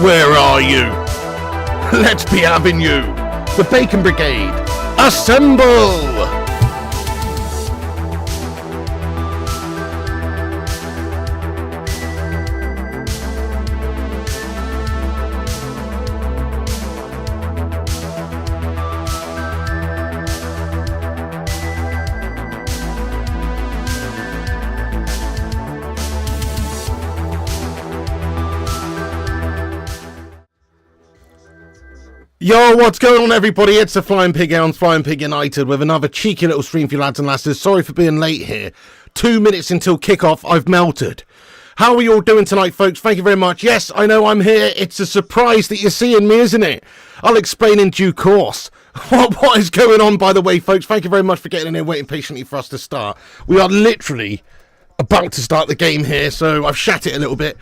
Where are you? Let's be having you. The Bacon Brigade, assemble! Yo, what's going on, everybody? It's the Flying Pig on Flying Pig United with another cheeky little stream for you lads and lasses. Sorry for being late here. 2 minutes until kickoff. I've melted. How are you all doing tonight, folks? Thank you very much. Yes, I know I'm here. It's a surprise that you're seeing me, isn't it? I'll explain in due course. What is going on, by the way, folks? Thank you very much for getting in here, waiting patiently for us to start. We are literally about to start the game here, so I've shat it a little bit.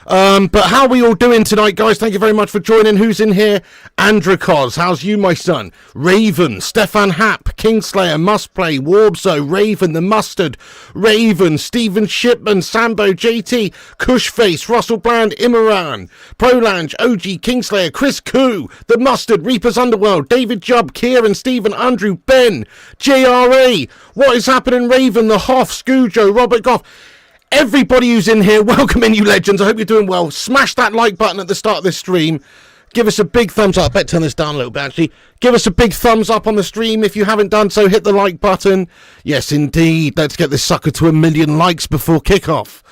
But how are we all doing tonight, guys? Thank you very much for joining. Who's in here? Androcos, how's you, my son? Raven, Stefan Happ, Kingslayer, Mustplay, Warbso, Raven, The Mustard, Raven, Stephen Shipman, Sambo, JT, Cushface, Russell Brand, Imran, Prolange, OG, Kingslayer, Chris Koo, The Mustard, Reaper's Underworld, David Jubb, Kieran, Stephen, Andrew, Ben, JRA, What is Happening, Raven, The Hoff, Scoojo, Robert Goff. Everybody who's in here, welcome in, you legends. I hope you're doing well. Smash that like button at the start of this stream. Give us a big thumbs up. I better turn this down a little bit, actually. Give us a big thumbs up on the stream. If you haven't done so, hit the like button. Yes, indeed. Let's get this sucker to 1 million likes before kickoff.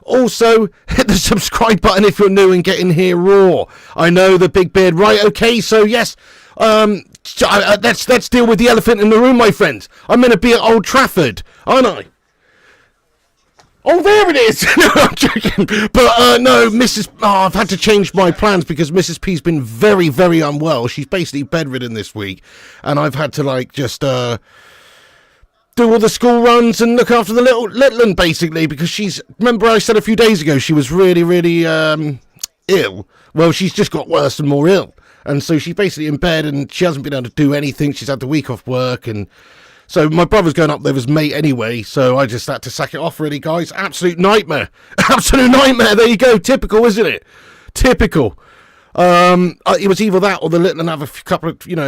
Also, hit the subscribe button if you're new and get in here raw. I know, the big beard. Right, okay, so yes. Let's deal with the elephant in the room, my friends. I'm going to be at Old Trafford, aren't I? Oh, there it is! No, I'm joking. But, no, I've had to change my plans because Mrs. P's been very, very unwell. She's basically bedridden this week. And I've had to, just, do all the school runs and look after the little one, basically, because remember I said a few days ago she was really, really, ill? Well, she's just got worse and more ill. And so she's basically in bed and she hasn't been able to do anything. She's had the week off work and... So my brother's going up there with his mate anyway, so I just had to sack it off, really, guys. Absolute nightmare. Absolute nightmare. There you go. Typical, isn't it? Typical. It was either that or the little and have a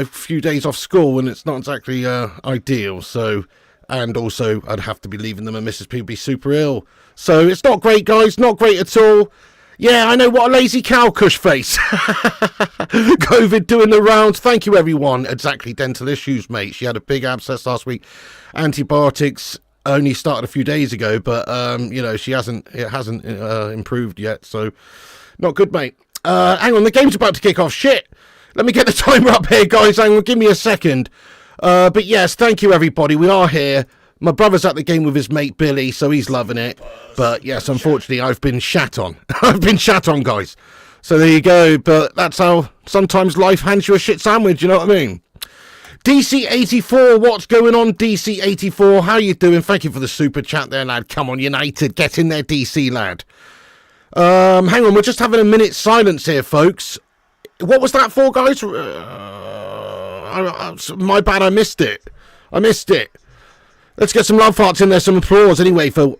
few days off school, and it's not exactly ideal. So, and also I'd have to be leaving them, and Mrs. P would be super ill. So it's not great, guys. Not great at all. Yeah, I know, what a lazy cow, Cush face. COVID doing the rounds. Thank you, everyone. Exactly, dental issues, mate. She had a big abscess last week. Antibiotics only started a few days ago, but, it hasn't improved yet, so not good, mate. Hang on, the game's about to kick off. Shit. Let me get the timer up here, guys. Hang on, give me a second. But yes, thank you, everybody. We are here. My brother's at the game with his mate Billy, so he's loving it. But yes, unfortunately, I've been shat on. I've been shat on, guys. So there you go. But that's how sometimes life hands you a shit sandwich, you know what I mean? DC84, what's going on, DC84? How you doing? Thank you for the super chat there, lad. Come on, United. Get in there, DC, lad. Hang on, we're just having a minute's silence here, folks. What was that for, guys? My bad, I missed it. Let's get some love hearts in there, some applause anyway for...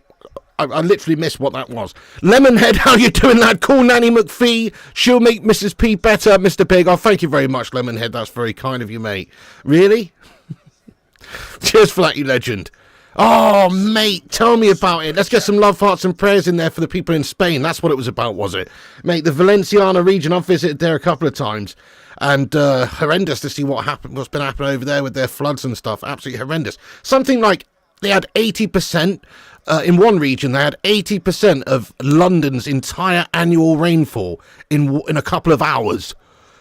I literally missed what that was. Lemonhead, how you doing, lad? Cool Nanny McPhee. She'll make Mrs. P better, Mr. Pig. Oh, thank you very much, Lemonhead. That's very kind of you, mate. Really? Cheers for that, you legend. Oh, mate, tell me about it. Let's get some love hearts and prayers in there for the people in Spain. That's what it was about, was it? Mate, the Valenciana region, I've visited there a couple of times. And horrendous to see what's been happening over there with their floods and stuff. Absolutely horrendous. Something like they had 80%, in one region, they had 80% of London's entire annual rainfall in a couple of hours.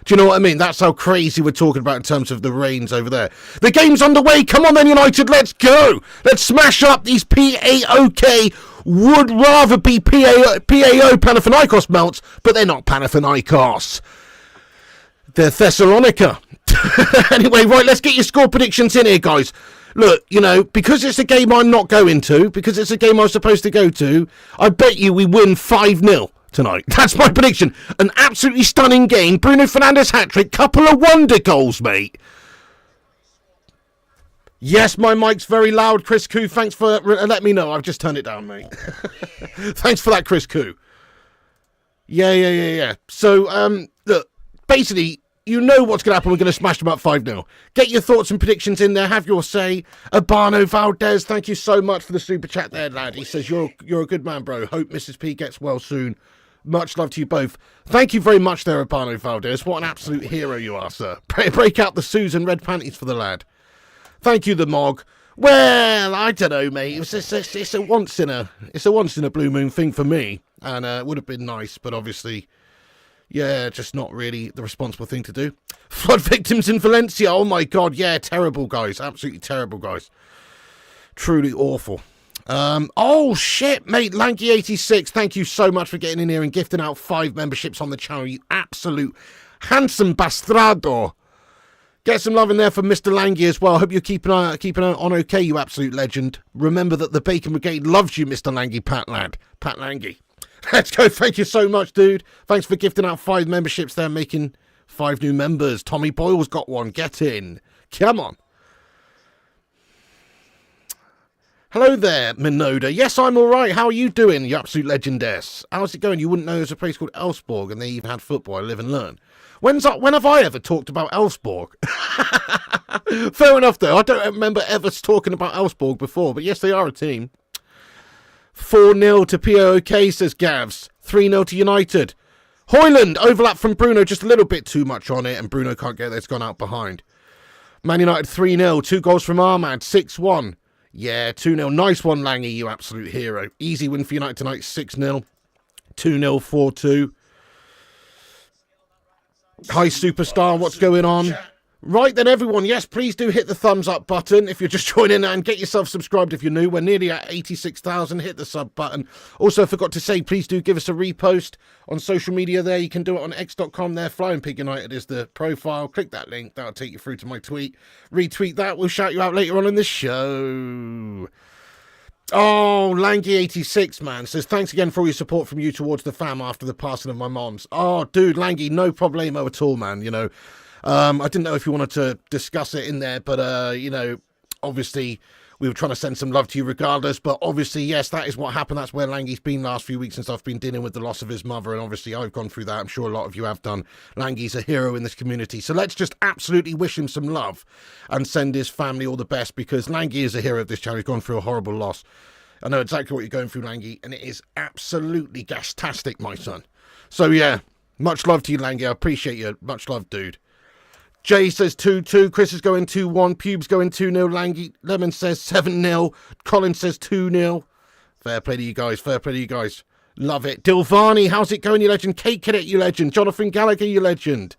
Do you know what I mean? That's how crazy we're talking about in terms of the rains over there. The game's underway. Come on then, United. Let's go. Let's smash up these PAOK. Would rather be PAO Panathinaikos melts, but they're not Panathinaikos. They're Thessalonica. Anyway, right, let's get your score predictions in here, guys. Look, because it's a game I'm not going to, because it's a game I was supposed to go to, I bet you we win 5-0 tonight. That's my prediction. An absolutely stunning game. Bruno Fernandes hat-trick. Couple of wonder goals, mate. Yes, my mic's very loud, Chris Koo. Thanks for letting me know. I've just turned it down, mate. Thanks for that, Chris Koo. Yeah. So, look, basically, you know what's going to happen. We're going to smash them up 5-0. Get your thoughts and predictions in there. Have your say. Urbano Valdez, thank you so much for the super chat there, lad. He says, you're a good man, bro. Hope Mrs. P gets well soon. Much love to you both. Thank you very much there, Urbano Valdez. What an absolute hero you are, sir. Break out the Susan red panties for the lad. Thank you, the Mog. Well, I don't know, mate. It's a once in a blue moon thing for me, and it would have been nice, but obviously, yeah, just not really the responsible thing to do. Flood victims in Valencia. Oh my God, yeah, terrible guys, absolutely terrible guys, truly awful. Oh shit, mate, Lanky86, thank you so much for getting in here and gifting out 5 memberships on the channel. You absolute handsome bastardo. Get some love in there for Mr. Langy as well. Hope you're keeping on okay, you absolute legend. Remember that the Bacon Brigade loves you, Mr. Langy, Pat Langy. Let's go. Thank you so much, dude. Thanks for gifting out 5 memberships there, making 5 new members. Tommy Boyle's got one. Get in. Come on. Hello there, Minoda. Yes, I'm all right. How are you doing, you absolute legendess? How's it going? You wouldn't know there's a place called Elfsborg, and they even had football. I live and learn. When have I ever talked about Elfsborg? Fair enough, though. I don't remember ever talking about Elfsborg before, but yes, they are a team. 4-0 to PAOK, says Gavs. 3-0 to United. Hoyland, overlap from Bruno, just a little bit too much on it, and Bruno can't get there. It's gone out behind. Man United 3-0. 2 goals from Armand. 6-1. Yeah, 2-0. Nice one, Langy, you absolute hero. Easy win for United tonight. 6-0. 2-0, 4-2. Hi, superstar. What's going on? Right then, everyone. Yes, please do hit the thumbs up button if you're just joining, and get yourself subscribed if you're new. We're nearly at 86,000. Hit the sub button. Also, I forgot to say, please do give us a repost on social media there. You can do it on x.com there. Flying Pig United is the profile. Click that link. That'll take you through to my tweet. Retweet that. We'll shout you out later on in the show. Oh, Langy86, man, says, thanks again for all your support from you towards the fam after the passing of my moms. Oh, dude, Langy, no problemo at all, man, you know. I didn't know if you wanted to discuss it in there, but, you know, obviously we were trying to send some love to you regardless, but obviously, yes, that is what happened. That's where Langy's been last few weeks since I've been dealing with the loss of his mother, and obviously I've gone through that. I'm sure a lot of you have done. Langy's a hero in this community, so let's just absolutely wish him some love and send his family all the best, because Langy is a hero of this channel. He's gone through a horrible loss. I know exactly what you're going through, Langy, and it is absolutely gastastic, my son. So, yeah, much love to you, Langy. I appreciate you. Much love, dude. Jay says 2-2. Chris is going 2-1. Pubes going 2-0. Langy. Lemon says 7-0. Colin says 2-0. Fair play to you guys. Fair play to you guys. Love it. Dilvani, how's it going, you legend? Kate Cadet, you legend. Jonathan Gallagher, you legend.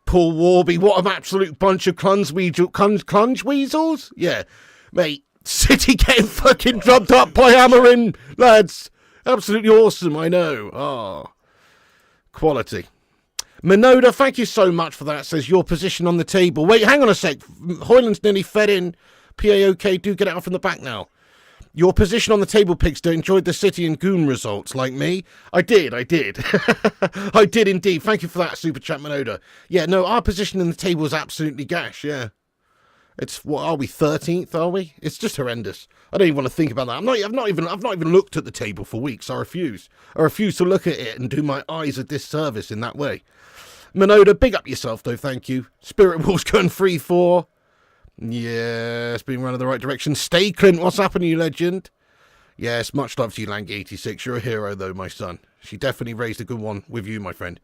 Paul Warby, what an absolute bunch of clunge weasels. Yeah, mate. City getting fucking drubbed up by Amarin, lads. Absolutely awesome, I know. Oh, quality. Minoda, thank you so much for that. Says your position on the table. Wait, hang on a sec. Hoyland's nearly fed in. PAOK, do get it out from the back now. Your position on the table, Pigster, enjoyed the City and Goon results like me? I did. I did indeed. Thank you for that, Super Chat Minoda. Yeah, no, our position in the table is absolutely gash, yeah. It's, what are we, 13th, are we? It's just horrendous. I don't even want to think about that. I've not even looked at the table for weeks. I refuse to look at it and do my eyes a disservice in that way. Minoda, big up yourself, though, thank you. Spirit Wolves going 3-4. Yeah, it's been run in the right direction. Stay Clint, what's happening, you legend? Yes, much love to you, Lanky86. You're a hero, though, my son. She definitely raised a good one with you, my friend.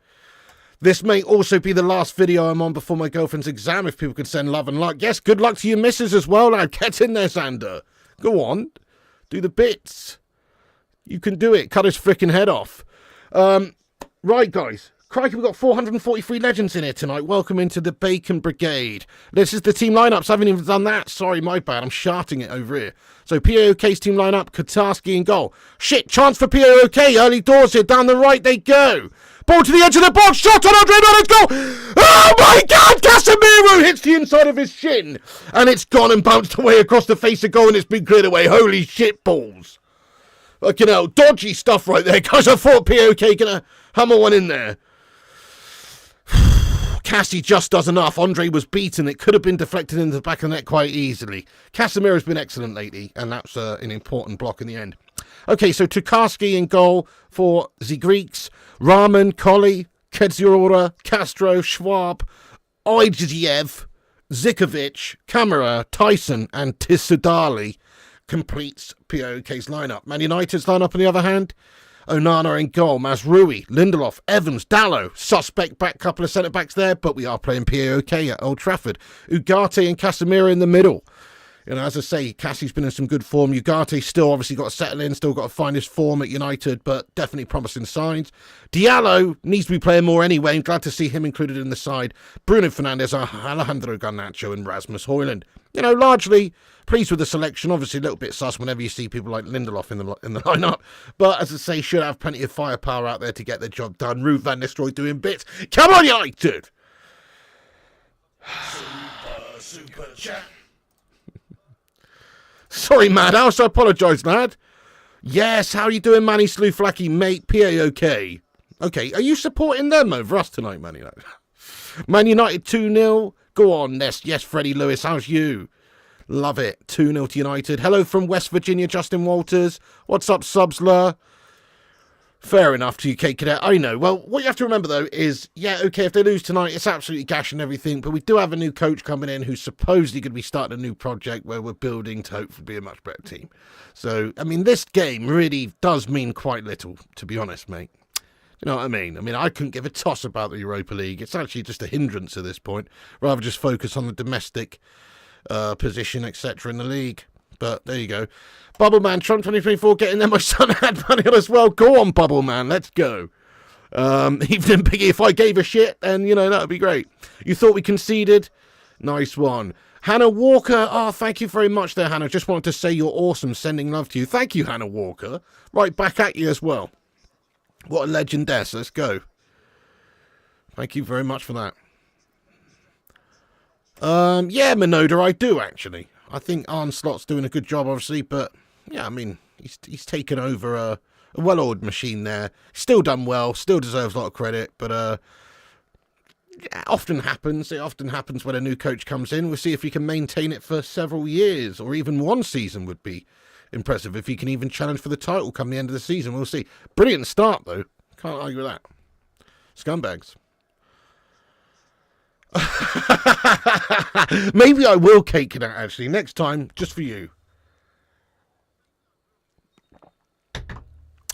This may also be the last video I'm on before my girlfriend's exam, if people could send love and luck. Yes, good luck to your missus as well, now. Get in there, Xander. Go on. Do the bits. You can do it. Cut his frickin' head off. Right, guys. Crikey, we've got 443 legends in here tonight. Welcome into the Bacon Brigade. This is the team lineups. I haven't even done that. Sorry, my bad. I'm sharting it over here. So, PAOK's team lineup, Katarski in goal. Shit, chance for PAOK. Early doors here. Down the right they go. Ball to the edge of the box. Shot on Andre Miller's goal. Oh, my God. Casemiro hits the inside of his shin. And it's gone and bounced away across the face of goal, and it's been cleared away. Holy shit balls. Fucking hell. Dodgy stuff right there, guys. I thought PAOK gonna hammer one in there. Cassie just does enough. Andre was beaten. It could have been deflected into the back of the net quite easily. Casemiro's been excellent lately, and that's an important block in the end. Okay, so Tukarski in goal for the Greeks. Rahman, Colley, Kedziora, Castro, Schwab, Ojdiev, Zikovic, Kamara, Tyson, and Tissoudali completes PAOK's lineup. Man United's lineup, on the other hand, Onana in goal, Mazrui, Lindelof, Evans, Dallo, suspect back, couple of centre-backs there, but we are playing PAOK at Old Trafford. Ugarte and Casemiro in the middle. You know, as I say, Cassie's been in some good form. Ugarte still obviously got to settle in, still got to find his form at United, but definitely promising signs. Diallo needs to be playing more anyway. I'm glad to see him included in the side. Bruno Fernandes, Alejandro Garnacho and Rasmus Højlund. You know, largely pleased with the selection. Obviously a little bit sus whenever you see people like Lindelof in the lineup. But as I say, should have plenty of firepower out there to get the job done. Ruud van Nistelrooy doing bits. Come on, United! Super chat. Sorry, Madhouse, I apologise, lad. Yes, how are you doing, Manny Slouflaki, mate? PAOK. Okay, are you supporting them over us tonight, Man United? Man United 2-0. Go on, Nest. Yes, Freddie Lewis, how's you? Love it. 2-0 to United. Hello from West Virginia, Justin Walters. What's up, Subsler? Fair enough to you, Kate Cadet. I know. Well, what you have to remember, though, is, yeah, okay, if they lose tonight, it's absolutely gash and everything, but we do have a new coach coming in who's supposedly going to be starting a new project where we're building to hopefully be a much better team. So, I mean, this game really does mean quite little, to be honest, mate. You know what I mean? I mean, I couldn't give a toss about the Europa League. It's actually just a hindrance at this point. Rather just focus on the domestic position, etc. in the league. But there you go. Bubble Man, Trump 2024 getting there. My son had money on as well. Go on, Bubble Man. Let's go. Even Piggy, if I gave a shit, then, you know, that would be great. You thought we conceded? Nice one. Hannah Walker. Oh, thank you very much there, Hannah. Just wanted to say you're awesome. Sending love to you. Thank you, Hannah Walker. Right back at you as well. What a legendess. Let's go. Thank you very much for that. Yeah, Minoda, I do, actually. I think Arnslot's doing a good job, obviously, but, yeah, I mean, he's taken over a well-oiled machine there. Still done well, still deserves a lot of credit, but, yeah, it often happens. It often happens when a new coach comes in. We'll see if he can maintain it for several years, or even one season would be impressive. If he can even challenge for the title come the end of the season, we'll see. Brilliant start, though. Can't argue with that. Scumbags. Maybe I will cake it out, actually, next time, just for you.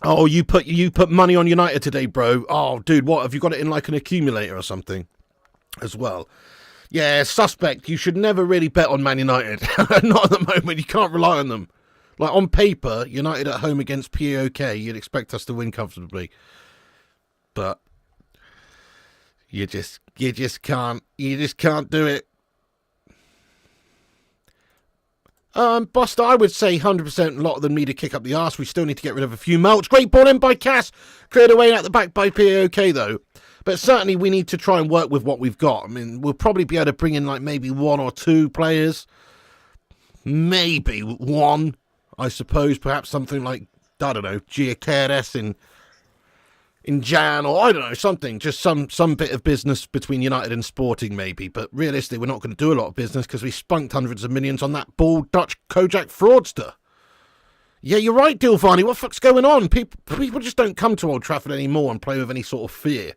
Oh, you put money on United today, bro. Oh, dude, what? Have you got it in like an accumulator or something as well? Yeah, suspect. You should never really bet on Man United. Not at the moment. You can't rely on them. Like, on paper, United at home against PAOK, you'd expect us to win comfortably. But you just can't do it. Buster, I would say 100% a lot of them need to kick up the arse. We still need to get rid of a few melts. Great ball in by Cass. Cleared away out the back by PAOK, though. But certainly we need to try and work with what we've got. I mean, we'll probably be able to bring in like maybe one or two players. Maybe one, I suppose. Perhaps something like, I don't know, Giaqueres in Jan, or I don't know, something, just some bit of business between United and Sporting maybe, but realistically we're not going to do a lot of business because we spunked hundreds of millions on that bald Dutch Kojak fraudster. Yeah, you're right, Dilvani, what the fuck's going on? People just don't come to Old Trafford anymore and play with any sort of fear.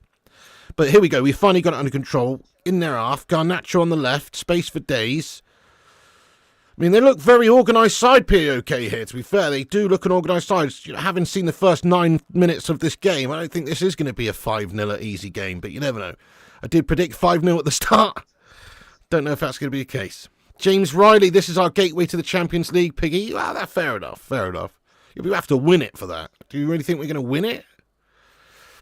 But here we go, we finally got it under control. In their half, Garnacho on the left, space for days. I mean, they look very organised side, PAOK here, to be fair. They do look an organised side. You know, having seen the first 9 minutes of this game, I don't think this is going to be a 5-0 easy game, but you never know. I did predict 5-0 at the start. Don't know if that's going to be the case. James Riley, this is our gateway to the Champions League, Piggy. Well, that's fair enough, fair enough. We have to win it for that. Do you really think we're going to win it?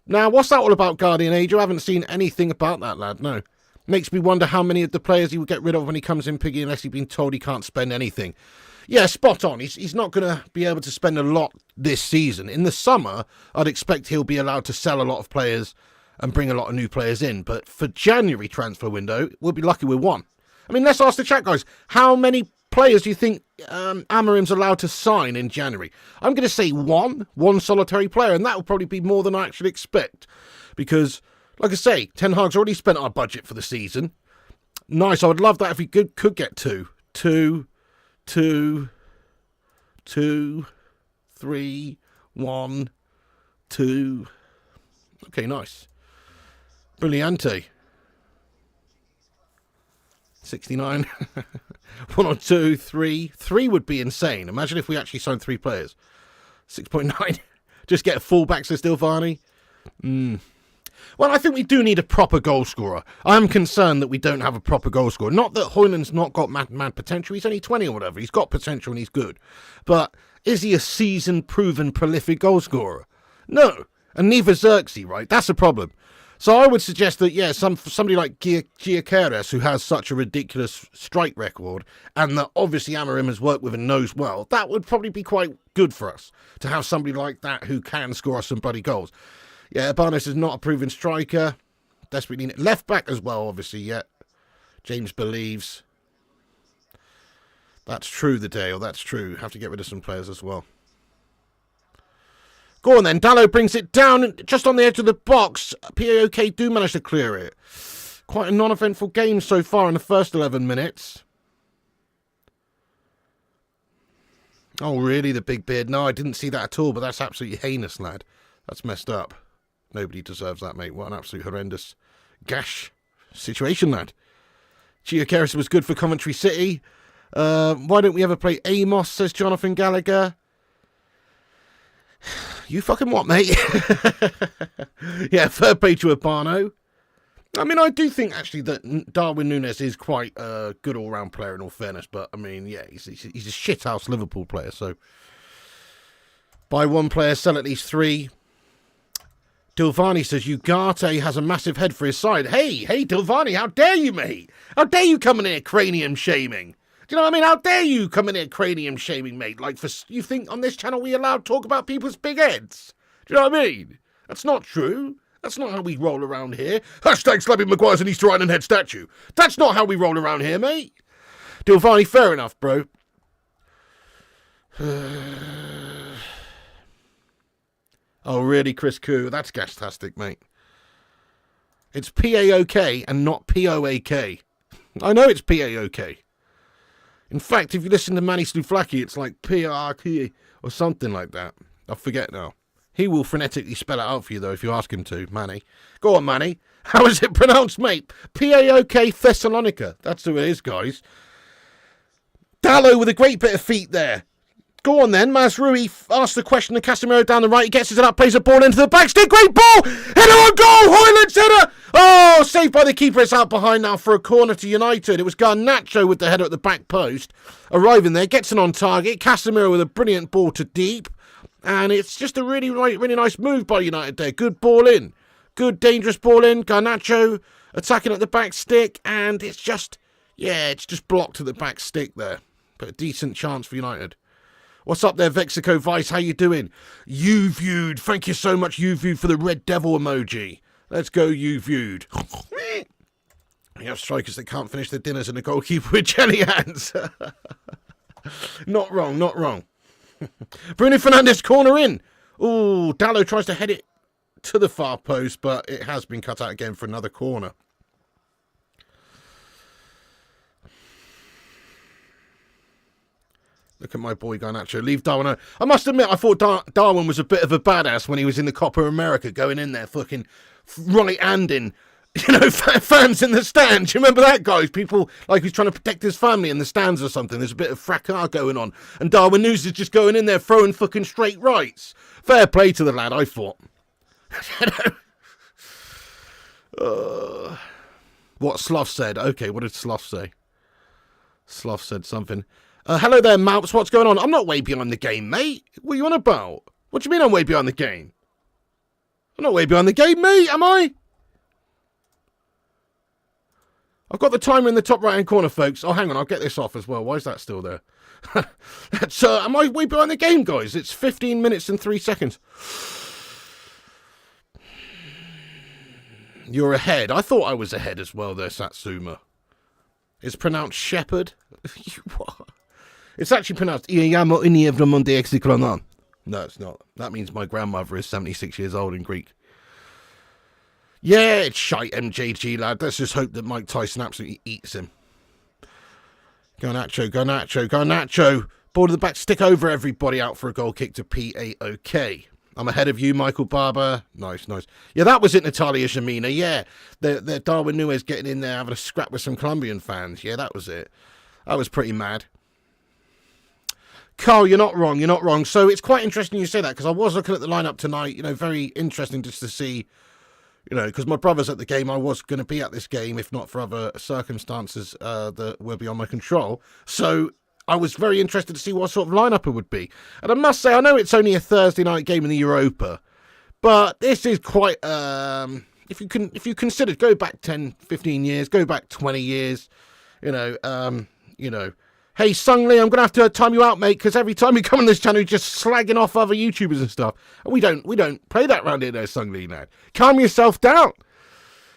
Now, what's that all about, Guardian Age? I haven't seen anything about that, lad, no. Makes me wonder how many of the players he will get rid of when he comes in, Piggy, unless he's been told he can't spend anything. Yeah, spot on. He's not going to be able to spend a lot this season. In the summer, I'd expect he'll be allowed to sell a lot of players and bring a lot of new players in. But for January transfer window, we'll be lucky with one. I mean, let's ask the chat, guys. How many players do you think Amarim's allowed to sign in January? I'm going to say one solitary player, and that will probably be more than I actually expect. Because, like I say, Ten Hag's already spent our budget for the season. Nice, I would love that if we could get two, 3, 1, 2. Okay, nice. Brilliante. 69. 1 or 2, 3. 3 would be insane. Imagine if we actually signed 3 players. 6.9. Just get a fullback to Stilvani. Well, I think we do need a proper goal scorer. I'm concerned that we don't have a proper goal scorer. Not that Højlund's not got mad potential. He's only 20 or whatever. He's got potential and he's good. But is he a seasoned, proven, prolific goal scorer? No. And neither Xerxes, right? That's a problem. So I would suggest that, yeah, somebody like Gyökeres, who has such a ridiculous strike record, and that obviously Amorim has worked with and knows well, that would probably be quite good for us, to have somebody like that who can score us some bloody goals. Yeah, Barnes is not a proven striker. Desperately need left back as well, obviously, yeah. James believes. That's true, the Dale, that's true. Have to get rid of some players as well. Go on then, Dallo brings it down just on the edge of the box. PAOK do manage to clear it. Quite a non-eventful game so far in the first 11 minutes. Oh, really, the big beard? No, I didn't see that at all, but that's absolutely heinous, lad. That's messed up. Nobody deserves that, mate. What an absolute horrendous gash situation, lad. Gyökeres was good for Coventry City. Why don't we ever play Amos, says Jonathan Gallagher. You fucking what, mate? Yeah, third play to Urbano. I mean, I do think, actually, that Darwin Núñez is quite a good all-round player, in all fairness. But, I mean, yeah, he's a shithouse Liverpool player. So, buy 1 player, sell at least 3. Dilvani says, Ugarte has a massive head for his side. Hey, Dilvani, how dare you, mate? How dare you come in here cranium shaming? Do you know what I mean? How dare you come in here cranium shaming, mate? Like, you think on this channel we allowed to talk about people's big heads? Do you know what I mean? That's not true. That's not how we roll around here. Hashtag slapping Maguire's an Easter Island head statue. That's not how we roll around here, mate. Dilvani, fair enough, bro. Oh, really, Chris Koo? That's gastastic, mate. It's PAOK and not POAK. I know it's PAOK. In fact, if you listen to Manny Stouflaki, it's like PRK or something like that. I forget now. He will frenetically spell it out for you, though, if you ask him to, Manny. Go on, Manny. How is it pronounced, mate? PAOK Thessalonica. That's who it is, guys. Dallo with a great bit of feet there. Go on, then. Mazrui asks the question to Casemiro down the right. He gets it up, plays a ball into the back stick. Great ball! Header on goal! Højlund's header! Oh, saved by the keeper. It's out behind now for a corner to United. It was Garnacho with the header at the back post. Arriving there, gets it on target. Casemiro with a brilliant ball to deep. And it's just a really nice move by United there. Good ball in. Good, dangerous ball in. Garnacho attacking at the back stick. And it's just blocked at the back stick there. But a decent chance for United. What's up there, Vexico Vice? How you doing? You viewed. Thank you so much, you viewed, for the red devil emoji. Let's go, you viewed. You have strikers that can't finish their dinners and a goalkeeper with jelly hands. Not wrong, not wrong. Bruno Fernandes, corner in. Ooh, Dallo tries to head it to the far post, but it has been cut out again for another corner. Look at my boy Garnacho. Leave Darwin alone. I must admit, I thought Darwin was a bit of a badass when he was in the Copa America, going in there fucking right-handing, fans in the stands. You remember that, guys? People, like, he's trying to protect his family in the stands or something. There's a bit of fracas going on. And Darwin Núñez is just going in there throwing fucking straight rights. Fair play to the lad, I thought. What Slough said. Okay, what did Slough say? Slough said something. Hello there, Malps. What's going on? I'm not way behind the game, mate. What are you on about? What do you mean I'm way behind the game? I'm not way behind the game, mate, am I? I've got the timer in the top right-hand corner, folks. Oh, hang on. I'll get this off as well. Why is that still there? That's, am I way behind the game, guys? It's 15 minutes and 3 seconds. You're ahead. I thought I was ahead as well there, Satsuma. It's pronounced shepherd. What? It's actually pronounced No, it's not. That means my grandmother is 76 years old in Greek. Yeah, it's shite, MJG, lad. Let's just hope that Mike Tyson absolutely eats him. Garnacho. Ball to the back, stick over everybody, out for a goal kick to PAOK. I'm ahead of you, Michael Barber. Nice. Yeah, that was it, Natalia Jamina. Yeah, the Darwin Nuez getting in there, having a scrap with some Colombian fans. Yeah, that was it. That was pretty mad. Carl, you're not wrong. So it's quite interesting you say that, because I was looking at the lineup tonight. Very interesting just to see, because my brother's at the game. I was going to be at this game if not for other circumstances that were beyond my control. So I was very interested to see what sort of lineup it would be. And I must say, I know it's only a Thursday night game in the Europa, but this is quite, if you consider, go back 10, 15 years, go back 20 years, hey, Sung Lee, I'm going to have to time you out, mate, because every time you come on this channel, you're just slagging off other YouTubers and stuff. And we don't play that round here, Sung Lee, now. Calm yourself down.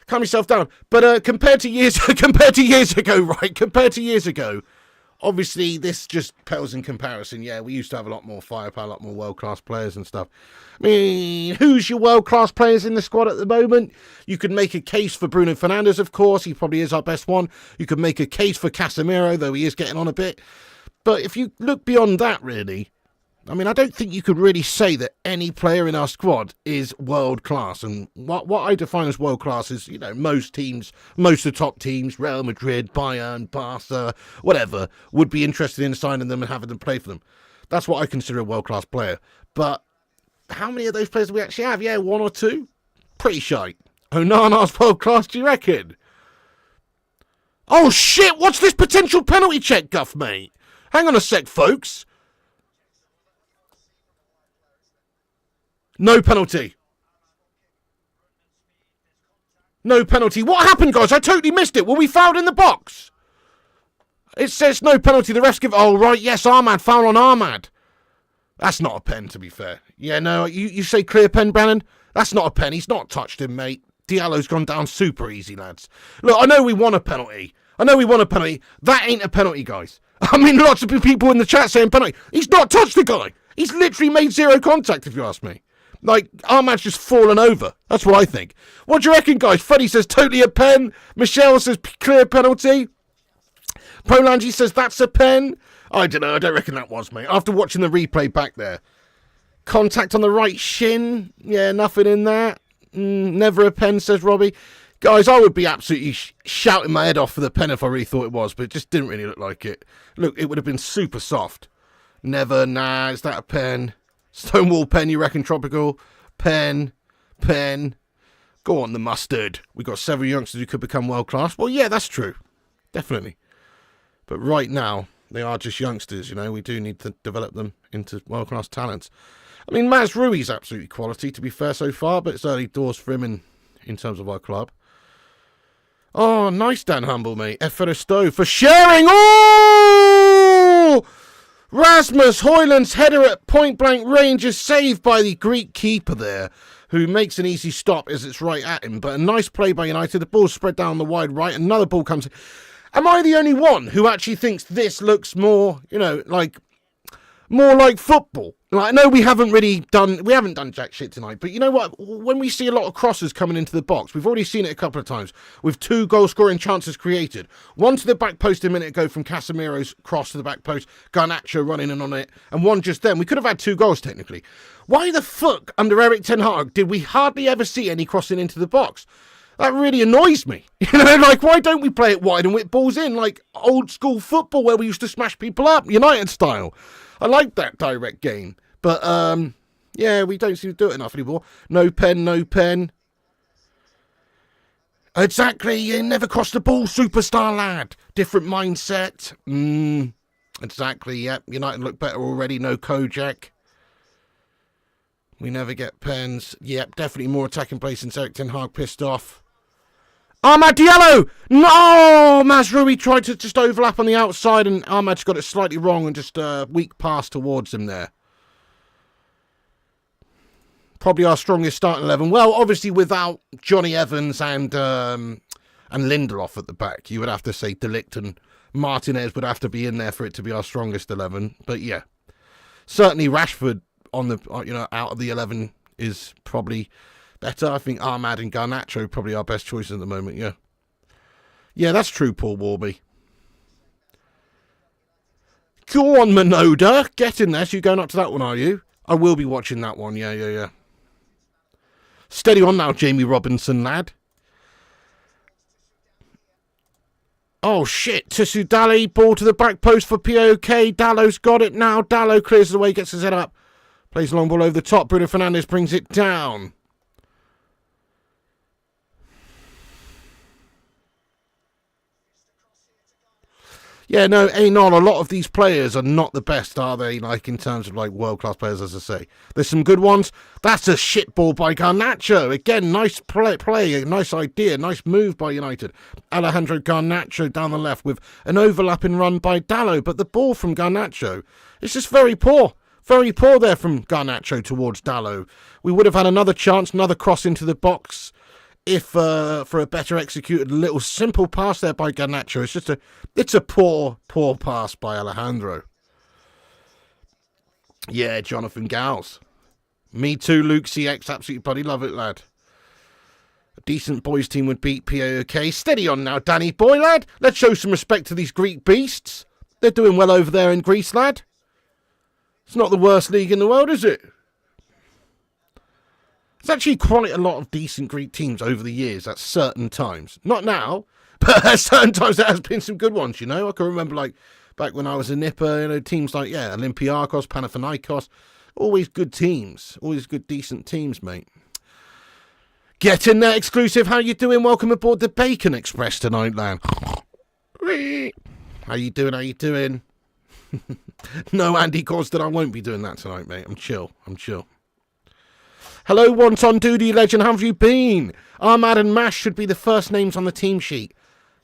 But compared to years ago, obviously, this just pales in comparison. Yeah, we used to have a lot more firepower, a lot more world-class players and stuff. I mean, who's your world-class players in the squad at the moment? You could make a case for Bruno Fernandes, of course. He probably is our best one. You could make a case for Casemiro, though he is getting on a bit. But if you look beyond that, really, I mean, I don't think you could really say that any player in our squad is world-class. And what I define as world-class is, most of the top teams, Real Madrid, Bayern, Barca, whatever, would be interested in signing them and having them play for them. That's what I consider a world-class player. But how many of those players do we actually have? Yeah, one or two? Pretty shite. Onana's world-class, do you reckon? Oh, shit, what's this potential penalty check, Guff, mate? Hang on a sec, folks. No penalty. No penalty. What happened, guys? I totally missed it. Were we fouled in the box? It says no penalty. The refs give... Oh, right. Yes, Ahmad. Foul on Ahmad. That's not a pen, to be fair. Yeah, no. You say clear pen, Brannon? That's not a pen. He's not touched him, mate. Diallo's gone down super easy, lads. Look, I know we won a penalty. That ain't a penalty, guys. I mean, lots of people in the chat saying penalty. He's not touched the guy. He's literally made zero contact, if you ask me. Like, Ahmad's just fallen over. That's what I think. What do you reckon, guys? Freddie says totally a pen. Michelle says clear penalty. Polangi says that's a pen. I don't know. I don't reckon that was, mate. After watching the replay back there. Contact on the right shin. Yeah, nothing in that. Never a pen, says Robbie. Guys, I would be absolutely shouting my head off for the pen if I really thought it was, but it just didn't really look like it. Look, it would have been super soft. Never. Nah, is that a pen? Stonewall pen, you reckon, Tropical? Pen. Go on, the mustard. We've got several youngsters who could become world-class. Well, yeah, that's true. Definitely. But right now, they are just youngsters, We do need to develop them into world-class talents. I mean, Maz Rui's absolutely quality, to be fair, so far, but it's early doors for him in terms of our club. Oh, nice, Dan Humble, mate. Eferisto for sharing. Oh! Rasmus Hoyland's header at point-blank range is saved by the Greek keeper there, who makes an easy stop as it's right at him. But a nice play by United. The ball's spread down the wide right. Another ball comes in. Am I the only one who actually thinks this looks more, more like football? Like, I know we haven't done jack shit tonight, but you know what? When we see a lot of crosses coming into the box, we've already seen it a couple of times with 2 goal-scoring chances created. One to the back post a minute ago from Casemiro's cross to the back post, Garnacho running in on it, and one just then. We could have had 2 goals, technically. Why the fuck, under Erik ten Hag, did we hardly ever see any crossing into the box? That really annoys me. Why don't we play it wide and whip balls in, like old-school football where we used to smash people up, United style? I like that direct game. But, yeah, we don't seem to do it enough anymore. No pen. Exactly, you never cross the ball, superstar lad. Different mindset. Exactly, yep. United look better already, no Kojak. We never get pens. Yep, definitely more attacking play since Erik ten Hag pissed off. Ahmad Diallo! No! Mazrui tried to just overlap on the outside and Ahmad's got it slightly wrong and just a weak pass towards him there. Probably our strongest starting 11. Well, obviously without Johnny Evans and Lindelof at the back, you would have to say De Ligt and Martinez would have to be in there for it to be our strongest 11. But yeah, certainly Rashford on the out of the 11 is probably better. I think Ahmad and Garnacho probably our best choices at the moment. Yeah, that's true, Paul Warby. Go on, Minoda. Get in there. So you're going up to that one, are you? I will be watching that one. Yeah. Steady on now, Jamie Robinson, lad. Oh, shit. Tissu Dally. Ball to the back post for PAOK. Dallow's got it now. Dallow clears the way, gets his head up. Plays a long ball over the top. Bruno Fernandes brings it down. Yeah, no, Anon, a lot of these players are not the best, are they? Like, in terms of, like, world-class players, as I say. There's some good ones. That's a shit ball by Garnacho. Again, nice play, a nice idea, nice move by United. Alejandro Garnacho down the left with an overlapping run by Dallow. But the ball from Garnacho is just very poor. Very poor there from Garnacho towards Dallow. We would have had another chance, another cross into the box. If for a better executed little simple pass there by Garnacho. It's a poor pass by Alejandro. Yeah, Jonathan Gals. Me too, Luke CX. Absolutely bloody love it, lad. A decent boys team would beat PAOK. Steady on now, Danny boy, lad. Let's show some respect to these Greek beasts. They're doing well over there in Greece, lad. It's not the worst league in the world, is it? There's actually quite a lot of decent Greek teams over the years at certain times. Not now, but at certain times there has been some good ones, you know. I can remember, like, back when I was a nipper, you know, teams like, yeah, Olympiakos, Panathinaikos. Always good teams. Always good, decent teams, mate. Get in there, exclusive. How you doing? Welcome aboard the Bacon Express tonight, lad. How you doing? No, Andy Gorston, I won't be doing that tonight, mate. I'm chill. Hello, Wonton Duty Legend, how have you been? Ahmad and Mash should be the first names on the team sheet.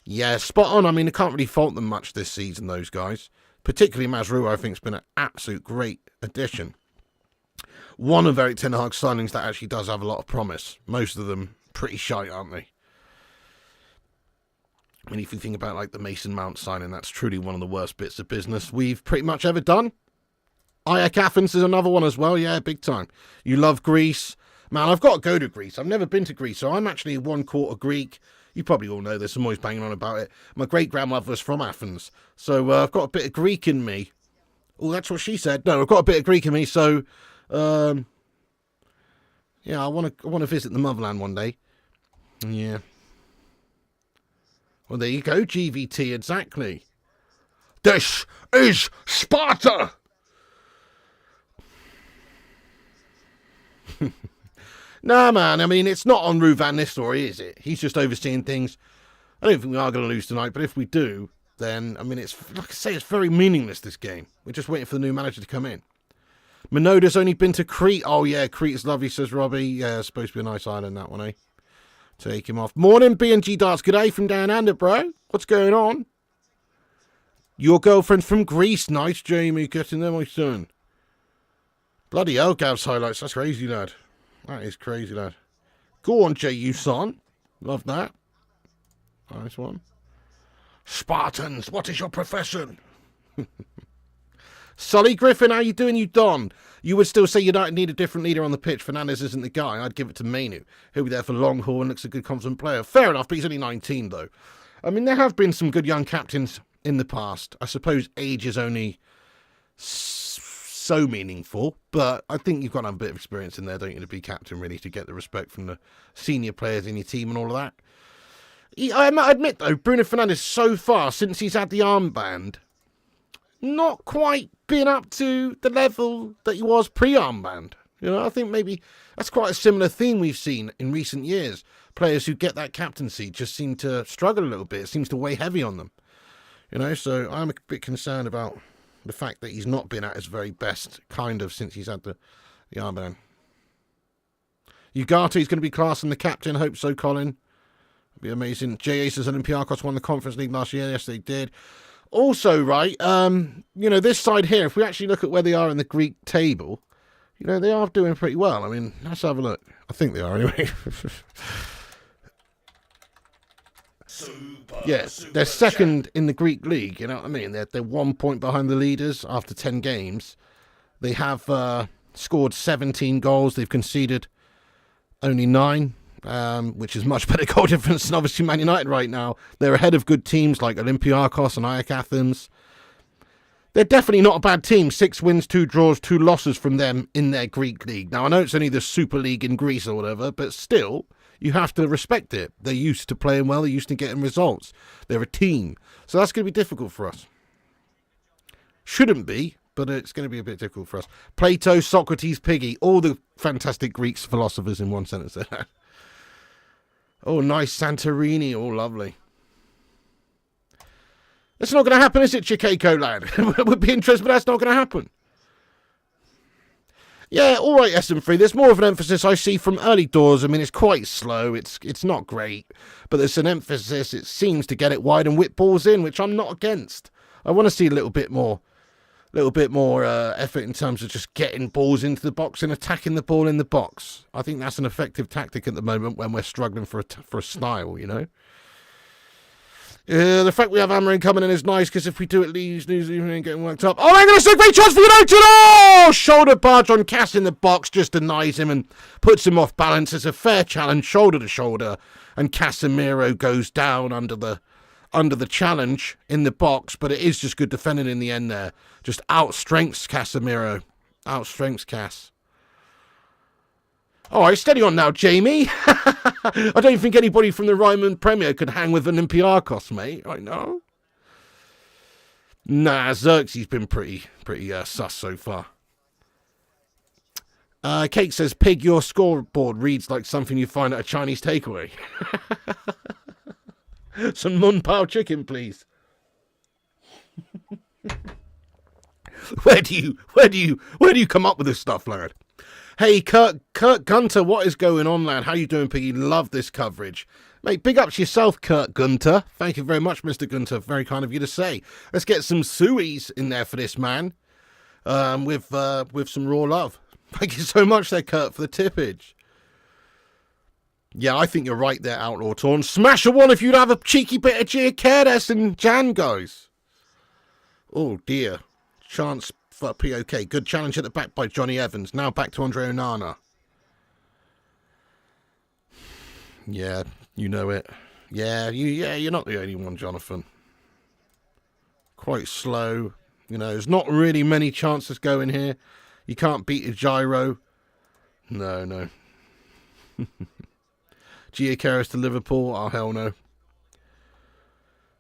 Yeah, spot on. I mean, I can't really fault them much this season, those guys. Particularly Mazrou, I think, has been an absolute great addition. One of Eric Ten Hag's signings that actually does have a lot of promise. Most of them pretty shite, aren't they? I mean, if you think about, like, the Mason Mount signing, that's truly one of the worst bits of business we've pretty much ever done. AEK Athens is another one as well. Yeah, big time. You love Greece. Man, I've got to go to Greece. I've never been to Greece, so I'm actually 1/4 Greek. You probably all know this. I'm always banging on about it. My great-grandmother was from Athens, so I've got a bit of Greek in me. Oh, that's what she said. No, I've got a bit of Greek in me, so yeah, I want to visit the motherland one day. Yeah. Well, there you go, GVT, exactly. This is Sparta! Nah, man, I mean, it's not on Ruvan this story, is it? He's just overseeing things. I don't think we are going to lose tonight, but if we do, then, I mean, it's, like I say, it's very meaningless, this game. We're just waiting for the new manager to come in. Minoda's only been to Crete. Oh, yeah, Crete is lovely, says Robbie. Yeah, it's supposed to be a nice island, that one, eh? Take him off. Morning, B&G Darts. Good day from down under, bro. What's going on? Your girlfriend's from Greece. Nice, Jamie. Getting there, my son. Bloody hell, Gav's highlights. That's crazy, lad. That is crazy, lad. Go on, J.U. son. Love that. Nice one. Spartans, what is your profession? Sully Griffin, how you doing, you Don? You would still say United need a different leader on the pitch. Fernandes isn't the guy. I'd give it to Mainu. He'll be there for long haul and looks a good, confident player. Fair enough, but he's only 19, though. I mean, there have been some good young captains in the past. I suppose age is only so meaningful, but I think you've got to have a bit of experience in there, don't you, to be captain, really, to get the respect from the senior players in your team and all of that. I admit, though, Bruno Fernandes, so far, since he's had the armband, not quite been up to the level that he was pre-armband. You know, I think maybe that's quite a similar theme we've seen in recent years. Players who get that captaincy just seem to struggle a little bit. It seems to weigh heavy on them. You know, so I'm a bit concerned about the fact that he's not been at his very best, kind of, since he's had the armband. Ugate's going to be class and the captain. Hope so, Colin. It'd be amazing. J.A. says Olympiakos won the Conference League last year. Yes, they did. Also, right, you know, this side here, if we actually look at where they are in the Greek table, you know, they are doing pretty well. I mean, let's have a look. I think they are, anyway. Yes, they're second in the Greek league, you know what I mean? They're 1 point behind the leaders after 10 games. They have scored 17 goals. They've conceded only 9, which is much better goal difference than obviously Man United right now. They're ahead of good teams like Olympiakos and AEK Athens. they're definitely not a bad team. 6 wins, 2 draws, 2 losses from them in their Greek league. Now, I know it's only the Super League in Greece or whatever, but still, you have to respect it. They're used to playing well. They're used to getting results. They're a team. So that's going to be difficult for us. Shouldn't be, but it's going to be a bit difficult for us. Plato, Socrates, Piggy, all the fantastic Greek philosophers in one sentence there. Oh, nice Santorini. Oh, lovely. It's not going to happen, is it, Chicago lad? It would be interesting, but that's not going to happen. Yeah, all right, SM3. There's more of an emphasis I see from early doors. I mean, it's quite slow. It's not great, but there's an emphasis. It seems to get it wide and whip balls in, which I'm not against. I want to see a little bit more effort in terms of just getting balls into the box and attacking the ball in the box. I think that's an effective tactic at the moment when we're struggling for a style, you know. The fact we have Amarin coming in is nice, because if we do it, leaves New Zealand getting worked up. Oh, I'm going to say great chance for United! Oh! Shoulder barge on Cass in the box, just denies him and puts him off balance. It's a fair challenge, shoulder to shoulder, and Casemiro goes down under the challenge in the box, but it is just good defending in the end there. Just outstrengths Casemiro. Outstrengths Cass. All right, steady on now, Jamie. I don't think anybody from the Ryman Premier could hang with Olympiacos, mate. I know. Nah, Xerxes been pretty sus so far. Kate says, Pig, your scoreboard reads like something you find at a Chinese takeaway. Some Mun Pao chicken, please. Where do you come up with this stuff, lad? Hey, Kurt Gunter, what is going on, lad? How you doing, Piggy? Love this coverage. Mate, big ups yourself, Kurt Gunter. Thank you very much, Mr. Gunter. Very kind of you to say. Let's get some sueys in there for this man, with some raw love. Thank you so much there, Kurt, for the tippage. Yeah, I think you're right there, Outlaw Torn. Smash a one if you'd have a cheeky bit of Giacares and Jan, guys. Oh, dear. Chance for PAOK. Good challenge at the back by Johnny Evans. Now back to Andre Onana. Yeah, you know it. Yeah, you're not the only one, Jonathan. Quite slow. You know, there's not really many chances going here. You can't beat a gyro. No. Giacares to Liverpool. Oh, hell no.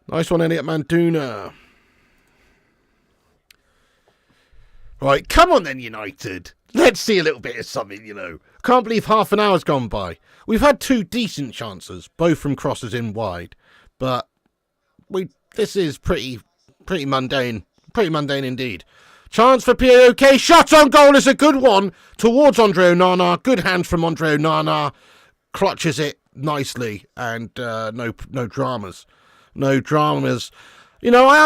Nice one, Elliot Manduna. Right, come on then, United. Let's see a little bit of something, you know. Can't believe half an hour's gone by. We've had 2 decent chances, both from crosses in wide. But this is pretty mundane. Pretty mundane indeed. Chance for PAOK. Shot on goal is a good one towards Andre Onana. Good hands from Andre Onana. Clutches it nicely, and no dramas. No dramas. You know, I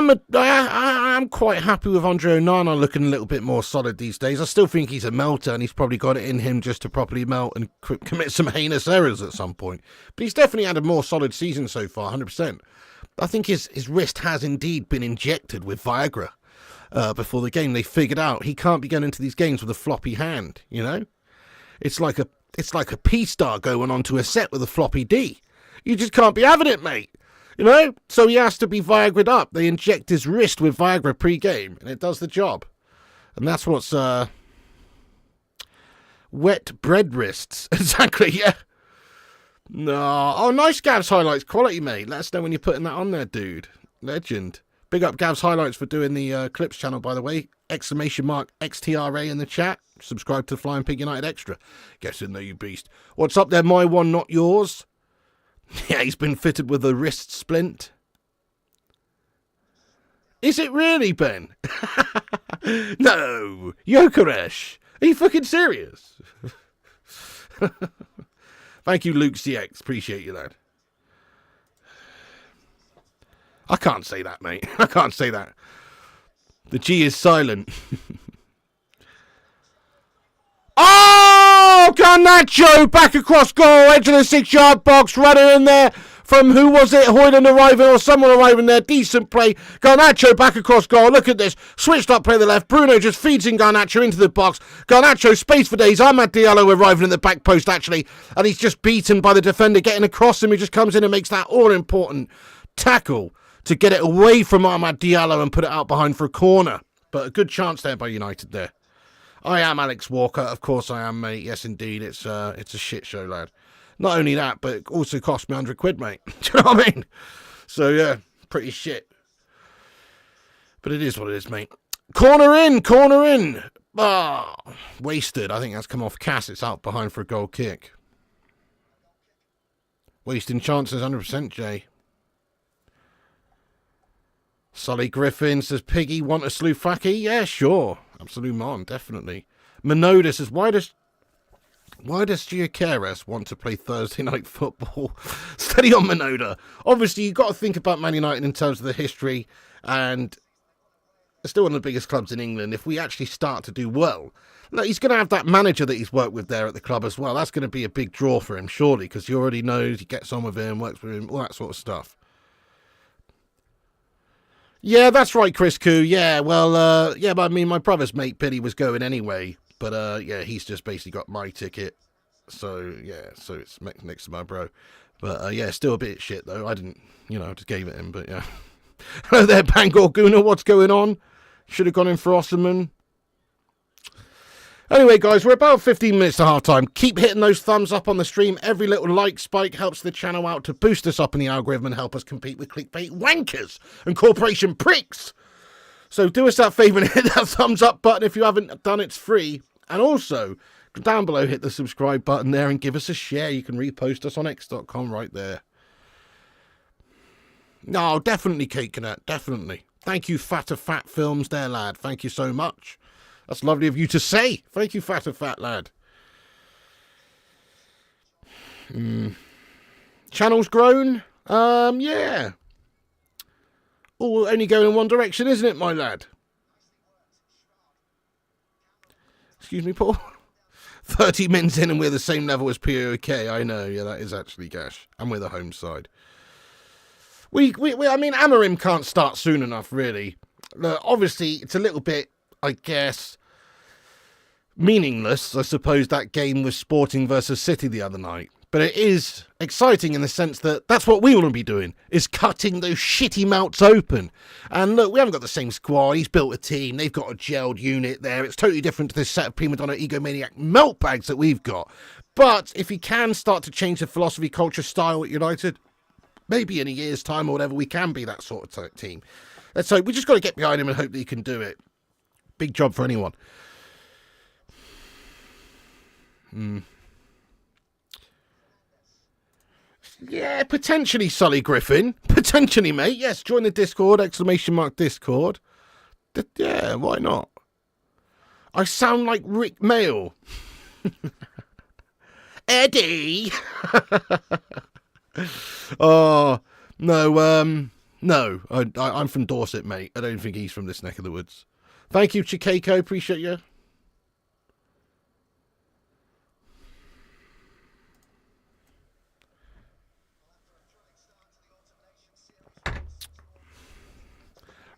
am quite happy with Andre Onana looking a little bit more solid these days. I still think he's a melter, and he's probably got it in him just to properly melt and commit some heinous errors at some point. But he's definitely had a more solid season so far, 100%. I think his wrist has indeed been injected with Viagra before the game. They figured out he can't be going into these games with a floppy hand, you know? It's like a P-star going onto a set with a floppy D. You just can't be having it, mate. You know, so he has to be Viagra'd up. They inject his wrist with Viagra pre-game, and it does the job. And that's what's wet bread wrists. Exactly, yeah. No. Oh, nice Gav's highlights. Quality, mate. Let us know when you're putting that on there, dude. Legend. Big up Gav's highlights for doing the clips channel, by the way. Exclamation mark XTRA in the chat. Subscribe to Flying Pig United Extra. Get in there, you beast. What's up there, my one, not yours? Yeah, he's been fitted with a wrist splint. Is it really, Ben? No. Jokeresh. Are you fucking serious? Thank you, Luke CX. Appreciate you, lad. I can't say that, mate. I can't say that. The G is silent. Oh, Garnacho back across goal, edge of the 6-yard box, running in there from, who was it, Hoyland arriving or someone arriving there, decent play. Garnacho back across goal, look at this, switched up play to the left, Bruno just feeds in Garnacho into the box, Garnacho space for days, Ahmad Diallo arriving at the back post actually, and he's just beaten by the defender getting across him, who just comes in and makes that all-important tackle to get it away from Ahmad Diallo and put it out behind for a corner. But a good chance there by United there. I am Alex Walker. Of course I am, mate. Yes, indeed. It's a shit show, lad. Not only that, but it also cost me 100 quid, mate. Do you know what I mean? So, yeah, pretty shit. But it is what it is, mate. Corner in. Ah, wasted. I think that's come off Cass. It's out behind for a goal kick. Wasting chances, 100%, Jay. Sully Griffin says, Piggy, want a Sloufaki? Yeah, sure. Absolute mon, definitely. Minoda says, why does Giacares want to play Thursday night football? Steady on, Minoda. Obviously, you've got to think about Man United in terms of the history, and they're still one of the biggest clubs in England. If we actually start to do well, look, he's going to have that manager that he's worked with there at the club as well. That's going to be a big draw for him, surely, because he already knows, he gets on with him, works with him, all that sort of stuff. Yeah, that's right, Chris Koo. Yeah, well, yeah, but I mean, my brother's mate, Billy, was going anyway. But, yeah, he's just basically got my ticket. So, yeah, so it's next to my bro. But, yeah, still a bit shit, though. I didn't, I just gave it him, but, yeah. Hello there, Bangor Gooner. What's going on? Should have gone in for Osserman. Anyway, guys, we're about 15 minutes to half-time. Keep hitting those thumbs up on the stream. Every little like spike helps the channel out to boost us up in the algorithm and help us compete with clickbait wankers and corporation pricks. So do us that favour and hit that thumbs up button if you haven't done. It's free. And also, down below, hit the subscribe button there and give us a share. You can repost us on x.com right there. No, definitely, Kate Canet, definitely. Thank you, Fatter Fat Films there, lad. Thank you so much. That's lovely of you to say. Thank you, Fatter Fat lad. Channel's grown? Yeah. All only going in one direction, isn't it, my lad? Excuse me, Paul? 30 mins in and we're the same level as PAOK. I know, yeah, that is actually gash. And we're the home side. I mean, Amorim can't start soon enough, really. Look, obviously, it's a little bit, I guess, meaningless. I suppose that game was Sporting versus City the other night. But it is exciting in the sense that that's what we want to be doing, is cutting those shitty mouths open. And look, we haven't got the same squad. He's built a team. They've got a gelled unit there. It's totally different to this set of prima donna egomaniac melt bags that we've got. But if he can start to change the philosophy, culture, style at United, maybe in a year's time or whatever, we can be that sort of team. Let's hope. We just got to get behind him and hope that he can do it. Big job for anyone. Yeah, potentially, Sully Griffin. Potentially, mate. Yes, join the Discord, !Discord. Yeah, why not? I sound like Rick Mail. Eddie! Oh, no, no. I'm from Dorset, mate. I don't think he's from this neck of the woods. Thank you, Chikako. Appreciate you.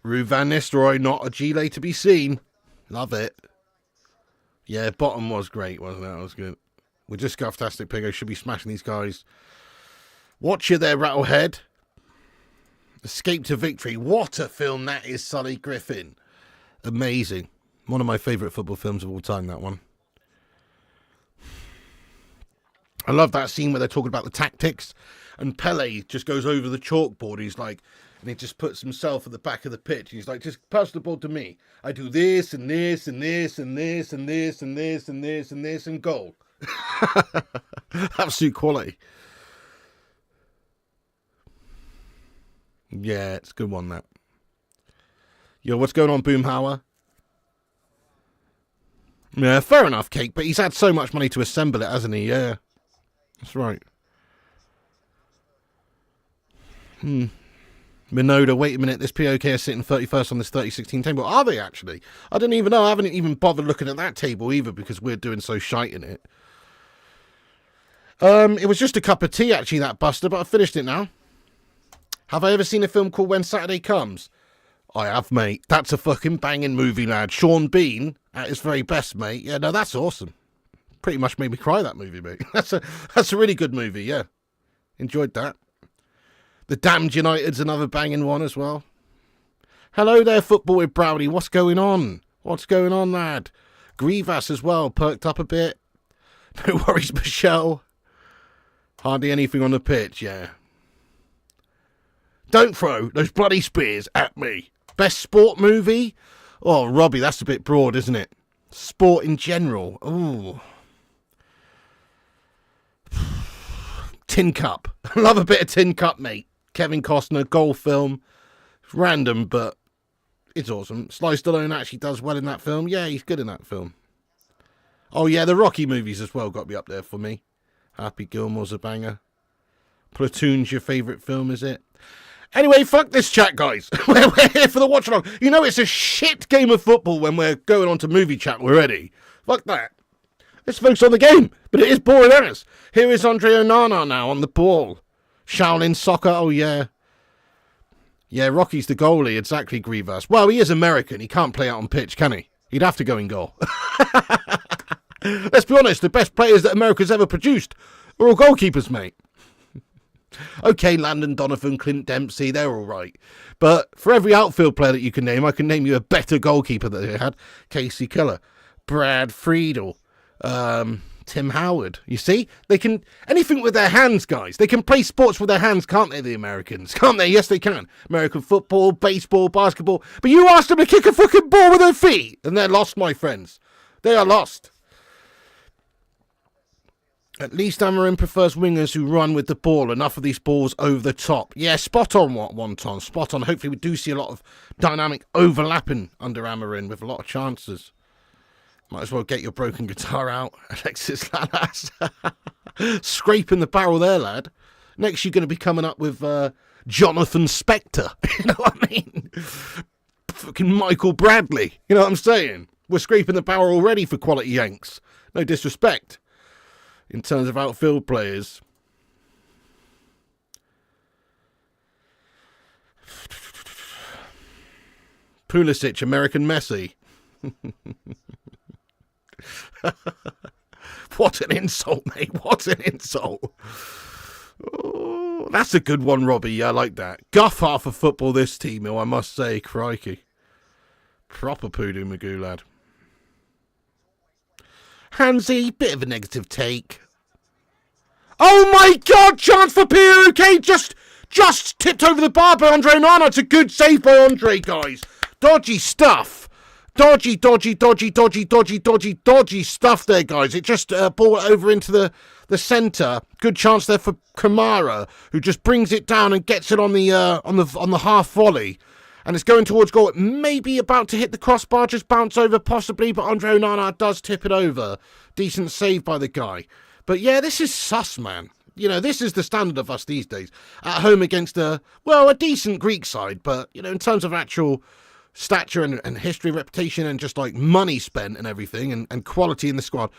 Ruud van Nistelrooy, not a Gile to be seen. Love it. Yeah, bottom was great, wasn't it? That was good. We're just Fantastic Pigo. Should be smashing these guys. Watch you there, Rattlehead. Escape to Victory. What a film that is, Sully Griffin. Amazing. One of my favourite football films of all time, that one. I love that scene where they're talking about the tactics and Pele just goes over the chalkboard. He's like, and he just puts himself at the back of the pitch. He's like, just pass the ball to me. I do this and this and this and this and this and this and this and this and goal. Absolute quality. Yeah, it's a good one, that. Yo, what's going on, Boomhauer? Yeah, fair enough, Cake, but he's had so much money to assemble it, hasn't he? Yeah, that's right. Minoda, wait a minute, this POK is sitting 31st on this 3016 table. Are they actually? I don't even know. I haven't even bothered looking at that table either because we're doing so shite in it. It was just a cup of tea, actually, that Buster, but I finished it now. Have I ever seen a film called When Saturday Comes? I have, mate. That's a fucking banging movie, lad. Sean Bean at his very best, mate. Yeah, no, that's awesome. Pretty much made me cry, that movie, mate. That's a really good movie, yeah. Enjoyed that. The Damned United's another banging one as well. Hello there, Football with Brownie. What's going on? What's going on, lad? Grievous as well, perked up a bit. No worries, Michelle. Hardly anything on the pitch, yeah. Don't throw those bloody spears at me. Best sport movie? Oh, Robbie, that's a bit broad, isn't it? Sport in general. Ooh. Tin Cup. Love a bit of Tin Cup, mate. Kevin Costner, golf film. Random, but it's awesome. Sly Stallone actually does well in that film. Yeah, he's good in that film. Oh, yeah, the Rocky movies as well got to be up there for me. Happy Gilmore's a banger. Platoon's your favourite film, is it? Anyway, fuck this chat, guys. We're here for the watch-along. You know it's a shit game of football when we're going on to movie chat already. Fuck that. Let's focus on the game. But it is boring as. Here is Andre Onana now on the ball. Shaolin soccer, oh yeah. Yeah, Rocky's the goalie, exactly, Grievous. Well, he is American. He can't play out on pitch, can he? He'd have to go in goal. Let's be honest, the best players that America's ever produced are all goalkeepers, mate. Okay, Landon Donovan, Clint Dempsey, they're all right. But for every outfield player that you can name, I can name you a better goalkeeper that they had. Casey Keller, Brad Friedel, Tim Howard. You see? They can... anything with their hands, guys. They can play sports with their hands, can't they, the Americans? Can't they? Yes, they can. American football, baseball, basketball. But you asked them to kick a fucking ball with their feet, and they're lost, my friends. They are lost. At least Amarin prefers wingers who run with the ball. Enough of these balls over the top. Yeah, spot on, one time. Spot on. Hopefully we do see a lot of dynamic overlapping under Amarin with a lot of chances. Might as well get your broken guitar out, Alexis Lalas. Scraping the barrel there, lad. Next you're going to be coming up with Jonathan Spector. You know what I mean? Fucking Michael Bradley. You know what I'm saying? We're scraping the barrel already for quality Yanks. No disrespect. In terms of outfield players. Pulisic, American Messi. What an insult, mate. What an insult. Oh, that's a good one, Robbie. Yeah, I like that. Guff half of football this team, I must say. Crikey. Proper Poodoo Magoo, lad. Hansy, bit of a negative take. Oh my god, chance for PAOK, just tipped over the bar by Andre Onana. It's a good save by Andre, guys. Dodgy stuff. Dodgy stuff there, guys. It just ball over into the centre. Good chance there for Kamara, who just brings it down and gets it on the half volley. And it's going towards goal. It may be about to hit the crossbar, just bounce over possibly, but Andre Onana does tip it over. Decent save by the guy. But yeah, this is sus, man. You know, this is the standard of us these days. At home against a decent Greek side, but, you know, in terms of actual stature and history, reputation, and just like money spent and everything, and quality in the squad.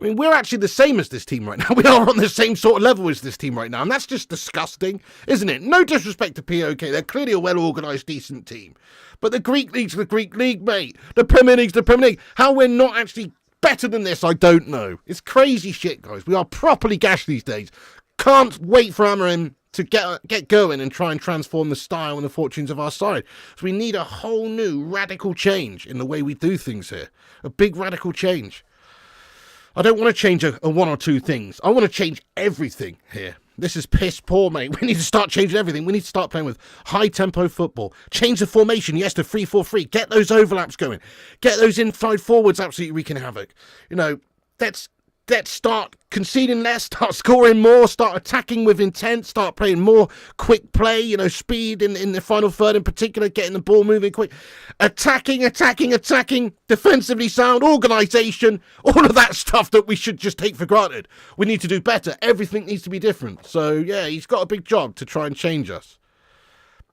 I mean, we're actually the same as this team right now. We are on the same sort of level as this team right now, and that's just disgusting, isn't it? No disrespect to PAOK. They're clearly a well-organised, decent team. But the Greek League's the Greek League, mate. The Premier League's the Premier League. How we're not actually better than this, I don't know. It's crazy shit, guys. We are properly gashed these days. Can't wait for Amarin to get going and try and transform the style and the fortunes of our side. So we need a whole new radical change in the way we do things here. A big radical change. I don't want to change a one or two things. I want to change everything here. This is piss poor, mate. We need to start changing everything. We need to start playing with high-tempo football. Change the formation, yes, to 3-4-3. Get those overlaps going. Get those inside forwards absolutely wreaking havoc. You know, let's start conceding less, start scoring more, start attacking with intent, start playing more quick play, you know, speed in the final third in particular, getting the ball moving quick. Attacking, defensively sound, organisation, all of that stuff that we should just take for granted. We need to do better. Everything needs to be different. So, yeah, he's got a big job to try and change us.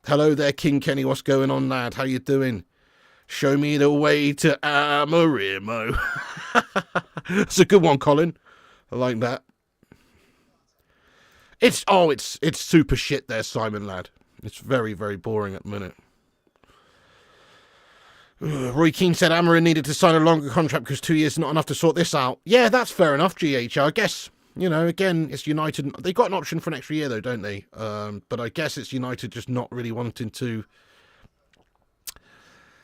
Hello there, King Kenny. What's going on, lad? How you doing? Show me the way to Amarimo. That's a good one, Colin. I like that. It's super shit there, Simon, lad. It's very, very boring at the minute. Roy Keane said Amarin needed to sign a longer contract because 2 years is not enough to sort this out. Yeah, that's fair enough, GH. I guess, you know, again, it's United. They got an option for an extra year, though, don't they? But I guess it's United just not really wanting to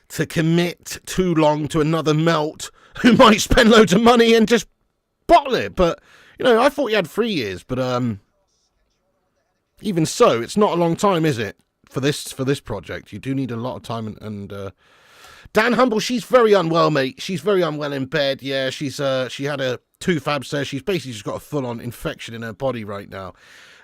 to commit too long to another melt who might spend loads of money and just bottle it. But, you know, I thought he had 3 years, but even so, it's not a long time, is it? For this project, you do need a lot of time. And Dan Humble, she's very unwell, mate. She's very unwell in bed. Yeah, she had a tooth abscess. She's basically just got a full-on infection in her body right now,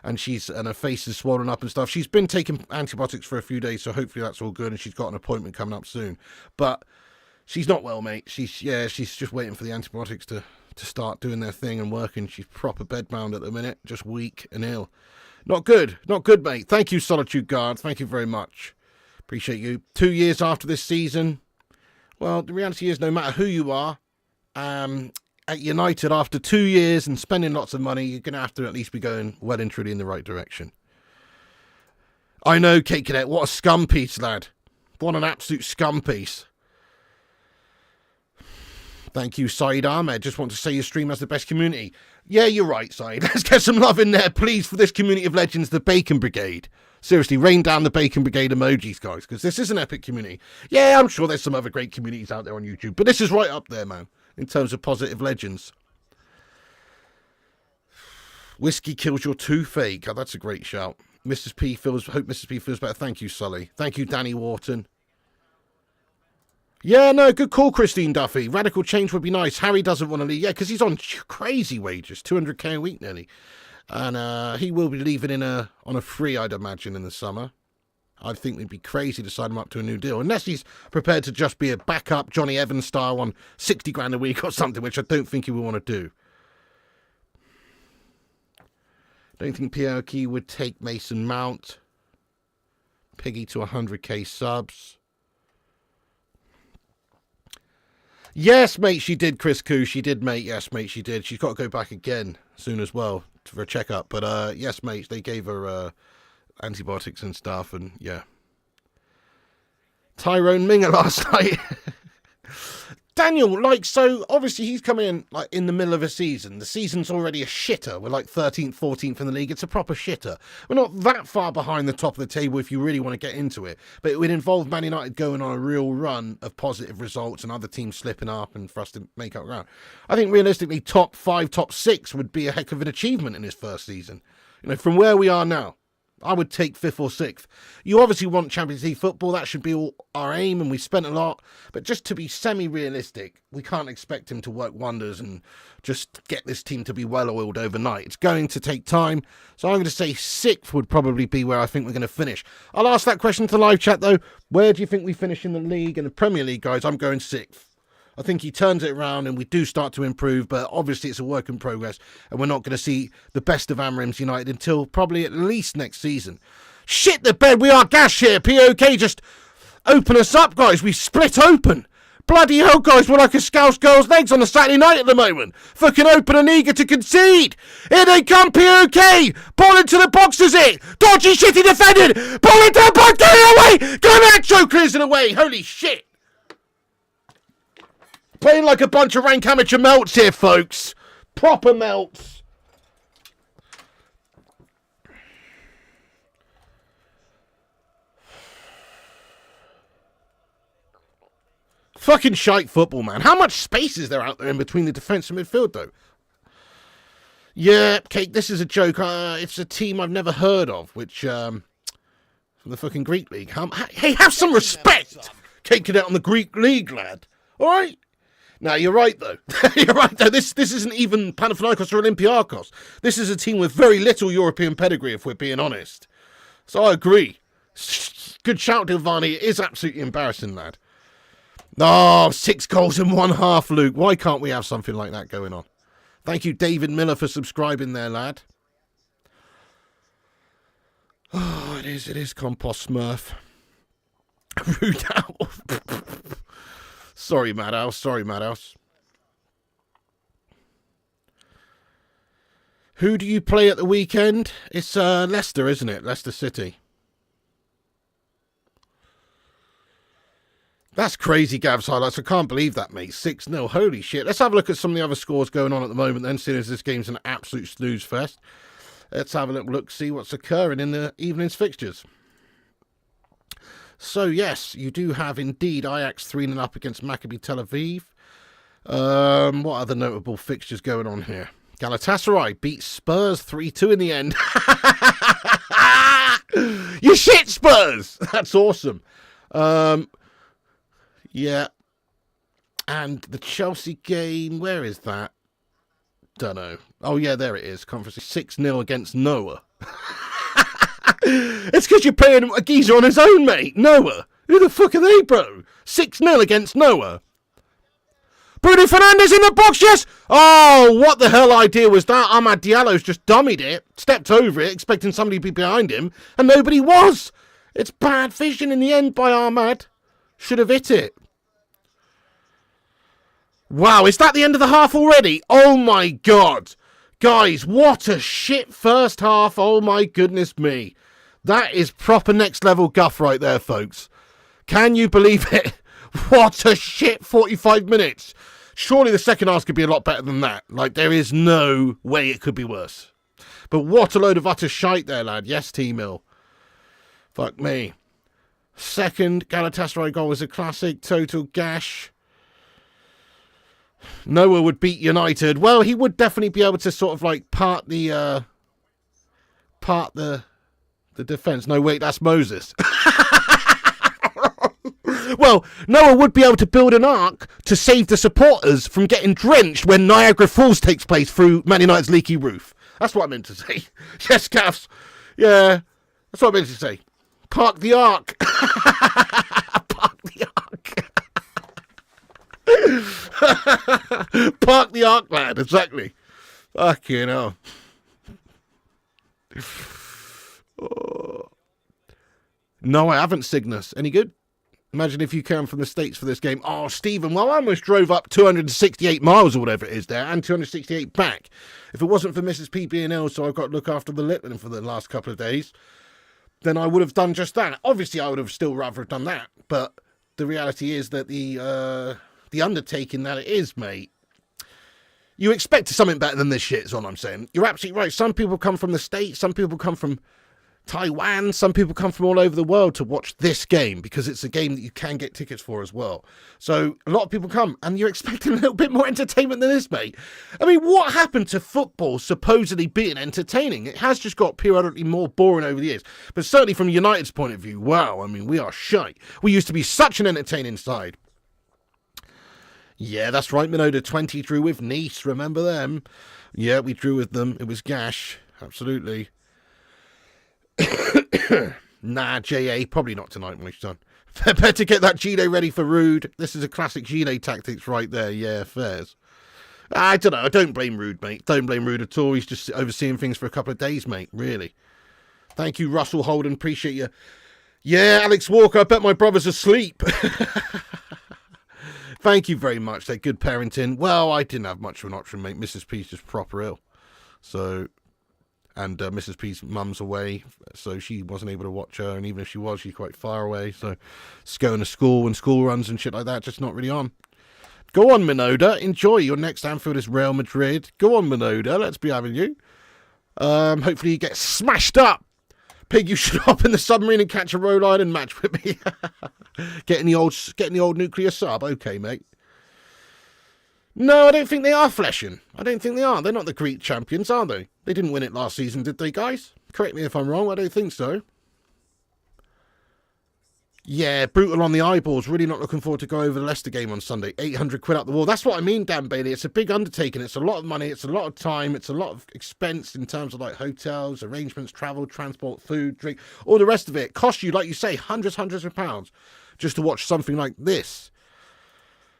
and her face is swollen up and stuff. She's been taking antibiotics for a few days, so hopefully that's all good. And she's got an appointment coming up soon, but she's not well, mate. She's just waiting for the antibiotics to start doing their thing and working. She's proper bedbound at the minute, just weak and ill. Not good, mate. Thank you, Solitude Guard. Thank you very much. Appreciate you. 2 years after this season. Well, the reality is, no matter who you are, at United, after 2 years and spending lots of money, you're going to have to at least be going well and truly in the right direction. I know, Kate Cadet. What a scum piece, lad. What an absolute scum piece. Thank you, Saeed Ahmed. Just want to say your stream has the best community. Yeah, you're right, Saeed. Let's get some love in there, please, for this community of legends, the Bacon Brigade. Seriously, rain down the Bacon Brigade emojis, guys, because this is an epic community. Yeah, I'm sure there's some other great communities out there on YouTube, but this is right up there, man, in terms of positive legends. Whiskey kills your toothache. Oh, that's a great shout. Hope Mrs. P feels better. Thank you, Sully. Thank you, Danny Wharton. Yeah, no, good call, Christine Duffy. Radical change would be nice. Harry doesn't want to leave. Yeah, because he's on crazy wages, 200k a week nearly. And he will be leaving on a free, I'd imagine, in the summer. I think it'd be crazy to sign him up to a new deal. Unless he's prepared to just be a backup Johnny Evans style on 60 grand a week or something, which I don't think he would want to do. Don't think PAOK would take Mason Mount. Piggy to 100k subs. Yes, mate, she did, Chris Koo. She did, mate. Yes, mate, she did. She's got to go back again soon as well for a checkup. But, yes, mate, they gave her antibiotics and stuff. And, yeah. Tyrone Minger last night. Daniel, like, so, obviously he's coming in, like, in the middle of a season. The season's already a shitter. We're, like, 13th, 14th in the league. It's a proper shitter. We're not that far behind the top of the table if you really want to get into it. But it would involve Man United going on a real run of positive results and other teams slipping up and for us to make up ground. I think, realistically, top 5, top 6 would be a heck of an achievement in his first season. You know, from where we are now. I would take 5th or 6th. You obviously want Champions League football. That should be all our aim, and we spent a lot. But just to be semi-realistic, we can't expect him to work wonders and just get this team to be well-oiled overnight. It's going to take time. So I'm going to say 6th would probably be where I think we're going to finish. I'll ask that question to the live chat, though. Where do you think we finish in the league? In the Premier League, guys, I'm going 6th. I think he turns it around and we do start to improve, but obviously it's a work in progress and we're not going to see the best of Amrim's United until probably at least next season. Shit the bed, we are gash here. PAOK just open us up, guys. We split open. Bloody hell, guys, we're like a Scouse girl's legs on a Saturday night at the moment. Fucking open and eager to concede. Here they come, PAOK. Ball into the box, is it? Dodgy, shitty defended. Ball into the box, get it away. Garnacho clears it away. Holy shit. Playing like a bunch of rank amateur melts here, folks. Proper melts. Fucking shite football, man. How much space is there out there in between the defence and midfield, though? Yeah, Kate, this is a joke. It's a team I've never heard of, which, from the fucking Greek League. Hey, have some respect! Kate Cadet on the Greek League, lad. All right? Now, you're right, though. You're right, though. This isn't even Panathinaikos or Olympiakos. This is a team with very little European pedigree, if we're being honest. So I agree. Good shout, Dilvani. It is absolutely embarrassing, lad. Oh, 6 goals in 1 half, Luke. Why can't we have something like that going on? Thank you, David Miller, for subscribing there, lad. Oh, it is Compost Smurf. Rude out. Sorry, Madhouse. Who do you play at the weekend? It's Leicester, isn't it? Leicester City. That's crazy, Gav's highlights. I can't believe that, mate. 6-0. Holy shit. Let's have a look at some of the other scores going on at the moment then, seeing as this game's an absolute snooze fest. Let's have a little look, see what's occurring in the evening's fixtures. So, yes, you do have indeed Ajax 3-0 up against Maccabi Tel Aviv. What other notable fixtures going on here? Galatasaray beat Spurs 3-2 in the end. You shit, Spurs! That's awesome. Yeah. And the Chelsea game, where is that? Don't know. Oh, yeah, there it is. Conference 6-0 against Noah. It's because you're playing a geezer on his own, mate. Noah. Who the fuck are they, bro? 6-0 against Noah. Bruno Fernandes in the box, yes! Oh, what the hell idea was that? Ahmad Diallo's just dummied it, stepped over it, expecting somebody to be behind him, and nobody was. It's bad vision in the end by Ahmad. Should have hit it. Wow, is that the end of the half already? Oh my God. Guys, what a shit first half. Oh my goodness me. That is proper next level guff right there, folks. Can you believe it? What a shit 45 minutes. Surely the second half could be a lot better than that. Like, there is no way it could be worse. But what a load of utter shite there, lad. Yes, T-Mill. Fuck me. Second Galatasaray goal was a classic. Total gash. Noah would beat United. Well, he would definitely be able to sort of like part the defense. No, wait, that's Moses. Well, Noah would be able to build an ark to save the supporters from getting drenched when Niagara Falls takes place through Man United's leaky roof. That's what I meant to say. Yes, Cavs. Yeah, that's what I meant to say. Park the ark. Park the ark. Park the ark, lad. Exactly. Fucking hell. Oh. No, I haven't, Cygnus. Any good? Imagine if you came from the States for this game. Oh, Stephen, well, I almost drove up 268 miles or whatever it is there, and 268 back. If it wasn't for Mrs. P being ill, so I've got to look after the little one for the last couple of days, then I would have done just that. Obviously, I would have still rather have done that, but the reality is that the undertaking that it is, mate, you expect something better than this shit, is all I'm saying. You're absolutely right. Some people come from the States, some people come from Taiwan, some people come from all over the world to watch this game because it's a game that you can get tickets for as well. So a lot of people come and you're expecting a little bit more entertainment than this, mate. I mean, what happened to football supposedly being entertaining? It has just got periodically more boring over the years. But certainly from United's point of view, wow, I mean, we are shite. We used to be such an entertaining side. Yeah, that's right, Minoda 20 drew with Nice, remember them? Yeah, we drew with them. It was gash, absolutely. Nah, JA, probably not tonight, my son. Better get that Gino ready for Rude. This is a classic Gino tactics right there. Yeah, fairs. I don't know. I don't blame Rude, mate. Don't blame Rude at all. He's just overseeing things for a couple of days, mate. Really. Thank you, Russell Holden. Appreciate you. Yeah, Alex Walker. I bet my brother's asleep. Thank you very much. They're good parenting. Well, I didn't have much of an option, mate. Mrs. P's just proper ill. So... And Mrs. P's mum's away, so she wasn't able to watch her. And even if she was, she's quite far away. So it's going to school and school runs and shit like that, just not really on. Go on, Minoda. Enjoy. Your next Anfield is Real Madrid. Go on, Minoda. Let's be having you. Hopefully you get smashed up. Pig, you should hop in the submarine and catch a Rhode Island match with me. Getting the old nuclear sub. Okay, mate. No, I don't think they are fleshing. I don't think they are. They're not the Greek champions, are they? They didn't win it last season, did they, guys? Correct me if I'm wrong. I don't think so. Yeah, brutal on the eyeballs. Really not looking forward to go over the Leicester game on Sunday. 800 quid up the wall. That's what I mean, Dan Bailey. It's a big undertaking. It's a lot of money. It's a lot of time. It's a lot of expense in terms of like hotels, arrangements, travel, transport, food, drink, all the rest of it. It costs you, like you say, hundreds of pounds just to watch something like this.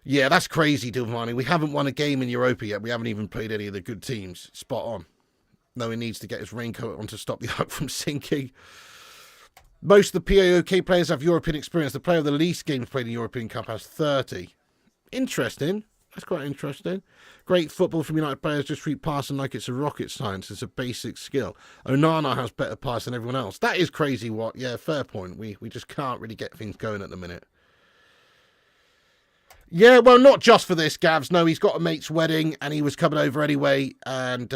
Yeah, that's crazy, Dilmani. We haven't won a game in Europa yet. We haven't even played any of the good teams. Spot on. No, he needs to get his raincoat on to stop the arc from sinking. Most of the PAOK players have European experience. The player of the least games played in the European Cup has 30. Interesting. That's quite interesting. Great football from United players. Just treat passing like it's a rocket science. It's a basic skill. Onana has better pass than everyone else. That is crazy, what? Yeah, fair point. We just can't really get things going at the minute. Yeah, well, not just for this, Gavs. No, he's got a mate's wedding, and he was coming over anyway, and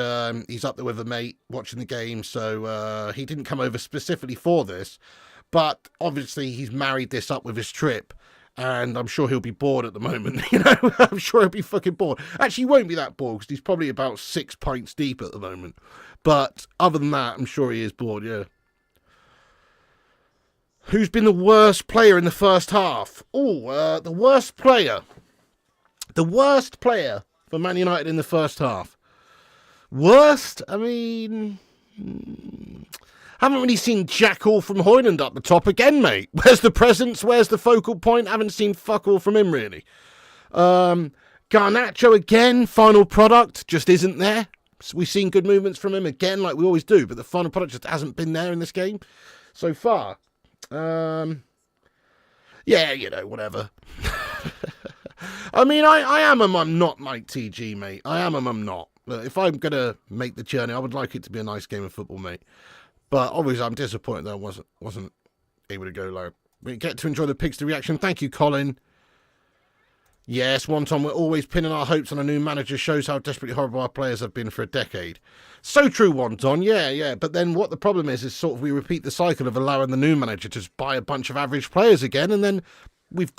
he's up there with a mate watching the game, so he didn't come over specifically for this. But obviously he's married this up with his trip. And I'm sure he'll be bored at the moment, you know. I'm sure he'll be fucking bored. Actually, he won't be that bored because he's probably about 6 pints deep at the moment. But other than that, I'm sure he is bored, yeah. Who's been the worst player in the first half? Oh, the worst player. The worst player for Man United in the first half. Worst? I mean... haven't really seen Jack all from Hoyland up the top again, mate. Where's the presence? Where's the focal point? Haven't seen fuck all from him, really. Garnacho again, final product, just isn't there. We've seen good movements from him again, like we always do, but the final product just hasn't been there in this game so far. Yeah, you know, whatever. I mean, I am a mum not like TG, mate. I am a mum not. But if I'm going to make the journey, I would like it to be a nice game of football, mate. But obviously, I'm disappointed that I wasn't able to go low. We get to enjoy the Pigster reaction. Thank you, Colin. Yes, Wonton, we're always pinning our hopes on a new manager. Shows how desperately horrible our players have been for a decade. So true, Wonton. Yeah. But then what the problem is sort of we repeat the cycle of allowing the new manager to just buy a bunch of average players again. And then we're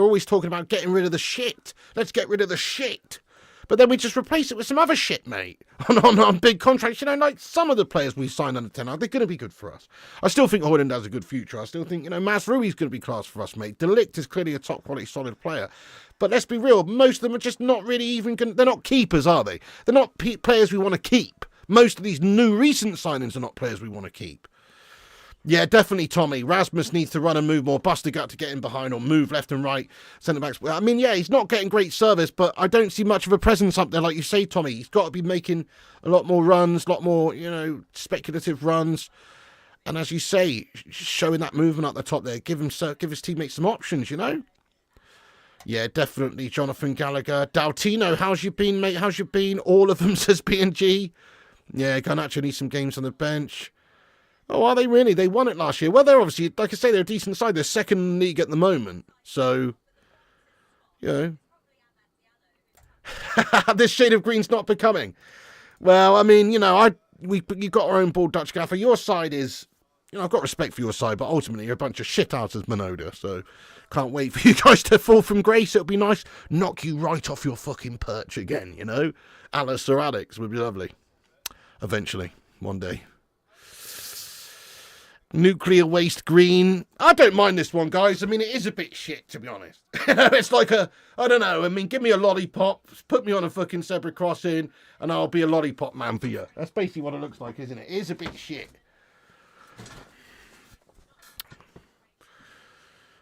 always talking about getting rid of the shit. Let's get rid of the shit. But then we just replace it with some other shit, mate, on big contracts. You know, like some of the players we signed under 10, they're going to be good for us. I still think Hoyland has a good future. I still think, you know, Mazraoui's going to be class for us, mate. De Ligt is clearly a top-quality, solid player. But let's be real, most of them are just not really even they're not keepers, are they? They're not players we want to keep. Most of these new recent signings are not players we want to keep. Yeah, definitely, Tommy. Rasmus needs to run and move more, bust a gut to get in behind or move left and right, centre-backs. I mean, yeah, he's not getting great service, but I don't see much of a presence up there, like you say, Tommy. He's got to be making a lot more runs, a lot more, you know, speculative runs. And as you say, showing that movement up the top there, give his teammates some options, you know? Yeah, definitely, Jonathan Gallagher. Daltino, how's you been, mate? How's you been? All of them, says B&G. Yeah, Garnacho needs some games on the bench. Oh, are they really? They won it last year. Well, they're obviously, like I say, they're a decent side. They're second in the league at the moment. So, you know. This shade of green's not becoming. Well, I mean, you know, you got our own ball, Dutch Gaffer. Your side is, you know, I've got respect for your side, but ultimately you're a bunch of shit-outers, Minoda. So, can't wait for you guys to fall from grace. It'll be nice. Knock you right off your fucking perch again, you know. Alice or Alex would be lovely. Eventually. One day. Nuclear waste green. I don't mind this one, guys. I mean, it is a bit shit, to be honest. It's like I don't know. I mean, give me a lollipop, put me on a fucking zebra crossing, and I'll be a lollipop man for you. That's basically what it looks like, isn't it? It is a bit shit.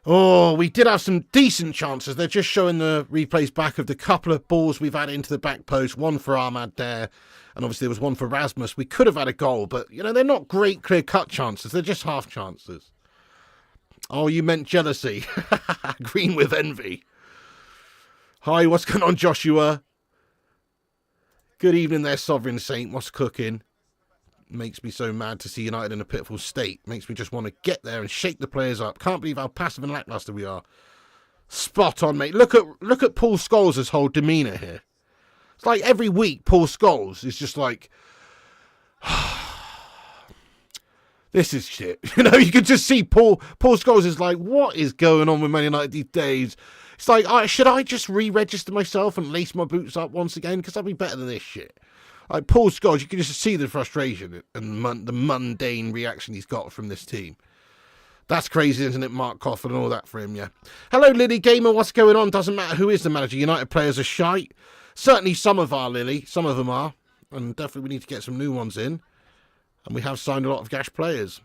Oh, we did have some decent chances. They're just showing the replays back of the couple of balls we've had into the back post. One for Ahmad there, and obviously there was one for Rasmus. We could have had a goal, but, you know, they're not great clear-cut chances. They're just half chances. Oh, you meant jealousy. Green with envy. Hi, what's going on, Joshua? Good evening there, Sovereign Saint. What's cooking? Makes me so mad to see United in a pitiful state. Makes me just want to get there and shake the players up. Can't believe how passive and lackluster we are. Spot on, mate. Look at Paul Scholes' whole demeanour here. It's like every week Paul Scholes is just like, this is shit. You know, you can just see Paul Scholes is like, what is going on with Man United these days? It's like, should I just re-register myself and lace my boots up once again? Because I'll be better than this shit. Like Paul Scholes, you can just see the frustration and the mundane reaction he's got from this team. That's crazy, isn't it? Mark Coffin and all that for him, yeah. Hello, Lily Gamer. What's going on? Doesn't matter who is the manager. United players are shite. Certainly some of our Lily. Some of them are. And definitely we need to get some new ones in. And we have signed a lot of Gash players.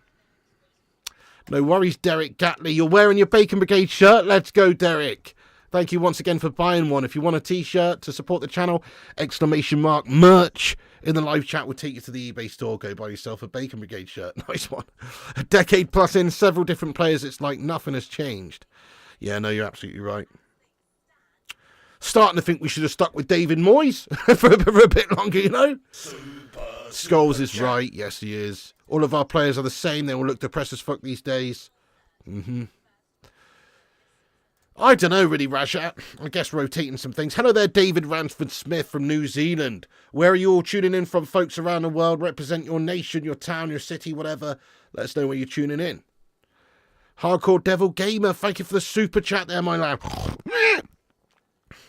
No worries, Derek Gatley. You're wearing your Bacon Brigade shirt. Let's go, Derek. Thank you once again for buying one. If you want a t-shirt to support the channel, ! Merch in the live chat will take you to the eBay store. Go buy yourself a Bacon Brigade shirt. Nice one. A decade plus in, several different players. It's like nothing has changed. Yeah, no, you're absolutely right. Starting to think we should have stuck with David Moyes for a bit longer, you know? Scholes is right. Yes, he is. All of our players are the same. They all look depressed as fuck these days. I don't know, really, Rajat. I guess rotating some things. Hello there, David Ransford Smith from New Zealand. Where are you all tuning in from, folks around the world? Represent your nation, your town, your city, whatever. Let us know where you're tuning in. Hardcore Devil Gamer, thank you for the super chat there, my lad.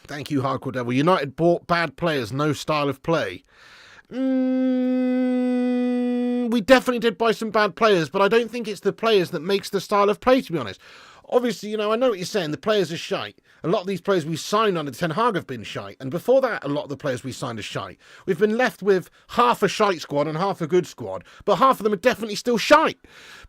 Thank you, Hardcore Devil. United bought bad players, no style of play. We definitely did buy some bad players, but I don't think it's the players that makes the style of play, to be honest. Obviously, you know, I know what you're saying. The players are shite. A lot of these players we signed under Ten Hag have been shite. And before that, a lot of the players we signed are shite. We've been left with half a shite squad and half a good squad. But half of them are definitely still shite.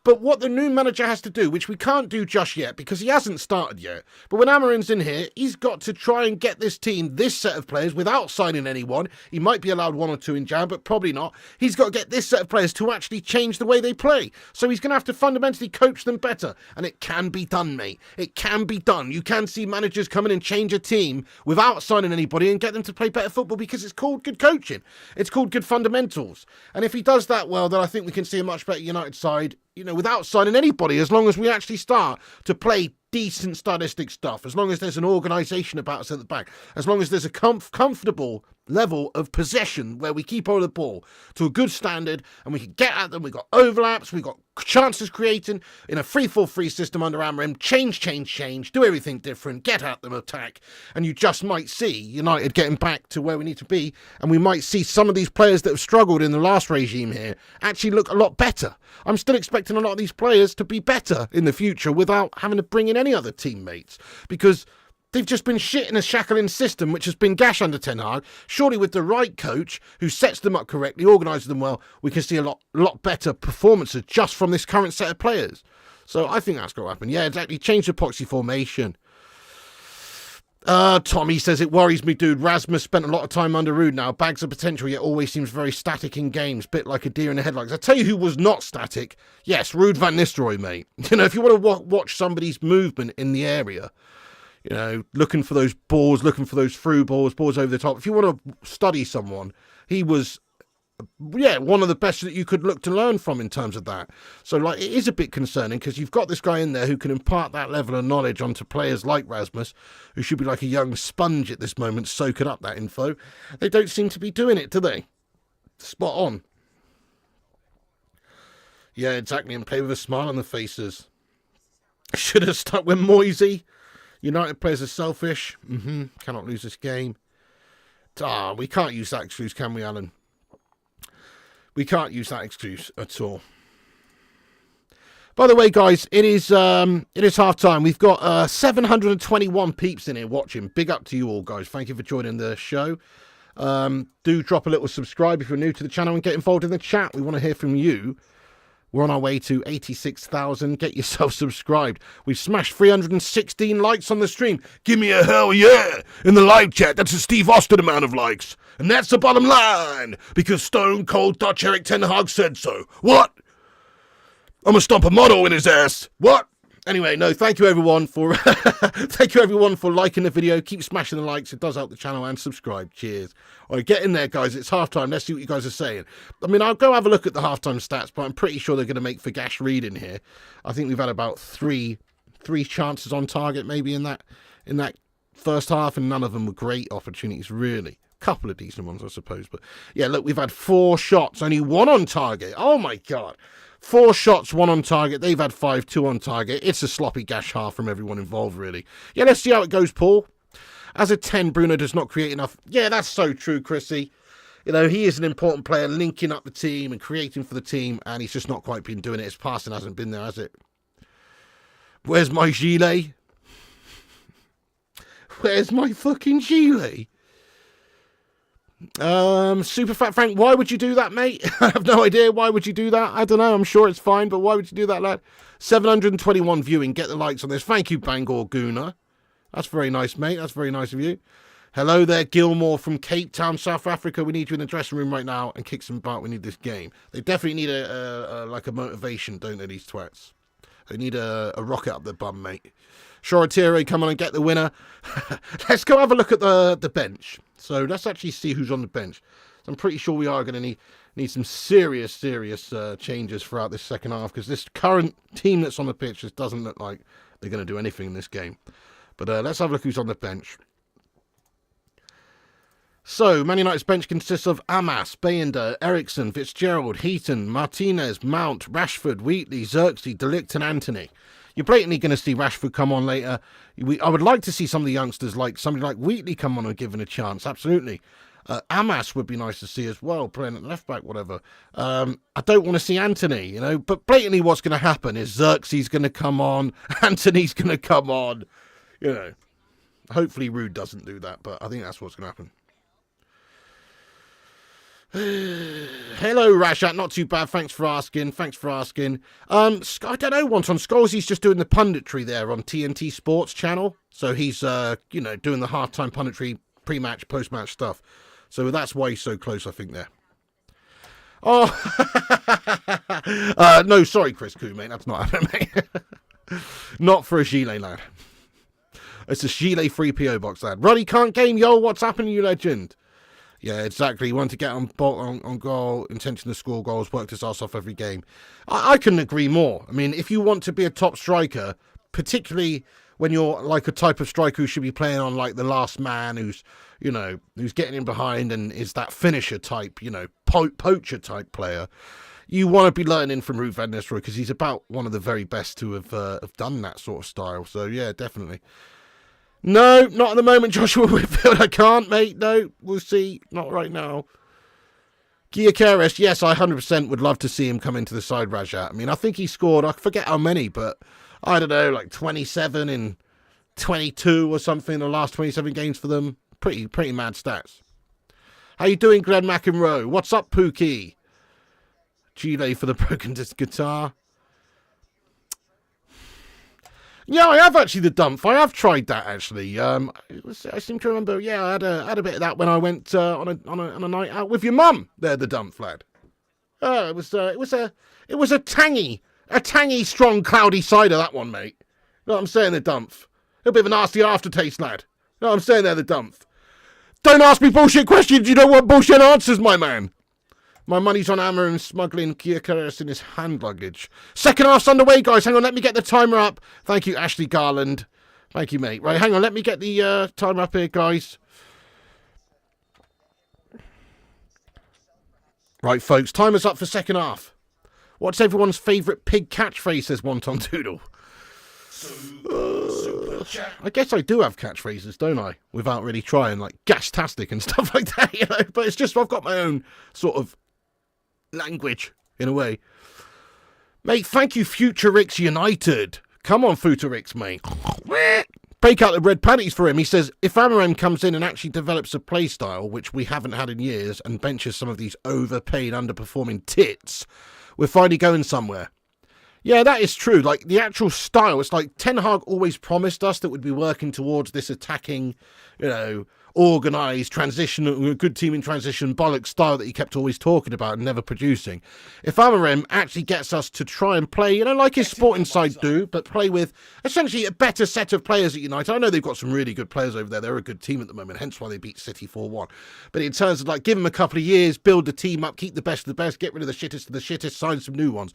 But what the new manager has to do, which we can't do just yet because he hasn't started yet. But when Amarin's in here, he's got to try and get this team, this set of players, without signing anyone. He might be allowed 1 or 2 in Jan, but probably not. He's got to get this set of players to actually change the way they play. So he's going to have to fundamentally coach them better. And it can be done, mate. It can be done. You can see managers come in and change a team without signing anybody and get them to play better football because it's called good coaching. It's called good fundamentals. And if he does that well, then I think we can see a much better United side, you know, without signing anybody, as long as we actually start to play decent stylistic stuff, as long as there's an organisation about us at the back, as long as there's a comfortable level of possession where we keep hold of the ball to a good standard and we can get at them. We've got overlaps, we've got chances creating in a 3-4-3 system under Amarim. Change, do everything different, get at them, attack, and you just might see United getting back to where we need to be, and we might see some of these players that have struggled in the last regime here actually look a lot better. I'm still expecting a lot of these players to be better in the future without having to bring in any other teammates, because they've just been shit in a shackling system which has been gash under Ten Hag. Surely with the right coach who sets them up correctly, organises them well, we can see a lot better performances just from this current set of players. So I think that's going to happen. Yeah, exactly. Change the epoxy formation. Tommy says, it worries me, dude. Rasmus spent a lot of time under Rude now. Bags of potential, yet always seems very static in games. Bit like a deer in the headlights. I tell you who was not static. Yes, Ruud van Nistelrooy, mate. You know, if you want to watch somebody's movement in the area, you know, looking for those balls, looking for those through balls, balls over the top. If you want to study someone, he was, yeah, one of the best that you could look to learn from in terms of that. So, like, it is a bit concerning because you've got this guy in there who can impart that level of knowledge onto players like Rasmus, who should be like a young sponge at this moment, soaking up that info. They don't seem to be doing it, do they? Spot on. Yeah, exactly, and play with a smile on the faces. Should have stuck with Moisey. United players are selfish. Cannot lose this game. We can't use that excuse, can we, Alan? We can't use that excuse at all. By the way, guys, it is half time. We've got 721 peeps in here watching. Big up to you all, guys. Thank you for joining the show. Do drop a little subscribe if you're new to the channel and get involved in the chat. We want to hear from you. We're on our way to 86,000. Get yourself subscribed. We've smashed 316 likes on the stream. Give me a hell yeah in the live chat. That's a Steve Austin amount of likes. And that's the bottom line. Because Stone Cold Dutch Eric Ten Hag said so. What? I'm going to stomp a motto in his ass. What? Anyway, no, thank you everyone for thank you everyone for liking the video. Keep smashing the likes. It does help the channel, and subscribe. Cheers. All right, get in there, guys. It's halftime. Let's see what you guys are saying. I mean, I'll go have a look at the halftime stats, but I'm pretty sure they're going to make for Gash Reed in here. I think we've had about three chances on target maybe in that first half, and none of them were great opportunities, really. A couple of decent ones, I suppose. But yeah, look, we've had 4 shots, only 1 on target. Oh my God. 4 shots, 1 on target. They've had 5, 2 on target. It's a sloppy gash half from everyone involved, really. Yeah, let's see how it goes, Paul. As a 10, Bruno does not create enough. Yeah, that's so true, Chrissy. You know, he is an important player, linking up the team and creating for the team, and he's just not quite been doing it. His passing hasn't been there, has it? Where's my gilet? Where's my fucking gilet? Super Fat Frank, why would you do that, mate? I have no idea. Why would you do that? I don't know. I'm sure it's fine, but why would you do that, lad? 721 viewing. Get the likes on this. Thank you, Bangor Gooner. That's very nice, mate. That's very nice of you. Hello there, Gilmore from Cape Town, South Africa. We need you in the dressing room right now and kick some butt. We need this game. They definitely need a motivation, don't they, these twats? They need a rocket up their bum, mate. Shoratiri, come on and get the winner. Let's go have a look at the bench. So let's actually see who's on the bench. So I'm pretty sure we are going to need some serious changes throughout this second half, because this current team that's on the pitch just doesn't look like they're going to do anything in this game. But let's have a look who's on the bench. So, Man United's bench consists of Amas, Bayender, Eriksson, Fitzgerald, Heaton, Martinez, Mount, Rashford, Wheatley, Xerxes, De Ligt and Anthony. You're blatantly going to see Rashford come on later. I would like to see some of the youngsters, like somebody like Wheatley, come on and given a chance. Absolutely. Amas would be nice to see as well, playing at left back, whatever. I don't want to see Anthony, you know, but blatantly what's going to happen is Xerxes going to come on, Anthony's going to come on, you know. Hopefully Rude doesn't do that, but I think that's what's going to happen. Hello, Rashat. Not too bad. Thanks for asking. I don't know, Wonton. Scholesey's just doing the punditry there on TNT Sports channel. So he's, you know, doing the halftime punditry, pre-match, post-match stuff. So that's why he's so close, I think, there. Oh, no, sorry, Chris Koo, mate. That's not happening, mate. Not for a Gilet, lad. It's a Gilet free PO box, lad. Ruddy can't game, yo. What's happening, you legend? Yeah, exactly. He wanted to get on goal, intention to score goals, worked his ass off every game. I couldn't agree more. I mean, if you want to be a top striker, particularly when you're like a type of striker who should be playing on like the last man, who's, you know, who's getting in behind and is that finisher type, you know, poacher type player, you want to be learning from Ruud van Nistelrooy because he's about one of the very best to have done that sort of style. So, yeah, definitely. No, not at the moment, Joshua Whitfield. I can't, mate. No, we'll see. Not right now. Giacares, yes, I 100% would love to see him come into the side, Rajat. I mean, I think he scored, I forget how many, but I don't know, like 27 in 22 or something in the last 27 games for them. Pretty mad stats. How you doing, Glenn McEnroe? What's up, Pookie? Chile for the broken disc guitar. Yeah, I have actually the dump. I have tried that actually. I seem to remember. Yeah, I had a bit of that when I went on a night out with your mum. There, the dump, lad. It was a tangy, strong, cloudy cider, that one, mate. You know what I'm saying? The dump. A bit of a nasty aftertaste, lad. You know what I'm saying? There, the dump. Don't ask me bullshit questions. You don't want bullshit answers, my man. My money's on Hammer and smuggling Giacares in his hand luggage. Second half's underway, guys. Hang on, let me get the timer up. Thank you, Ashley Garland. Thank you, mate. Right, hang on, let me get the timer up here, guys. Right, folks, timer's up for second half. What's everyone's favourite pig catchphrase, says Wonton Doodle? I guess I do have catchphrases, don't I? Without really trying, like gastastic and stuff like that, you know. But it's just I've got my own sort of language, in a way. Mate, thank you, Futurix United. Come on, Futurix, mate. Break out the red panties for him. He says, if Amorim comes in and actually develops a play style, which we haven't had in years, and benches some of these overpaid, underperforming tits, we're finally going somewhere. Yeah, that is true. Like, the actual style, it's like Ten Hag always promised us that we'd be working towards this attacking, you know, organised, transition, good team in transition, bollocks style that he kept always talking about and never producing. If Amorim actually gets us to try and play, you know, like his sporting side do, but play with essentially a better set of players at United. I know they've got some really good players over there. They're a good team at the moment, hence why they beat City 4-1. But in terms of, like, give them a couple of years, build the team up, keep the best of the best, get rid of the shittest, sign some new ones.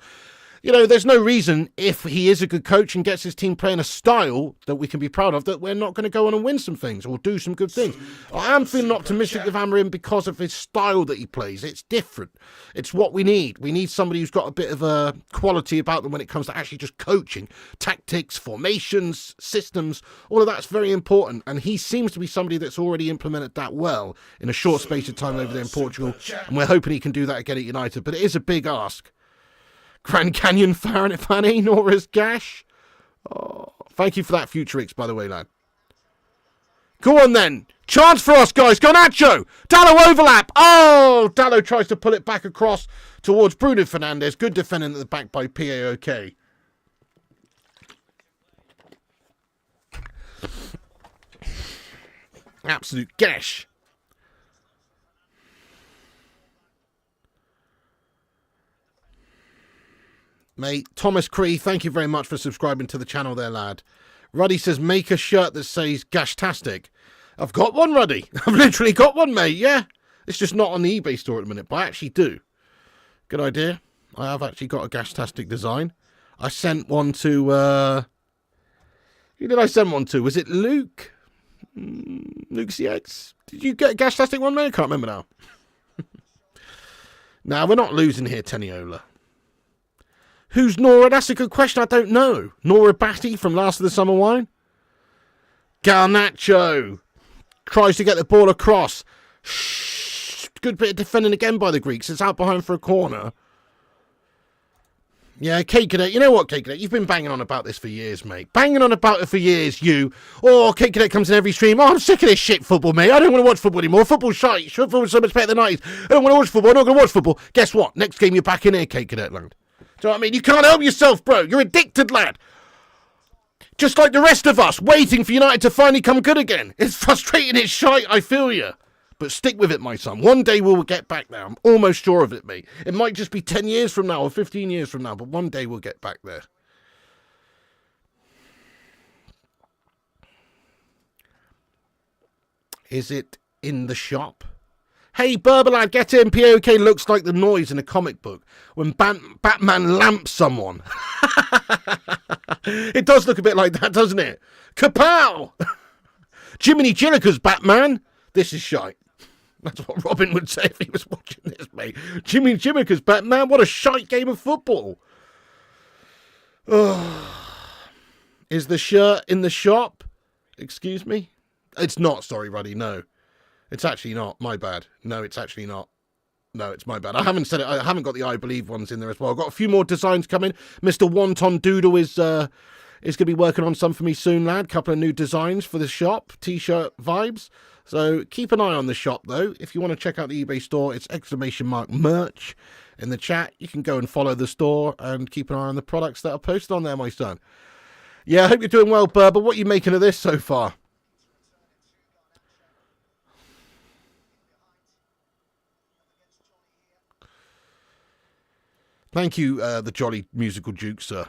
You know, there's no reason, if he is a good coach and gets his team playing a style that we can be proud of, that we're not going to go on and win some things or do some good things. I am feeling optimistic with Amorim because of his style that he plays. It's different. It's what we need. We need somebody who's got a bit of a quality about them when it comes to actually just coaching. Tactics, formations, systems, all of that's very important. And he seems to be somebody that's already implemented that well in a short space of time over there in Portugal. And we're hoping he can do that again at United. But it is a big ask. Grand Canyon Fanny, Nora's Gash. Oh, thank you for that, Futurix, by the way, lad. Go on, then. Chance for us, guys. Garnacho. Dallo overlap. Oh, Dallo tries to pull it back across towards Bruno Fernandes. Good defending at the back by PAOK. Absolute gash. Mate, Thomas Cree, thank you very much for subscribing to the channel there, lad. Ruddy says, make a shirt that says Gashtastic. I've got one, Ruddy. I've literally got one, mate, yeah. It's just not on the eBay store at the minute, but I actually do. Good idea. I have actually got a Gashtastic design. I sent one to, who did I send one to? Was it Luke? Luke CX? Did you get a Gashtastic one, mate? I can't remember now. Nah, we're not losing here, Teniola. Who's Nora? That's a good question. I don't know. Nora Batty from Last of the Summer Wine. Garnacho tries to get the ball across. Good bit of defending again by the Greeks. It's out behind for a corner. Yeah, K-Cadet. You know what, K-Cadet? You've been banging on about this for years, mate. Banging on about it for years, you. Oh, K-Cadet comes in every stream. Oh, I'm sick of this shit football, mate. I don't want to watch football anymore. Football's shite. Football's so much better than the 90s. I don't want to watch football. I'm not going to watch football. Guess what? Next game, you're back in here, K-Cadet land. Do you know what I mean? You can't help yourself, bro. You're addicted, lad. Just like the rest of us, waiting for United to finally come good again. It's frustrating, it's shite, I feel you. But stick with it, my son. One day we'll get back there. I'm almost sure of it, mate. It might just be 10 years from now or 15 years from now, but one day we'll get back there. Is it in the shop? Hey, Burberlad, get in. PAOK looks like the noise in a comic book when Batman lamps someone. It does look a bit like that, doesn't it? Kapow! Jiminy Jilliker's Batman. This is shite. That's what Robin would say if he was watching this, mate. Jiminy Jilliker's Batman. What a shite game of football. Oh. Is the shirt in the shop? Excuse me? It's not, sorry, Ruddy, no. It's actually not. My bad. No, it's actually not. No, it's my bad. I haven't said it. I haven't got the I Believe ones in there as well. I've got a few more designs coming. Mr. Wonton Doodle is going to be working on some for me soon, lad. Couple of new designs for the shop. T-shirt vibes. So keep an eye on the shop, though. If you want to check out the eBay store, it's !merch in the chat. You can go and follow the store and keep an eye on the products that are posted on there, my son. Yeah, I hope you're doing well, Burr, but what are you making of this so far? Thank you, the Jolly Musical Duke, sir.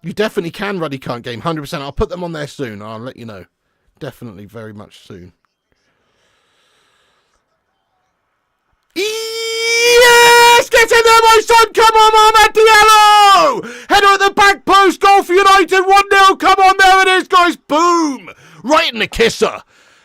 You definitely can, Ruddy Can't Game, 100%. I'll put them on there soon. I'll let you know. Definitely, very much soon. Yes! Get in there, my son! Come on, Ahmed Diallo! Header at the back post, goal for United, 1-0. Come on, there it is, guys. Boom! Right in the kisser.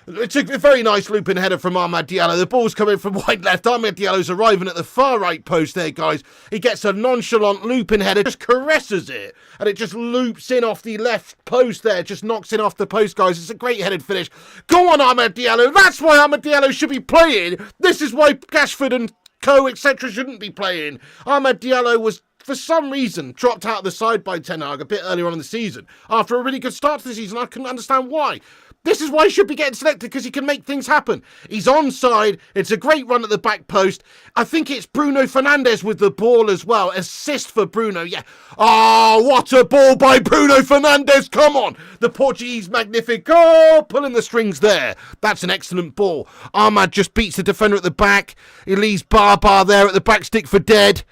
It's a very nice looping header from Ahmed Diallo. The ball's coming from wide left. Ahmed Diallo's arriving at the far right post there, guys. He gets a nonchalant looping header, just caresses it, and it just loops in off the left post there, just knocks in off the post, guys. It's a great headed finish. Go on, Ahmed Diallo. That's why Ahmed Diallo should be playing. This is why Gashford and co, etc. shouldn't be playing. Ahmed Diallo was, for some reason, dropped out of the side by Ten Hag a bit earlier on in the season. After a really good start to the season, I couldn't understand why. This is why he should be getting selected, because he can make things happen. He's onside. It's a great run at the back post. I think it's Bruno Fernandes with the ball as well. Assist for Bruno, yeah. Oh, what a ball by Bruno Fernandes. Come on. The Portuguese Magnifico pulling the strings there. That's an excellent ball. Ahmad just beats the defender at the back. He leaves Barbar there at the back stick for dead.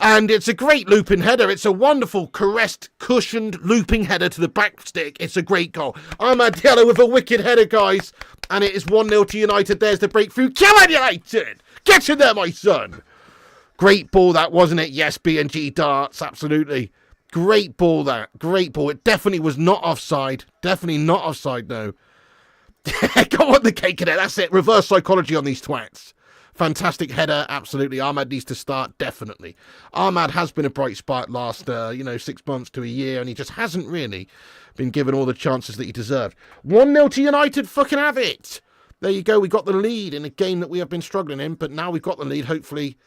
And it's a great looping header. It's a wonderful, caressed, cushioned looping header to the back stick. It's a great goal. Ahmad Diallo with a wicked header, guys. And it is 1-0 to United. There's the breakthrough. Come on, United! Get in there, my son! Great ball, that, wasn't it? Yes, B&G darts, absolutely. Great ball, that. Great ball. It definitely was not offside. Definitely not offside, no. Go on, the cake there. That's it. Reverse psychology on these twats. Fantastic header, absolutely. Ahmad needs to start, definitely. Ahmad has been a bright spot last, 6 months to a year, and he just hasn't really been given all the chances that he deserved. 1-0 to United, fucking have it! There you go, we got the lead in a game that we have been struggling in, but now we've got the lead. Hopefully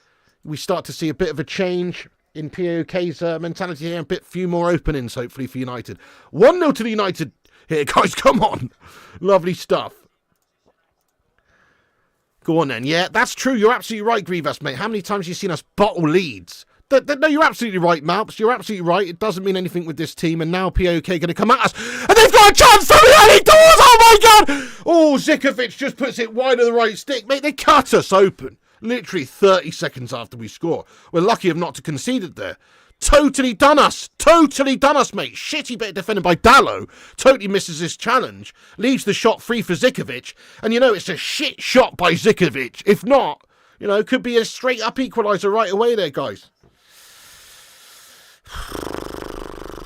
we start to see a bit of a change in PAOK's mentality here, a few more openings, hopefully, for United. 1-0 to the United here, guys, come on! Lovely stuff. Go on then. Yeah, that's true. You're absolutely right, Grievous, mate. How many times have you seen us bottle leads? No, you're absolutely right, Malps. You're absolutely right. It doesn't mean anything with this team. And now PAOK going to come at us. And they've got a chance for the early doors. Oh, my God. Oh, Zikovic just puts it wide of the right stick. Mate, they cut us open. Literally 30 seconds after we score. We're lucky of not to conceded there. Totally done us, mate. Shitty bit of defending by Dallo. Totally misses this challenge. Leaves the shot free for Zikovic. And, it's a shit shot by Zikovic. If not, could be a straight-up equaliser right away there, guys.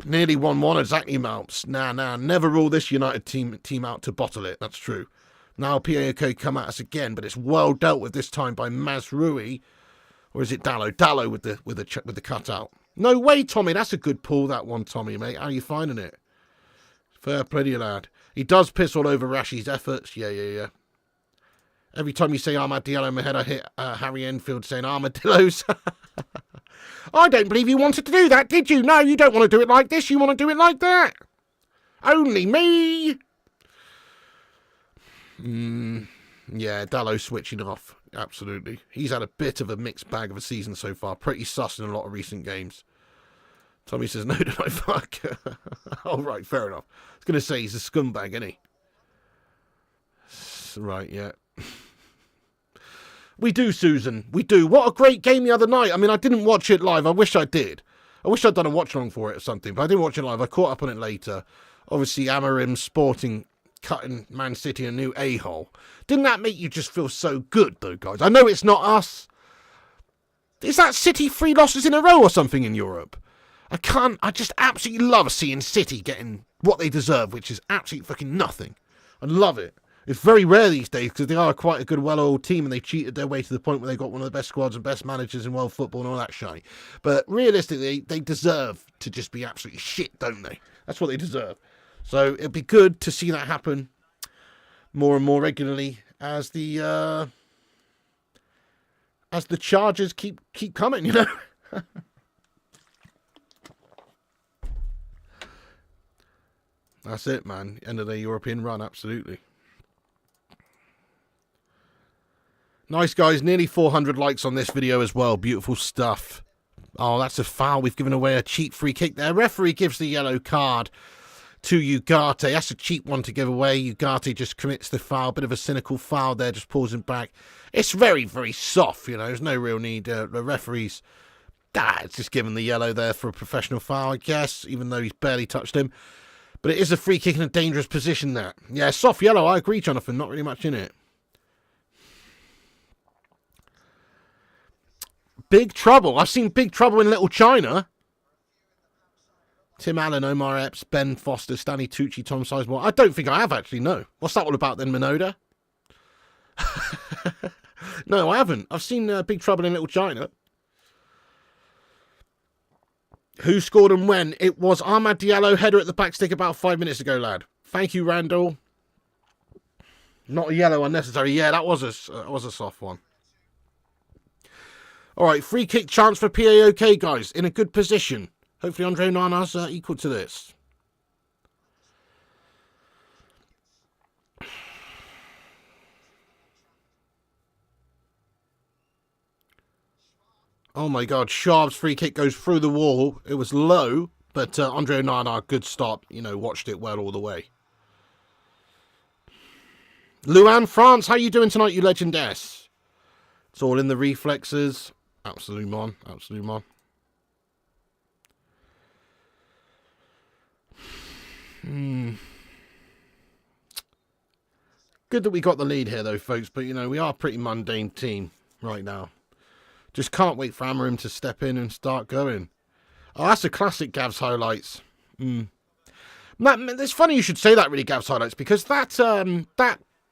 Nearly 1-1, exactly, Malps. Nah, never rule this United team out to bottle it. That's true. Now PAOK come at us again, but it's well dealt with this time by Mazrui. Or is it Dallo? Dallo with the cutout. No way, Tommy. That's a good pull, that one, Tommy, mate. How are you finding it? Fair play to you, lad. He does piss all over Rashi's efforts. Yeah. Every time you say armadillo in my head, I hit Harry Enfield saying armadillos. I don't believe you wanted to do that, did you? No, you don't want to do it like this. You want to do it like that. Only me. Yeah, Dallo switching off. Absolutely. He's had a bit of a mixed bag of a season so far. Pretty sus in a lot of recent games. Tommy says, no, did I fuck? Oh, right, fair enough. I was going to say he's a scumbag, isn't he? Right, yeah. We do, Susan. We do. What a great game the other night. I mean, I didn't watch it live. I wish I did. I wish I'd done a watch-along for it or something, but I didn't watch it live. I caught up on it later. Obviously, Amorim Sporting cutting Man City a new a-hole. Didn't that make you just feel so good, though, guys? I know it's not us. Is that City 3 losses in a row or something in Europe? I just absolutely love seeing City getting what they deserve, which is absolutely fucking nothing. I love it. It's very rare these days because they are quite a good, well-oiled team and they cheated their way to the point where they got one of the best squads and best managers in world football and all that shite. But realistically, they deserve to just be absolutely shit, don't they? That's what they deserve. So it'd be good to see that happen more and more regularly as the charges keep coming, you know. That's it, man. End of the European run, absolutely. Nice, guys. Nearly 400 likes on this video as well. Beautiful stuff. Oh, that's a foul. We've given away a cheap free kick there. Referee gives the yellow card to Ugarte. That's a cheap one to give away. Ugarte just commits the foul. Bit of a cynical foul there, just pulls him back. It's very, very soft, you know. There's no real need. The referee's... it's just given the yellow there for a professional foul, I guess, even though he's barely touched him. But it is a free kick in a dangerous position there. Yeah, soft yellow. I agree, Jonathan. Not really much in it. Big Trouble. I've seen Big Trouble in Little China. Tim Allen, Omar Epps, Ben Foster, Stanley Tucci, Tom Sizemore. I don't think I have actually, no. What's that all about then, Minoda? No, I haven't. I've seen Big Trouble in Little China. Who scored and when? It was Ahmad Diallo, header at the back stick about 5 minutes ago, lad. Thank you, Randall. Not a yellow unnecessary. Yeah, that was a soft one. All right, free kick chance for PAOK, guys. In a good position. Hopefully Andre Onana's equal to this. Oh my God, Sharp's free kick goes through the wall. It was low, but Andre Onana, good stop. You know, watched it well all the way. Luan France, how you doing tonight, you legendess? It's all in the reflexes. Absolute mon, absolute mon. Good that we got the lead here, though, folks. But, you know, we are a pretty mundane team right now. Just can't wait for Amorim to step in and start going. Oh, that's a classic Gav's highlights. It's funny you should say that, really, Gav's highlights, because that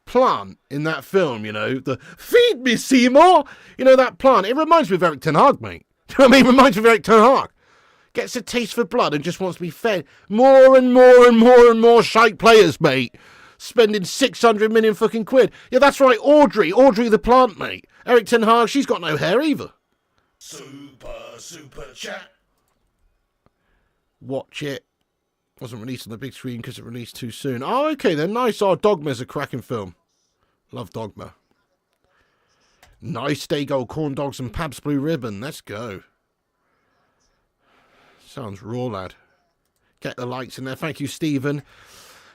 plant in that film, you know, the feed me Seymour, you know, that plant, it reminds me of Eric Ten Hag, mate. Do you know what I mean? It reminds me of Eric Ten Hag. Gets a taste for blood and just wants to be fed more and more and more and more shite players, mate. Spending 600 million fucking quid. Yeah, that's right, Audrey the plant, mate. Eric Ten Hag, she's got no hair either. Super chat. Watch it. Wasn't released on the big screen because it released too soon. Oh, okay then. Nice. Oh, Dogma's a cracking film. Love Dogma. Nice stay goal, corn dogs and Pabst Blue Ribbon. Let's go. Sounds raw, lad. Get the likes in there. Thank you, Stephen.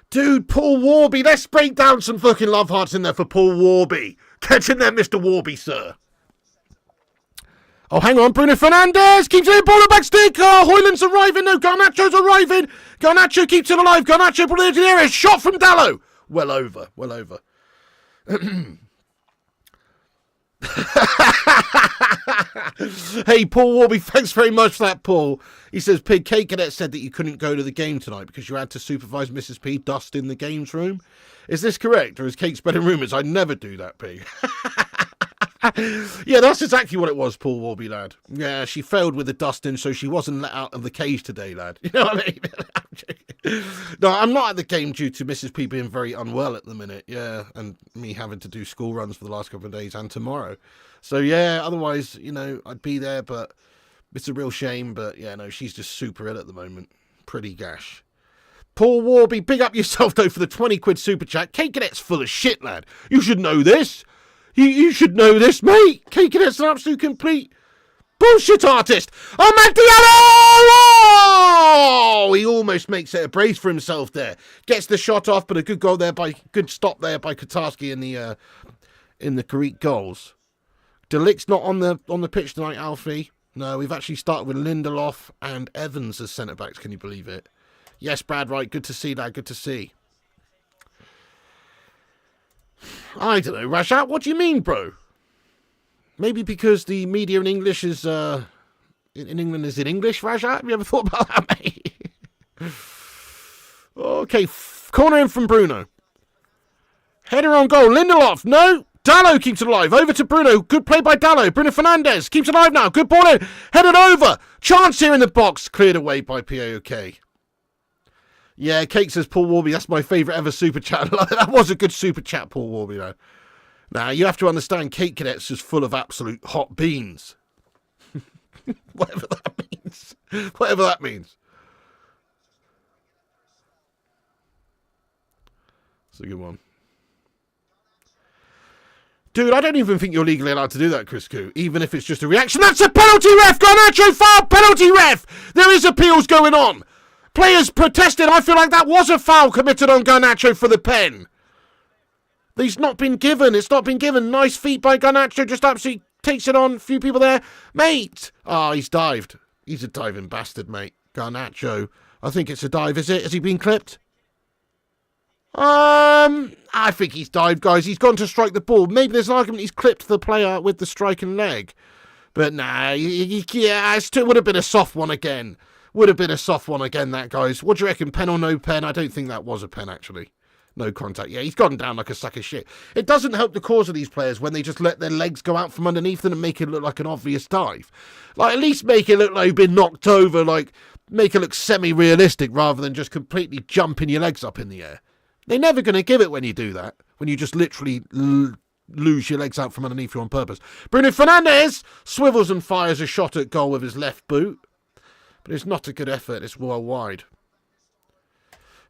Dude, Paul Warby. Let's break down some fucking love hearts in there for Paul Warby. Catch in there, Mr. Warby, sir. Oh, hang on. Bruno Fernandes keeps it in, ball back stick. Oh, Hoyland's arriving. No, Garnacho's arriving. Garnacho keeps it alive. Garnacho put it into the area. Shot from Dallo. Well over. Well over. Hey, Paul Warby, thanks very much for that, Paul. He says, Pig, Kate Cadet said that you couldn't go to the game tonight because you had to supervise Mrs. P dust in the games room. Is this correct, or is Kate spreading rumours? I'd never do that, Pig. Yeah, that's exactly what it was, Paul Warby, lad. Yeah, she failed with the dusting, so she wasn't let out of the cage today, lad. You know what I mean? No, I'm not at the game due to Mrs. P being very unwell at the minute, yeah, and me having to do school runs for the last couple of days and tomorrow. So, yeah, otherwise, you know, I'd be there, but it's a real shame. But, yeah, no, she's just super ill at the moment. Pretty gash. Paul Warby, big up yourself, though, for the 20 quid super chat. Kate Cadet's full of shit, lad. You should know this. You should know this, mate. Kate Cadet's an absolute complete bullshit artist. Oh, Magdiano! Oh, he almost makes it a brace for himself there. Gets the shot off, but a good goal there good stop there by Katarski in the Greek goals. Delict's not on the pitch tonight, Alfie. No, we've actually started with Lindelof and Evans as centre backs. Can you believe it? Yes, Brad, right. Good to see, lad. Good to see. I don't know, Rajat. What do you mean, bro? Maybe because the media in English is in England is in English, Rajat. Have you ever thought about that, mate? Okay, corner in from Bruno. Header on goal. Lindelof. No. Dallo keeps it alive. Over to Bruno. Good play by Dallo. Bruno Fernandes keeps it alive now. Good ball in. Headed over. Chance here in the box. Cleared away by PAOK. Yeah, Kate says, Paul Warby, that's my favourite ever super chat. That was a good super chat, Paul Warby, though. Now, you have to understand, Kate Cadet's just full of absolute hot beans. Whatever that means. Whatever that means. It's a good one. Dude, I don't even think you're legally allowed to do that, Chris Koo. Even if it's just a reaction. That's a penalty, ref! Garnacho foul! Penalty, ref! There is appeals going on. Players protested. I feel like that was a foul committed on Garnacho for the pen. He's not been given. It's not been given. Nice feet by Garnacho. Just absolutely takes it on. A few people there. Mate. Oh, he's dived. He's a diving bastard, mate. Garnacho. I think it's a dive, is it? Has he been clipped? I think he's dived, guys. He's gone to strike the ball. Maybe there's an argument he's clipped the player with the striking leg. But nah, yeah, it would have been a soft one again. Would have been a soft one again, that, guys. What do you reckon? Pen or no pen? I don't think that was a pen, actually. No contact. Yeah, he's gone down like a sack of shit. It doesn't help the cause of these players when they just let their legs go out from underneath them and make it look like an obvious dive. Like, at least make it look like you've been knocked over, like, make it look semi-realistic rather than just completely jumping your legs up in the air. They're never going to give it when you do that, when you just literally lose your legs out from underneath you on purpose. Bruno Fernandes swivels and fires a shot at goal with his left boot. But it's not a good effort. It's well wide.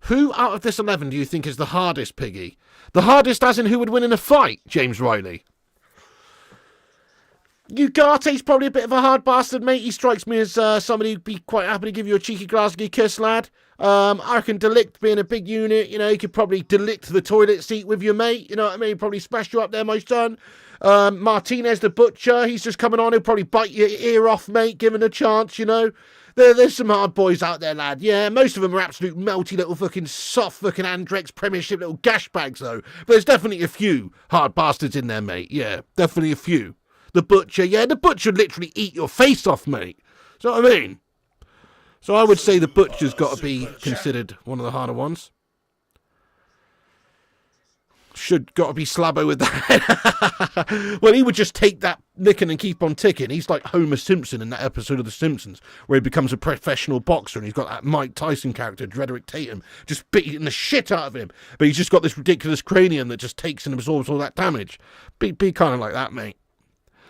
Who out of this 11 do you think is the hardest, Piggy? The hardest as in who would win in a fight, James Riley? Ugate's probably a bit of a hard bastard, mate. He strikes me as somebody who'd be quite happy to give you a cheeky Glasgow kiss, lad. I reckon Delict being a big unit, you know, he could probably delict the toilet seat with you, mate. You know what I mean? Probably smash you up there, my son. Martinez the Butcher, he's just coming on. He'll probably bite your ear off, mate, given a chance, you know. There's some hard boys out there, lad. Yeah, most of them are absolute melty little fucking soft fucking Andrex Premiership little gash bags, though. But there's definitely a few hard bastards in there, mate. Yeah, definitely a few. The Butcher, yeah, the Butcher would literally eat your face off, mate. You know what I mean? So I would say the Butcher's got to be considered one of the harder ones. Should got to be Slabbo with that. Well, he would just take that nicking and keep on ticking. He's like Homer Simpson in that episode of The Simpsons where he becomes a professional boxer and he's got that Mike Tyson character, Drederick Tatum, just beating the shit out of him. But he's just got this ridiculous cranium that just takes and absorbs all that damage. Be kind of like that, mate.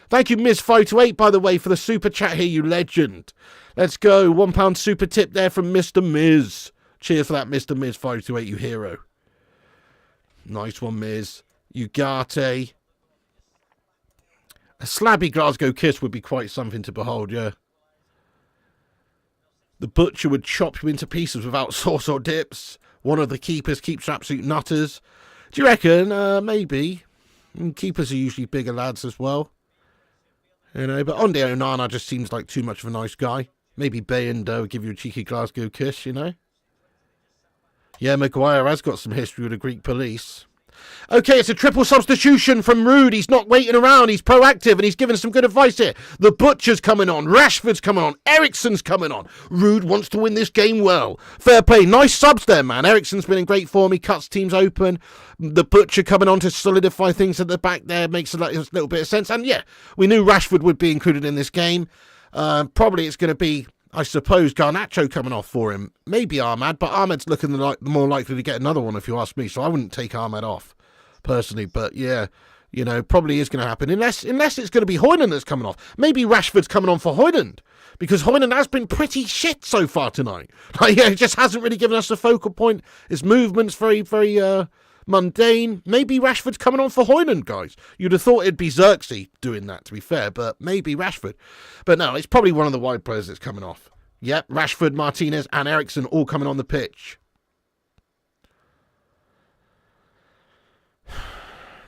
Thank you, Ms528, by the way, for the super chat here, you legend. Let's go. £1 super tip there from Mr. Miz. Cheers for that, Mr. Miz528, you hero. Nice one, Miz. Ugarte. A slabby Glasgow kiss would be quite something to behold, yeah. The Butcher would chop you into pieces without sauce or dips. One of the keepers keeps absolute nutters. Do you reckon? Maybe. Keepers are usually bigger lads as well. You know, but Onde Onana just seems like too much of a nice guy. Maybe Bayendo would give you a cheeky Glasgow kiss, you know. Yeah, Maguire has got some history with the Greek police. Okay, it's a triple substitution from Ruud. He's not waiting around. He's proactive, and he's giving some good advice here. The Butcher's coming on. Rashford's coming on. Eriksen's coming on. Ruud wants to win this game well. Fair play. Nice subs there, man. Eriksen's been in great form. He cuts teams open. The Butcher coming on to solidify things at the back there makes a little bit of sense. And yeah, we knew Rashford would be included in this game. Probably it's going to be, I suppose, Garnacho coming off for him. Maybe Ahmad, but Ahmad's looking more likely to get another one if you ask me. So I wouldn't take Ahmad off personally. But yeah, you know, probably is going to happen unless it's going to be Højlund that's coming off. Maybe Rashford's coming on for Højlund because Højlund has been pretty shit so far tonight. Like, yeah, he just hasn't really given us a focal point. His movement's very, very mundane. Maybe Rashford's coming on for Højlund, guys. You'd have thought it'd be Xerxes doing that, to be fair, but maybe Rashford. But no, it's probably one of the wide players that's coming off. Yep, Rashford, Martinez, and Eriksen all coming on the pitch.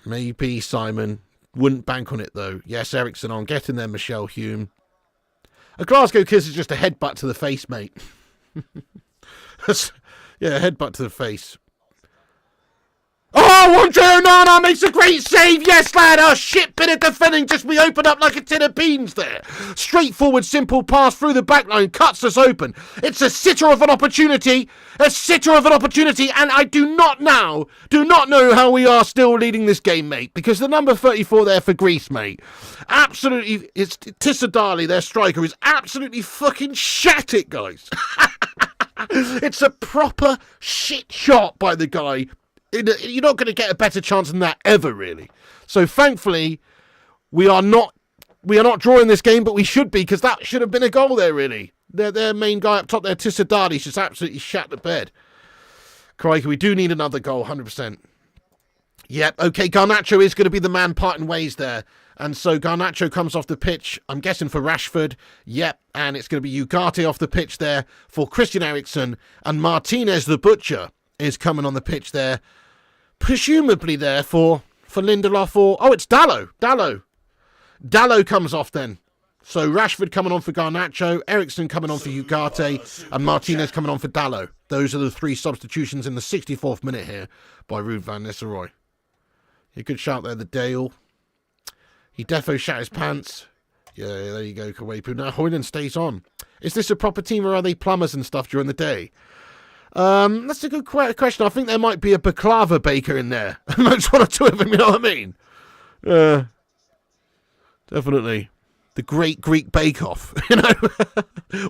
Maybe Simon. Wouldn't bank on it, though. Yes, Eriksen on. Get in there, Michelle Hume. A Glasgow kiss is just a headbutt to the face, mate. Yeah, a headbutt to the face. Oh, Andre Onana makes a great save. Yes, lad. Oh, shit bit of defending. Just we opened up like a tin of beans there. Straightforward, simple pass through the back line. Cuts us open. It's a sitter of an opportunity. A sitter of an opportunity. And I do not know how we are still leading this game, mate. Because the number 34 there for Greece, mate. Absolutely. It's Tissadali, their striker, is absolutely fucking shat it, guys. It's a proper shit shot by the guy. You're not going to get a better chance than that ever, really. So thankfully, we are not drawing this game, but we should be, because that should have been a goal there, really. Their main guy up top there, Tissadali's just absolutely shat the bed. Crikey, we do need another goal, 100%. Yep, okay, Garnacho is going to be the man parting ways there. And so Garnacho comes off the pitch, I'm guessing for Rashford. Yep, and it's going to be Ugarte off the pitch there for Christian Eriksen. And Martinez, the Butcher, is coming on the pitch there. Presumably there for Lindelof or... Oh, it's Dalot. Dalot comes off then. So Rashford coming on for Garnacho, Eriksen coming on for Ugarte, and Martinez coming on for Dalot. Those are the three substitutions in the 64th minute here by Ruud van Nistelrooy. A good shout there, the Dale. He defo shat his pants. Yeah, there you go, Kawepu. Now Højlund stays on. Is this a proper team or are they plumbers and stuff during the day? That's a good question. I think there might be a baklava baker in there. Amongst one or two of them, you know what I mean? Definitely. The Great Greek Bake Off, you know?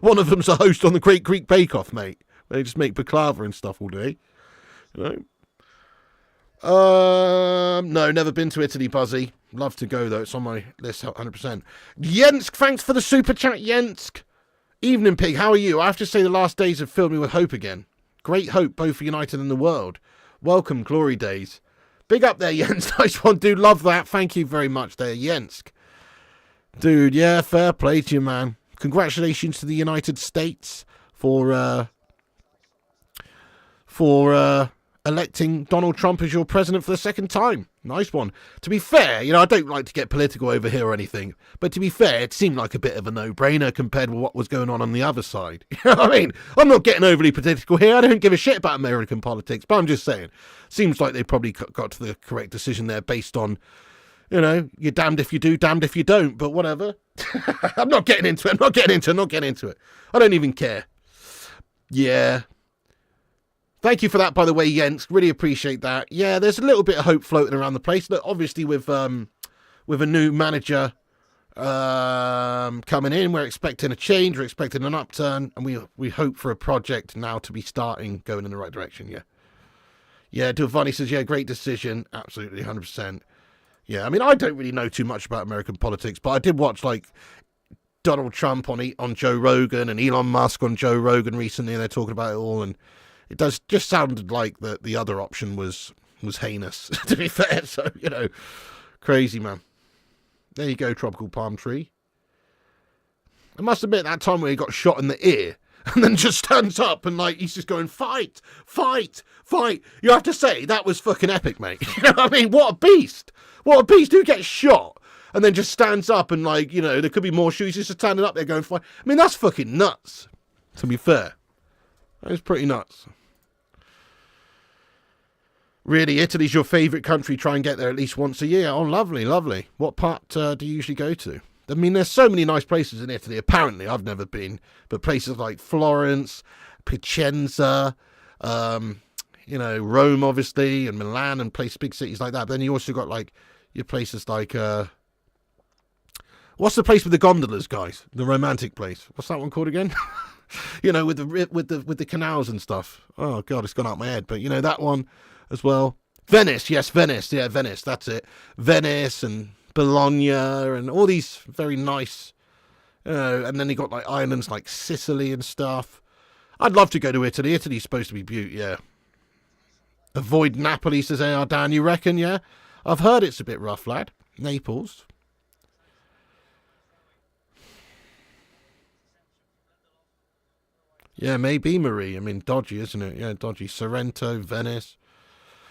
One of them's a host on the Great Greek Bake Off, mate. They just make baklava and stuff all day. You know? No, never been to Italy, Buzzy. Love to go, though. It's on my list, 100%. Jensk, thanks for the super chat, Jensk. Evening, Pig. How are you? I have to say the last days have filled me with hope again. Great hope, both for United and the world. Welcome, glory days. Big up there, Jens. Nice one, dude. Love that. Thank you very much there, Jensk. Dude, yeah, fair play to you, man. Congratulations to the United States for electing Donald Trump as your president for the second time. Nice one. To be fair, you know, I don't like to get political over here or anything, but to be fair, it seemed like a bit of a no-brainer compared with what was going on the other side. You know what I mean? I'm not getting overly political here. I don't give a shit about American politics, but I'm just saying, seems like they probably got to the correct decision there based on, you know, you're damned if you do, damned if you don't, but whatever. I'm not getting into it. I don't even care. Yeah. Thank you for that, by the way, Jens. Really appreciate that. Yeah, there's a little bit of hope floating around the place. Look, obviously, with a new manager coming in, we're expecting a change. We're expecting an upturn, and we hope for a project now to be starting, going in the right direction. Yeah. Yeah, Giovanni says, yeah, great decision. Absolutely, 100%. Yeah, I mean, I don't really know too much about American politics, but I did watch, like, Donald Trump on Joe Rogan and Elon Musk on Joe Rogan recently, and they're talking about it all, and it does just sounded like the other option was heinous, to be fair. So, you know, crazy, man. There you go, tropical palm tree. I must admit, that time where he got shot in the ear and then just stands up and, like, he's just going, fight, fight, fight. You have to say, that was fucking epic, mate. You know what I mean? What a beast. What a beast. Who gets shot and then just stands up and, like, you know, there could be more shoes. He's just standing up there going, fight. I mean, that's fucking nuts, to be fair. That is pretty nuts. Really, Italy's your favourite country. Try and get there at least once a year. Oh, lovely, lovely. What part do you usually go to? I mean, there's so many nice places in Italy. Apparently, I've never been, but places like Florence, Piacenza, you know, Rome, obviously, and Milan, and big cities like that. But then you also got like your places like what's the place with the gondolas, guys? The romantic place. What's that one called again? You know, with the canals and stuff. Oh God, it's gone out my head. But you know that one as well. Venice, yes, Venice. Yeah, Venice. That's it. Venice and Bologna and all these very nice. And then you got like islands like Sicily and stuff. I'd love to go to Italy. Italy's supposed to be beautiful. Yeah. Avoid Napoli, says A.R. Dan. You reckon? Yeah. I've heard it's a bit rough, lad. Naples. Yeah, maybe, Marie. I mean, dodgy, isn't it? Yeah, dodgy. Sorrento, Venice.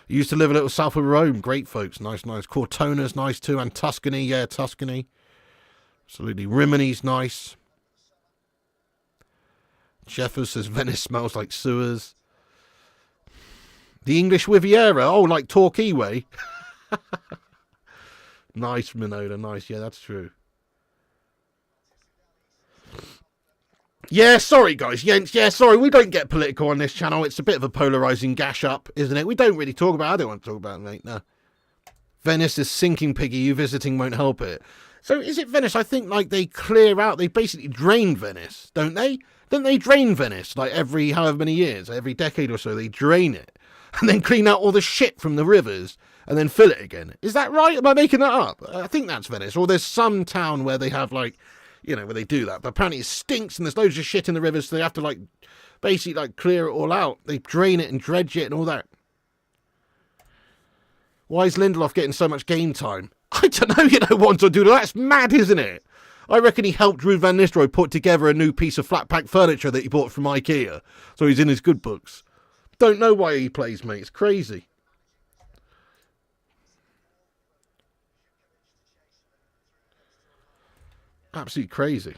Used to live a little south of Rome. Great folks. Nice, nice. Cortona's nice too. And Tuscany. Yeah, Tuscany. Absolutely. Rimini's nice. Jeffers says Venice smells like sewers. The English Riviera. Oh, like Torquay way. Nice, Minola. Nice. Yeah, that's true. Yeah, sorry, guys. Yeah, sorry. We don't get political on this channel. It's a bit of a polarising gash up, isn't it? We don't really talk about it. I don't want to talk about it, mate. No. Venice is sinking, Piggy. You visiting won't help it. So is it Venice? I think, like, they clear out. They basically drain Venice, don't they? Don't they drain Venice, like, every however many years? Every decade or so, they drain it. And then clean out all the shit from the rivers and then fill it again. Is that right? Am I making that up? I think that's Venice. Or there's some town where they have, like, you know, where they do that. But apparently it stinks and there's loads of shit in the rivers, so they have to, like, basically, like, clear it all out. They drain it and dredge it and all that. Why is Lindelof getting so much game time? I don't know, you know, what to do. That's mad, isn't it? I reckon he helped Ruud van Nistelrooy put together a new piece of flat pack furniture that he bought from IKEA. So he's in his good books. Don't know why he plays, mate. It's crazy. Absolutely crazy.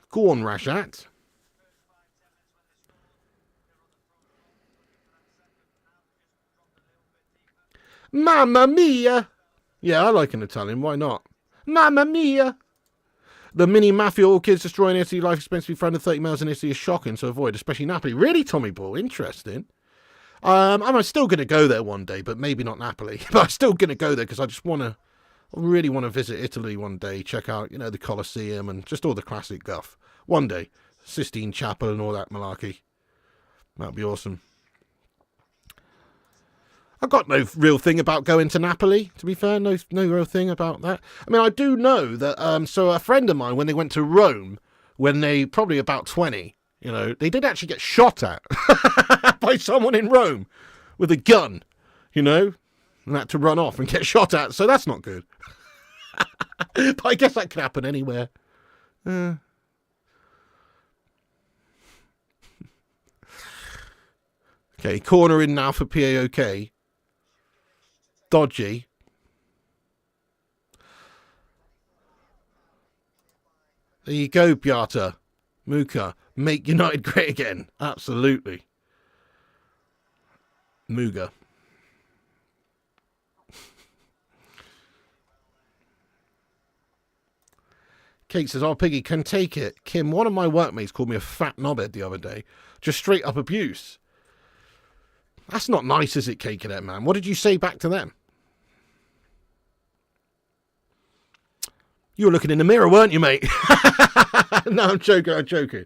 Go on, Rashat. Mamma mia! Yeah, I like an Italian. Why not? Mamma mia! The mini mafia, all kids destroying Italy, life expense to be found 30 miles in Italy is shocking, so avoid, especially Napoli. Really, Tommy Ball? Interesting. I'm still going to go there one day, but maybe not Napoli. But I'm still going to go there because I really want to visit Italy one day, check out, you know, the Colosseum and just all the classic guff. One day. Sistine Chapel and all that malarkey. That'd be awesome. I've got no real thing about going to Napoli, to be fair. No real thing about that. I mean, I do know that, so a friend of mine, when they went to Rome, when they, probably about 20, you know, they did actually get shot at by someone in Rome with a gun, you know, and had to run off and get shot at. So that's not good. But I guess that could happen anywhere. Okay, corner in now for PAOK. Dodgy. There you go, Beata. Muka. Make United great again. Absolutely. Muga. Kate says, oh, Piggy, can take it. Kim, one of my workmates called me a fat knobhead the other day. Just straight up abuse. That's not nice, is it, Kate Cadet, man? What did you say back to them? You were looking in the mirror, weren't you, mate? No, I'm joking.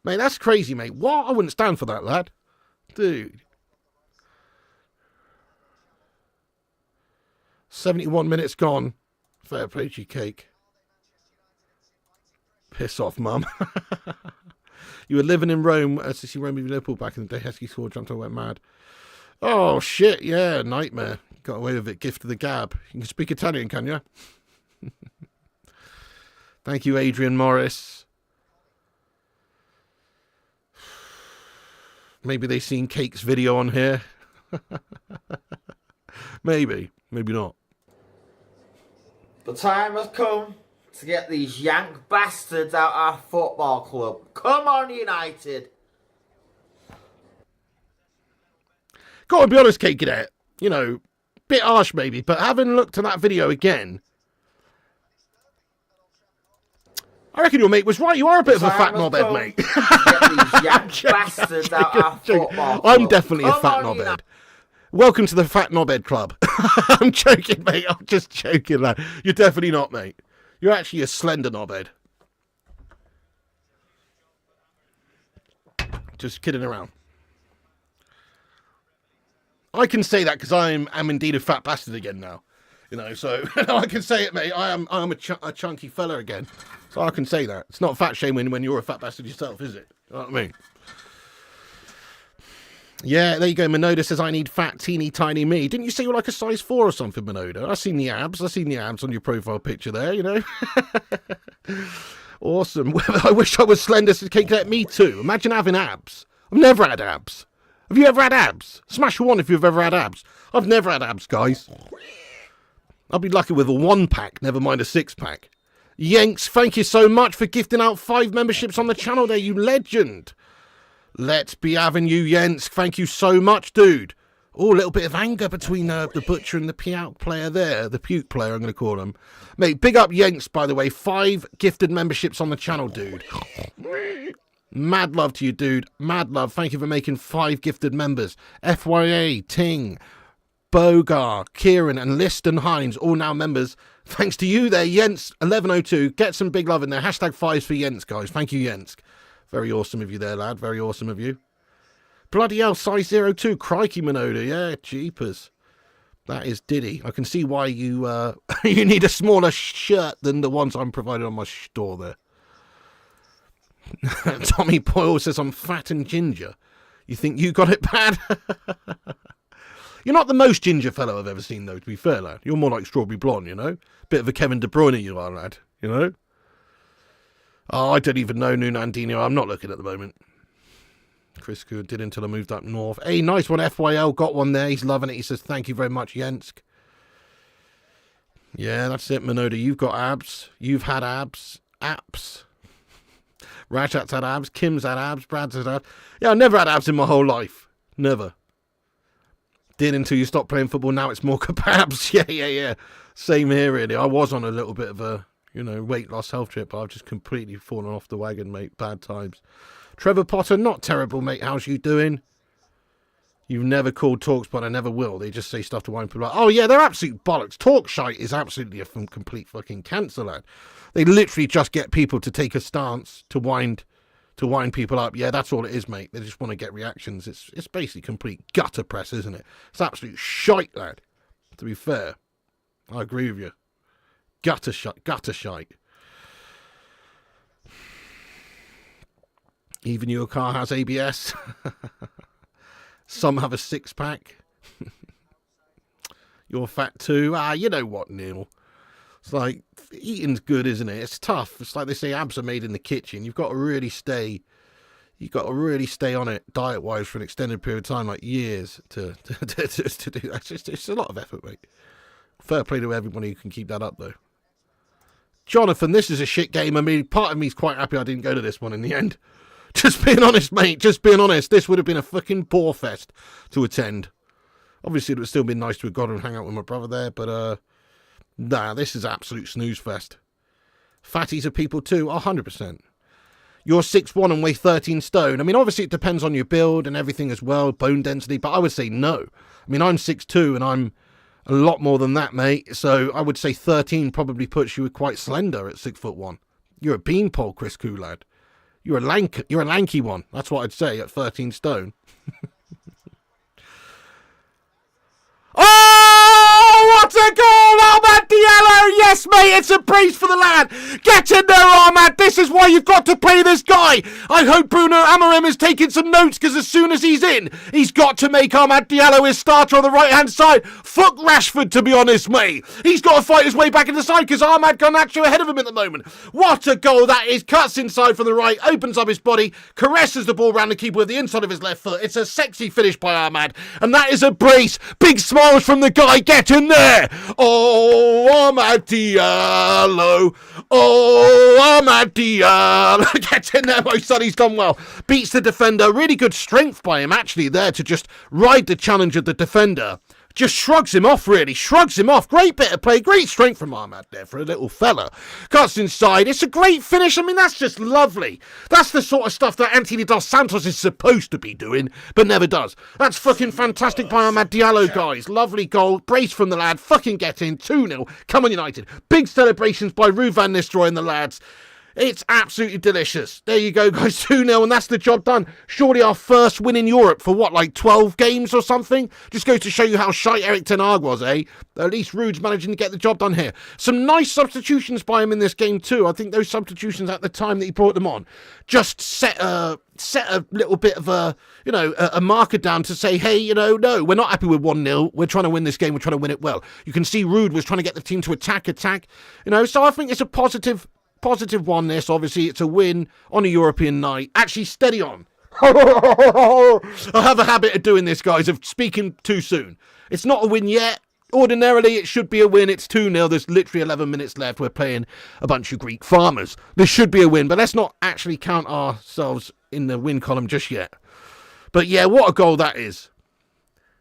Mate, that's crazy, mate. What? I wouldn't stand for that, lad. Dude. 71 minutes gone. Fair play to you, Cake. Piss off, mum. You were living in Rome as to see Rome v Liverpool back in the day. Heskey scored, jumped on, went mad. Oh, shit, yeah, nightmare. Got away with it, gift of the gab. You can speak Italian, can you? Thank you, Adrian Morris. Maybe they seen Cake's video on here. Maybe not. The time has come to get these yank bastards out our football club. Come on, United. Gotta be honest, Kate Cadet. You know, bit harsh maybe, but having looked at that video again, I reckon your mate was right. You are a bit of a fat knobhead, mate. Get these bastards out of football. I'm definitely a fat knobhead. Welcome to the fat knobhead club. I'm joking, mate. I'm just joking, lad. You're definitely not, mate. You're actually a slender knobhead. Just kidding around. I can say that because I am indeed a fat bastard again now. You know, so I can say it, mate. I am a chunky fella again. So I can say that. It's not fat shaming when you're a fat bastard yourself, is it? You know what I mean? Yeah, there you go. Minoda says, I need fat, teeny, tiny me. Didn't you say you're like a size 4 or something, Minoda? I've seen the abs. I've seen the abs on your profile picture there, you know. Awesome. I wish I was slender. Cake Cadet, me too. Imagine having abs. I've never had abs. Have you ever had abs? Smash 1 if you've ever had abs. I've never had abs, guys. I'll be lucky with a 1-pack, never mind a 6-pack. Yanks, thank you so much for gifting out 5 memberships on the channel there, you legend. Let's be having you, Jens. Thank you so much, dude. Oh, a little bit of anger between the Butcher and the PAOK player there. The Puke player, I'm going to call him. Mate, big up Yanks, by the way. 5 gifted memberships on the channel, dude. Mad love to you, dude. Mad love. Thank you for making 5 gifted members. FYA, Ting, Bogar, Kieran, and Liston Hines, all now members. Thanks to you there, Jens1102. Get some big love in there. Hashtag 5s for Jens, guys. Thank you, Jens. Very awesome of you there, lad. Very awesome of you. Bloody hell, size 02. Crikey, Minoda. Yeah, jeepers. That is Diddy. I can see why you you need a smaller shirt than the ones I'm providing on my store there. Tommy Boyle says, I'm fat and ginger. You think you got it bad? You're not the most ginger fellow I've ever seen, though, to be fair, lad. You're more like Strawberry Blonde, you know? Bit of a Kevin De Bruyne you are, lad, you know? Oh, I don't even know Nunandino. I'm not looking at the moment. Chris Good did until I moved up north. Hey, nice one, FYL. Got one there. He's loving it. He says, thank you very much, Jensk. Yeah, that's it, Minoda. You've got abs. You've had abs. Apps. Rajat's had abs. Kim's had abs. Brad's had abs. Yeah, I've never had abs in my whole life. Never. Did until you stopped playing football. Now it's more kebabs. Yeah. Same here, really. I was on a little bit of a, you know, weight loss health trip, but I've just completely fallen off the wagon, mate. Bad times. Trevor Potter, not terrible, mate. How's you doing? You've never called talks, but I never will. They just say stuff to wind people up. Oh, yeah, they're absolute bollocks. Talk shite is absolutely a complete fucking cancer, lad. They literally just get people to take a stance to wind people up. Yeah, that's all it is, mate. They just want to get reactions. It's basically complete gutter press, isn't it? It's absolute shite, lad. To be fair, I agree with you. Gutter shite. Even your car has ABS. Some have a 6-pack. You're fat too. You know what, Neil? It's like, eating's good, isn't it? It's tough. It's like they say abs are made in the kitchen. You've got to really stay on it diet-wise for an extended period of time, like years, to do that. It's a lot of effort, mate. Fair play to everybody who can keep that up, though. Jonathan, this is a shit game. I mean, part of me's quite happy I didn't go to this one in the end. Just being honest, mate. Just being honest. This would have been a fucking bore fest to attend. Obviously, it would have still been nice to have gone and hang out with my brother there, but, nah, this is absolute snooze fest. Fatties are people too, 100%. You're 6'1" and weigh 13 stone. I mean, obviously, it depends on your build and everything as well, bone density, but I would say no. I mean, I'm 6'2", and I'm a lot more than that, mate, so I would say 13 probably puts you quite slender at 6'1". You're a beanpole, Chris Coolad. You're a lanky one. That's what I'd say at 13 stone. Oh, what a goal, Ahmad Diallo! Yes, mate, it's a brace for the lad. Get in there, Ahmad. This is why you've got to play this guy. I hope Bruno Amorim is taking some notes, because as soon as he's in, he's got to make Ahmad Diallo his starter on the right-hand side. Fuck Rashford, to be honest, mate. He's got to fight his way back in the side, because Ahmad Garnacho ahead of him at the moment. What a goal that is. Cuts inside from the right, opens up his body, caresses the ball round the keeper with the inside of his left foot. It's a sexy finish by Ahmad, and that is a brace. Big smiles from the guy. Get in there. Oh, Ahmad Diallo. Oh, Ahmad Diallo gets in there, my son. He's done well. Beats the defender. Really good strength by him, actually, there to just ride the challenge of the defender. Just shrugs him off, really. Shrugs him off. Great bit of play. Great strength from Ahmad there for a little fella. Cuts inside. It's a great finish. I mean, that's just lovely. That's the sort of stuff that Anthony Dos Santos is supposed to be doing, but never does. That's fucking fantastic by Ahmad Diallo, guys. Lovely goal. Brace from the lad. Fucking get in. 2-0. Come on, United. Big celebrations by Ruud van Nistelrooy and the lads. It's absolutely delicious. There you go, guys. 2-0, and that's the job done. Surely our first win in Europe for what, like 12 games or something? Just goes to show you how shite Erik ten Hag was, eh? At least Ruud's managing to get the job done here. Some nice substitutions by him in this game too. I think those substitutions at the time that he brought them on just set a little bit of a marker down to say, hey, no, we're not happy with 1-0. We're trying to win this game. We're trying to win it well. You can see Ruud was trying to get the team to attack. So I think it's a positive one, this. Obviously, it's a win on a European night. Actually, steady on. I have a habit of doing this, guys, of speaking too soon. It's not a win yet. Ordinarily, it should be a win. It's 2-0. There's literally 11 minutes left. We're playing a bunch of Greek farmers. This should be a win, but let's not actually count ourselves in the win column just yet. But yeah, what a goal that is.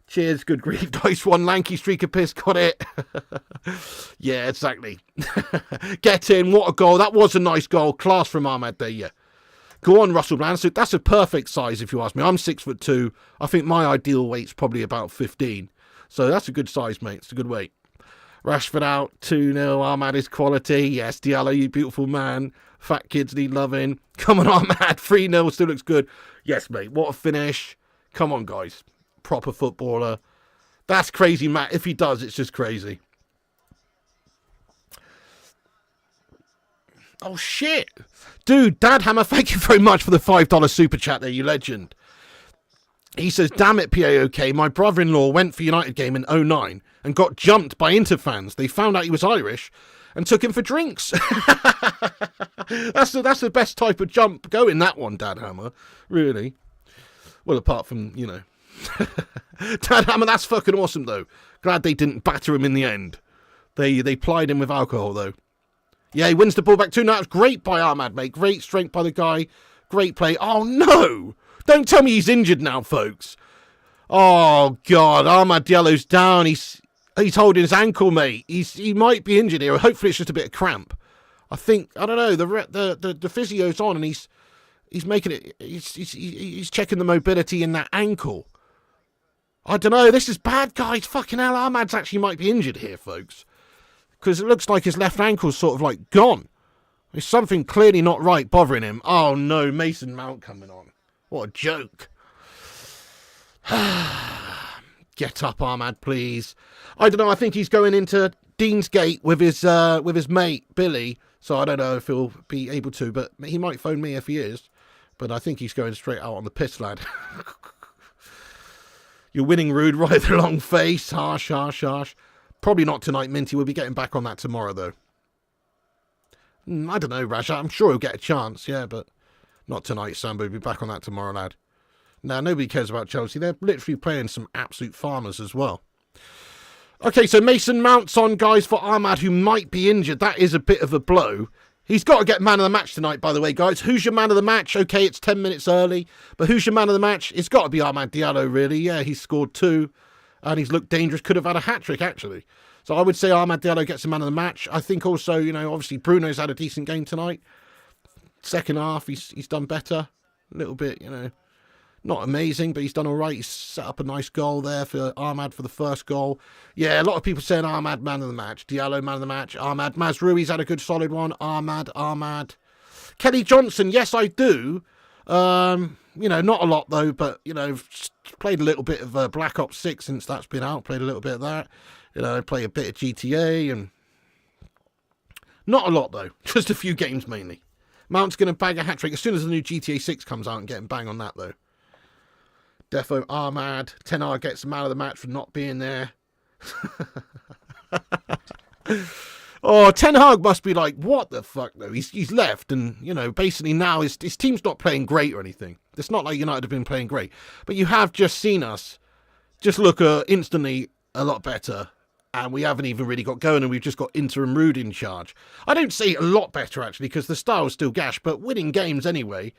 Cheers, good grief. Nice one, lanky streaker piss, got it. Yeah, exactly. Get in, what a goal. That was a nice goal. Class from Ahmad there, yeah. Go on, Russell Brand. So that's a perfect size, if you ask me. I'm 6'2". I think my ideal weight's probably about 15. So that's a good size, mate. It's a good weight. Rashford out, 2-0. Ahmad is quality. Yes, Diallo, you beautiful man. Fat kids need loving. Come on, Ahmad. 3-0, still looks good. Yes, mate, what a finish. Come on, guys. Proper footballer. That's crazy, Matt. If he does, it's just crazy. Oh, shit. Dude, Dad Hammer, thank you very much for the $5 super chat there, you legend. He says, damn it, PAOK, my brother-in-law went for United game in 2009 and got jumped by Inter fans. They found out he was Irish and took him for drinks. That's the best type of jump going, that one, Dad Hammer. Really. Well, apart from, Dad Hammer, that's fucking awesome, though. Glad they didn't batter him in the end. They plied him with alcohol, though. Yeah, he wins the ball back too. Now, it's great by Ahmad, mate. Great strength by the guy. Great play. Oh, no. Don't tell me he's injured now, folks. Oh, God. Ahmad Diallo's down. He's holding his ankle, mate. He might be injured here. Hopefully it's just a bit of cramp. I don't know. The physio's on and he's making it. He's checking the mobility in that ankle. I don't know. This is bad, guys. Fucking hell. Ahmad's actually might be injured here, folks. Because it looks like his left ankle's sort of like gone. There's something clearly not right bothering him. Oh, no. Mason Mount coming on. What a joke. Get up, Ahmad, please. I don't know. I think he's going into Deansgate with his mate, Billy. So I don't know if he'll be able to, but he might phone me if he is. But I think he's going straight out on the piss, lad. You're winning, Ruud. Right, the long face. Harsh. Probably not tonight, Minty. We'll be getting back on that tomorrow, though. I don't know, Raja. I'm sure he'll get a chance, yeah, but not tonight, Sam. We'll be back on that tomorrow, lad. Now, nobody cares about Chelsea. They're literally playing some absolute farmers as well. Okay, so Mason Mount's on, guys, for Ahmad, who might be injured. That is a bit of a blow. He's got to get man of the match tonight, by the way, guys. Who's your man of the match? Okay, it's 10 minutes early, but who's your man of the match? It's got to be Ahmad Diallo, really. Yeah, he's scored 2, and he's looked dangerous. Could have had a hat-trick, actually. So I would say Ahmad Diallo gets the man of the match. I think also, obviously Bruno's had a decent game tonight. Second half, he's done better. A little bit, not amazing, but he's done all right. He's set up a nice goal there for Ahmad for the first goal. Yeah, a lot of people saying Ahmad man of the match. Diallo man of the match. Ahmad. Mazroui's had a good solid one. Ahmad. Kelly Johnson, yes, I do. Not a lot though, but, played a little bit of Black Ops 6 since that's been out. Played a little bit of that. Play a bit of GTA and not a lot though. Just a few games mainly. Mount's going to bag a hat-trick as soon as the new GTA 6 comes out and get him bang on that though. Defo Ahmad. Ten Hag gets the man of the match for not being there. Oh, Ten Hag must be like, what the fuck though? He's left and, basically now his team's not playing great or anything. It's not like United have been playing great. But you have just seen us just look instantly a lot better. And we haven't even really got going, and we've just got interim Rude in charge. I don't say a lot better, actually, because the style's still gash, but winning games anyway.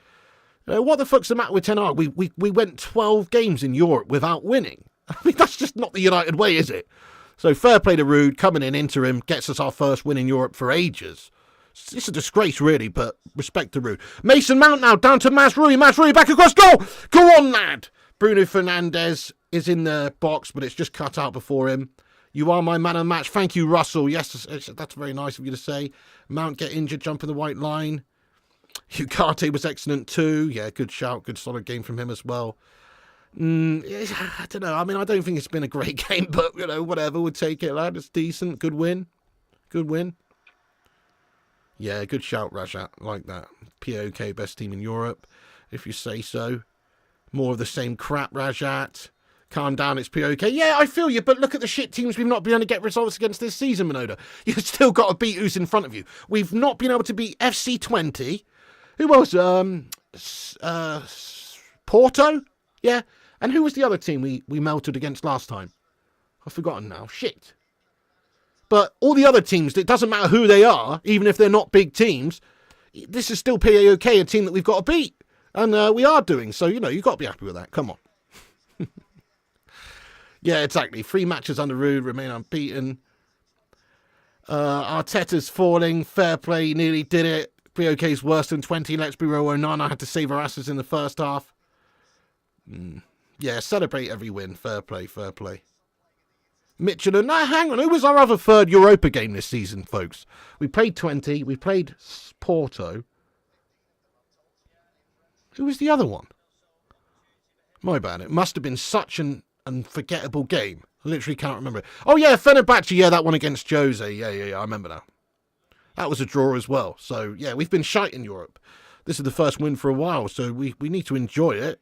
What the fuck's the matter with Ten Hag? We went 12 games in Europe without winning. I mean, that's just not the United way, is it? So fair play to Rude, coming in interim, gets us our first win in Europe for ages. It's a disgrace, really, but respect to Rude. Mason Mount now, down to Mazraoui. Mazraoui back across goal! Go on, lad! Bruno Fernandes is in the box, but it's just cut out before him. You are my man of the match. Thank you, Russell. Yes, that's very nice of you to say. Mount get injured, jumping the white line. Ugarte was excellent too. Yeah, good shout. Good solid game from him as well. I don't know. I mean, I don't think it's been a great game, but, you know, whatever. We'll take it, lad. It's decent. Good win. Good win. Yeah, good shout, Rajat. Like that. PAOK, best team in Europe, if you say so. More of the same crap, Rajat. Calm down, it's PAOK. Yeah, I feel you, but look at the shit teams we've not been able to get results against this season, Minoda. You've still got to beat who's in front of you. We've not been able to beat FC20. Who was? Porto? Yeah. And who was the other team we melted against last time? I've forgotten now. Shit. But all the other teams, it doesn't matter who they are, even if they're not big teams, this is still PAOK, a team that we've got to beat. And we are doing. So, you know, you've got to be happy with that. Come on. Yeah, exactly. 3 matches under Rude, remain unbeaten. Arteta's falling. Fair play, nearly did it. POK's worse than 20. Let's be real. Onana had to save our asses in the first half. Yeah, celebrate every win. Fair play, fair play. Mitchell, no, hang on. Who was our other third Europa game this season, folks? We played 20. We played Porto. Who was the other one? My bad. It must have been such an unforgettable game. I literally can't remember it. Oh, yeah, Fenerbahce. Yeah, that one against Jose. Yeah, I remember now. That was a draw as well. So, yeah, we've been shite in Europe. This is the first win for a while, so we need to enjoy it.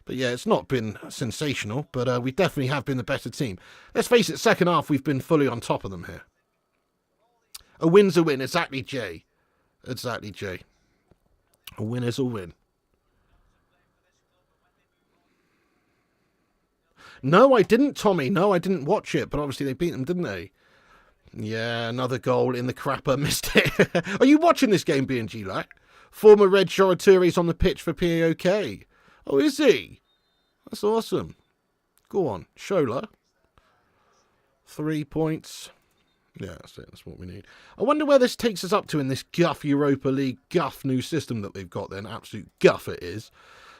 But, yeah, it's not been sensational, but we definitely have been the better team. Let's face it, second half, we've been fully on top of them here. A win's a win. Exactly, Jay. Exactly, Jay. A win is a win. No, I didn't, Tommy. No, I didn't watch it, but obviously they beat them, didn't they? Yeah, another goal in the crapper. Missed it. Are you watching this game, B&G, like? Former Red Shoraturi's on the pitch for PAOK. Oh, is he? That's awesome. Go on, Shola. 3 points. Yeah, that's it. That's what we need. I wonder where this takes us up to in this guff Europa League, guff new system that they've got then. Absolute guff it is.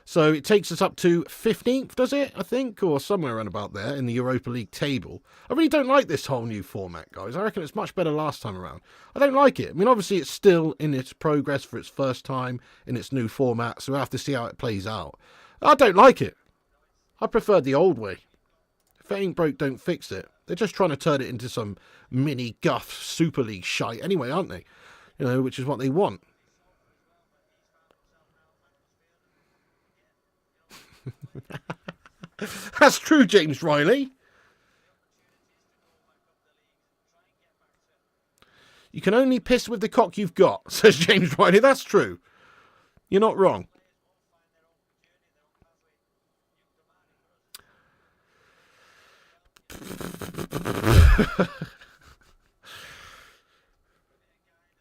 So it takes us up to 15th, does it? I think, or somewhere around about there in the Europa League table. I really don't like this whole new format, guys. I reckon it's much better last time around. I don't like it. I mean, obviously it's still in its progress for its first time in its new format, so we'll have to see how it plays out. I don't like it. I prefer the old way. If it ain't broke, don't fix it. They're just trying to turn it into some mini guff Super League shite anyway, aren't they? You know, which is what they want. That's true, James Riley. You can only piss with the cock you've got, says James Riley. That's true. You're not wrong.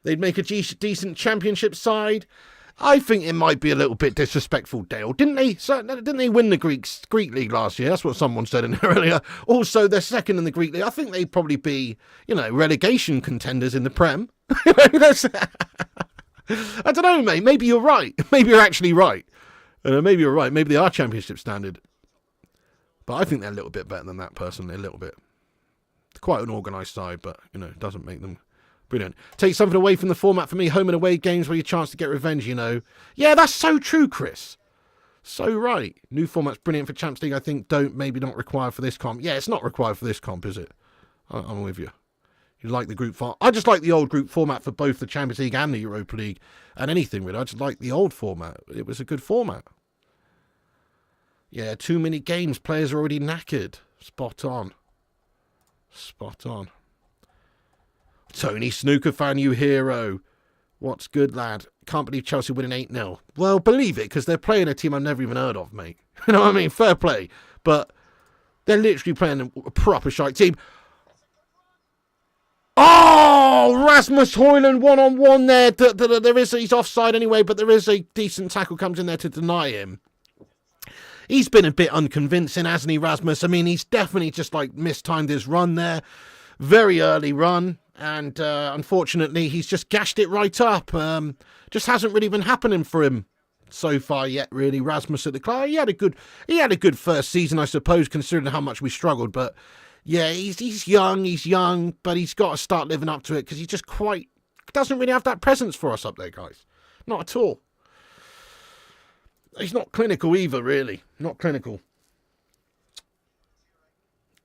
They'd make a decent championship side. I think it might be a little bit disrespectful, Dale. Didn't they win the Greek League last year? That's what someone said in there earlier. Also, they're second in the Greek League. I think they'd probably be, you know, relegation contenders in the Prem. I don't know, mate. Maybe you're right. Maybe you're actually right. Maybe you're right. Maybe they are championship standard. But I think they're a little bit better than that, personally. A little bit. They're quite an organised side, but, you know, it doesn't make them brilliant. Take something away from the format for me. Home and away games where you chance to get revenge, you know. Yeah, that's so true, Chris. So right. New format's brilliant for Champions League. I think maybe not required for this comp. Yeah, it's not required for this comp, is it? I'm with you. You like the group format. I just like the old group format for both the Champions League and the Europa League and anything really. I just like the old format. It was a good format. Yeah, too many games. Players are already knackered. Spot on. Spot on. Tony, snooker fan, you hero. What's good, lad? Can't believe Chelsea winning 8-0. Well, believe it, because they're playing a team I've never even heard of, mate. You know what I mean? Fair play. But they're literally playing a proper shite team. Oh, Rasmus Højlund one-on-one there. He's offside anyway, but there is a decent tackle comes in there to deny him. He's been a bit unconvincing, hasn't he, Rasmus? I mean, he's definitely just like mistimed his run there. Very early run. And unfortunately, he's just gashed it right up. Just hasn't really been happening for him so far yet, really. Rasmus at the club. He had a good first season, I suppose, considering how much we struggled. But yeah, he's young, but he's got to start living up to it because he just quite doesn't really have that presence for us up there, guys. Not at all. He's not clinical either, really. Not clinical.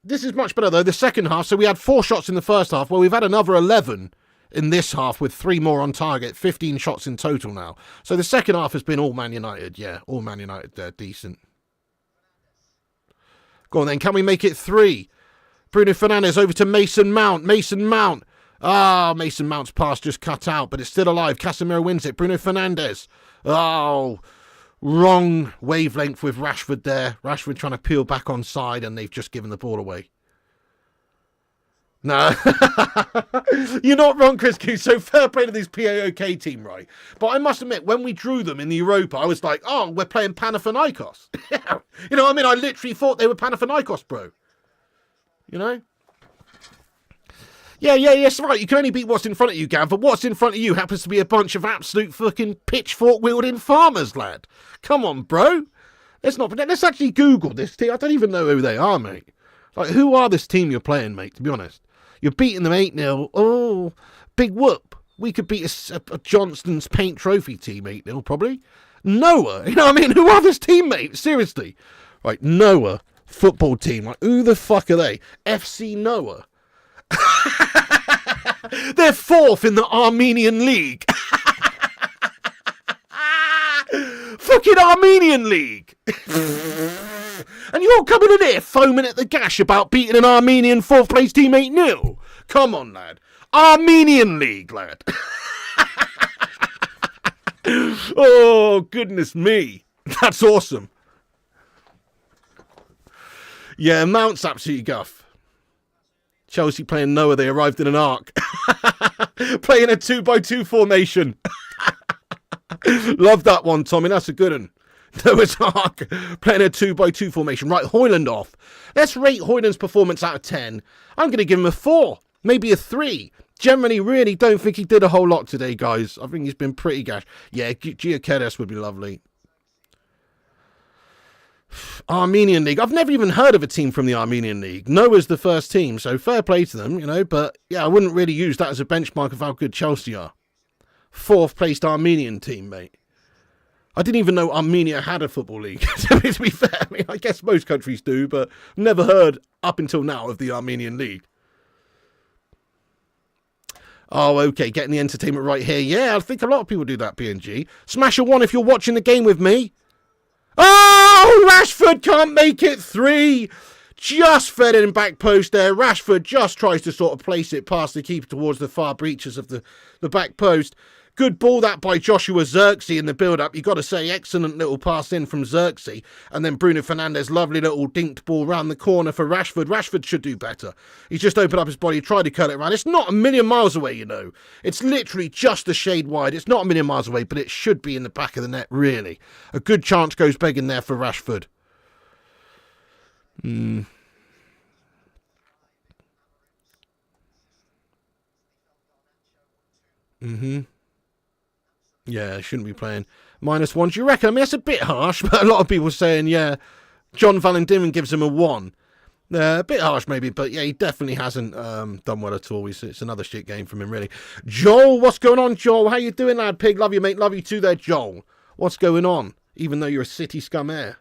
This is much better, though. The second half, so we had 4 shots in the first half. Well, we've had another 11 in this half with 3 more on target. 15 shots in total now. So the second half has been all Man United. Yeah, all Man United there. Decent. Go on, then. Can we make it 3? Bruno Fernandes over to Mason Mount. Mason Mount. Ah, Mason Mount's pass just cut out, but it's still alive. Casemiro wins it. Bruno Fernandes. Oh, wrong wavelength with Rashford there. Rashford trying to peel back on side, and they've just given the ball away. No. You're not wrong, Chris Q. So fair play to this PAOK team, right? But I must admit, when we drew them in the Europa, I was like, oh, we're playing Panathinaikos. You know what I mean? I literally thought they were Panathinaikos, bro. You know? Yeah, yes, right. You can only beat what's in front of you, Gav, but what's in front of you happens to be a bunch of absolute fucking pitchfork-wielding farmers, lad. Come on, bro. Let's actually Google this team. I don't even know who they are, mate. Like, who are this team you're playing, mate, to be honest? You're beating them 8-0. Oh, big whoop. We could beat a Johnston's Paint Trophy team 8-0, probably. Noah. You know what I mean? Who are this team, mate? Seriously. Right, Noah football team. Like, who the fuck are they? FC Noah. They're 4th in the Armenian League. Fucking Armenian League. And you're coming in here foaming at the gash about beating an Armenian 4th place team 8-0. Come on, lad. Armenian League, lad. Oh, goodness me. That's awesome. Yeah, Mount's absolutely guff. Chelsea playing Noah, they arrived in an arc. Playing a 2x2 formation. Love that one, Tommy. That's a good one. Noah's Ark. Playing a 2x2 formation. Right, Højlund off. Let's rate Højlund's performance out of 10. I'm going to give him a 4. Maybe a 3. Generally, really don't think he did a whole lot today, guys. I think he's been pretty gash. Yeah, Giakeres would be lovely. Armenian League. I've never even heard of a team from the Armenian League. Noah's the first team, so fair play to them, you know. But, yeah, I wouldn't really use that as a benchmark of how good Chelsea are. 4th placed Armenian team, mate. I didn't even know Armenia had a football league, to be fair. I mean, I guess most countries do, but never heard up until now of the Armenian League. Oh, okay, getting the entertainment right here. Yeah, I think a lot of people do that, PNG. Smash a 1 if you're watching the game with me. Oh, Rashford can't make it 3. Just fed in back post there. Rashford just tries to sort of place it past the keeper towards the far breaches of the back post. Good ball that by Joshua Zirkzee in the build-up. You've got to say, excellent little pass in from Zirkzee. And then Bruno Fernandes, lovely little dinked ball round the corner for Rashford. Rashford should do better. He's just opened up his body, tried to curl it around. It's not a million miles away, you know. It's literally just a shade wide. It's not a million miles away, but it should be in the back of the net, really. A good chance goes begging there for Rashford. Yeah, shouldn't be playing. -1. Do you reckon? I mean, that's a bit harsh, but a lot of people are saying, yeah, John Van Dimmen gives him a 1. A bit harsh, maybe, but yeah, he definitely hasn't done well at all. It's another shit game from him, really. Joel, what's going on, Joel? How you doing, lad? Pig, love you, mate. Love you too there, Joel. What's going on? Even though you're a city scum heir.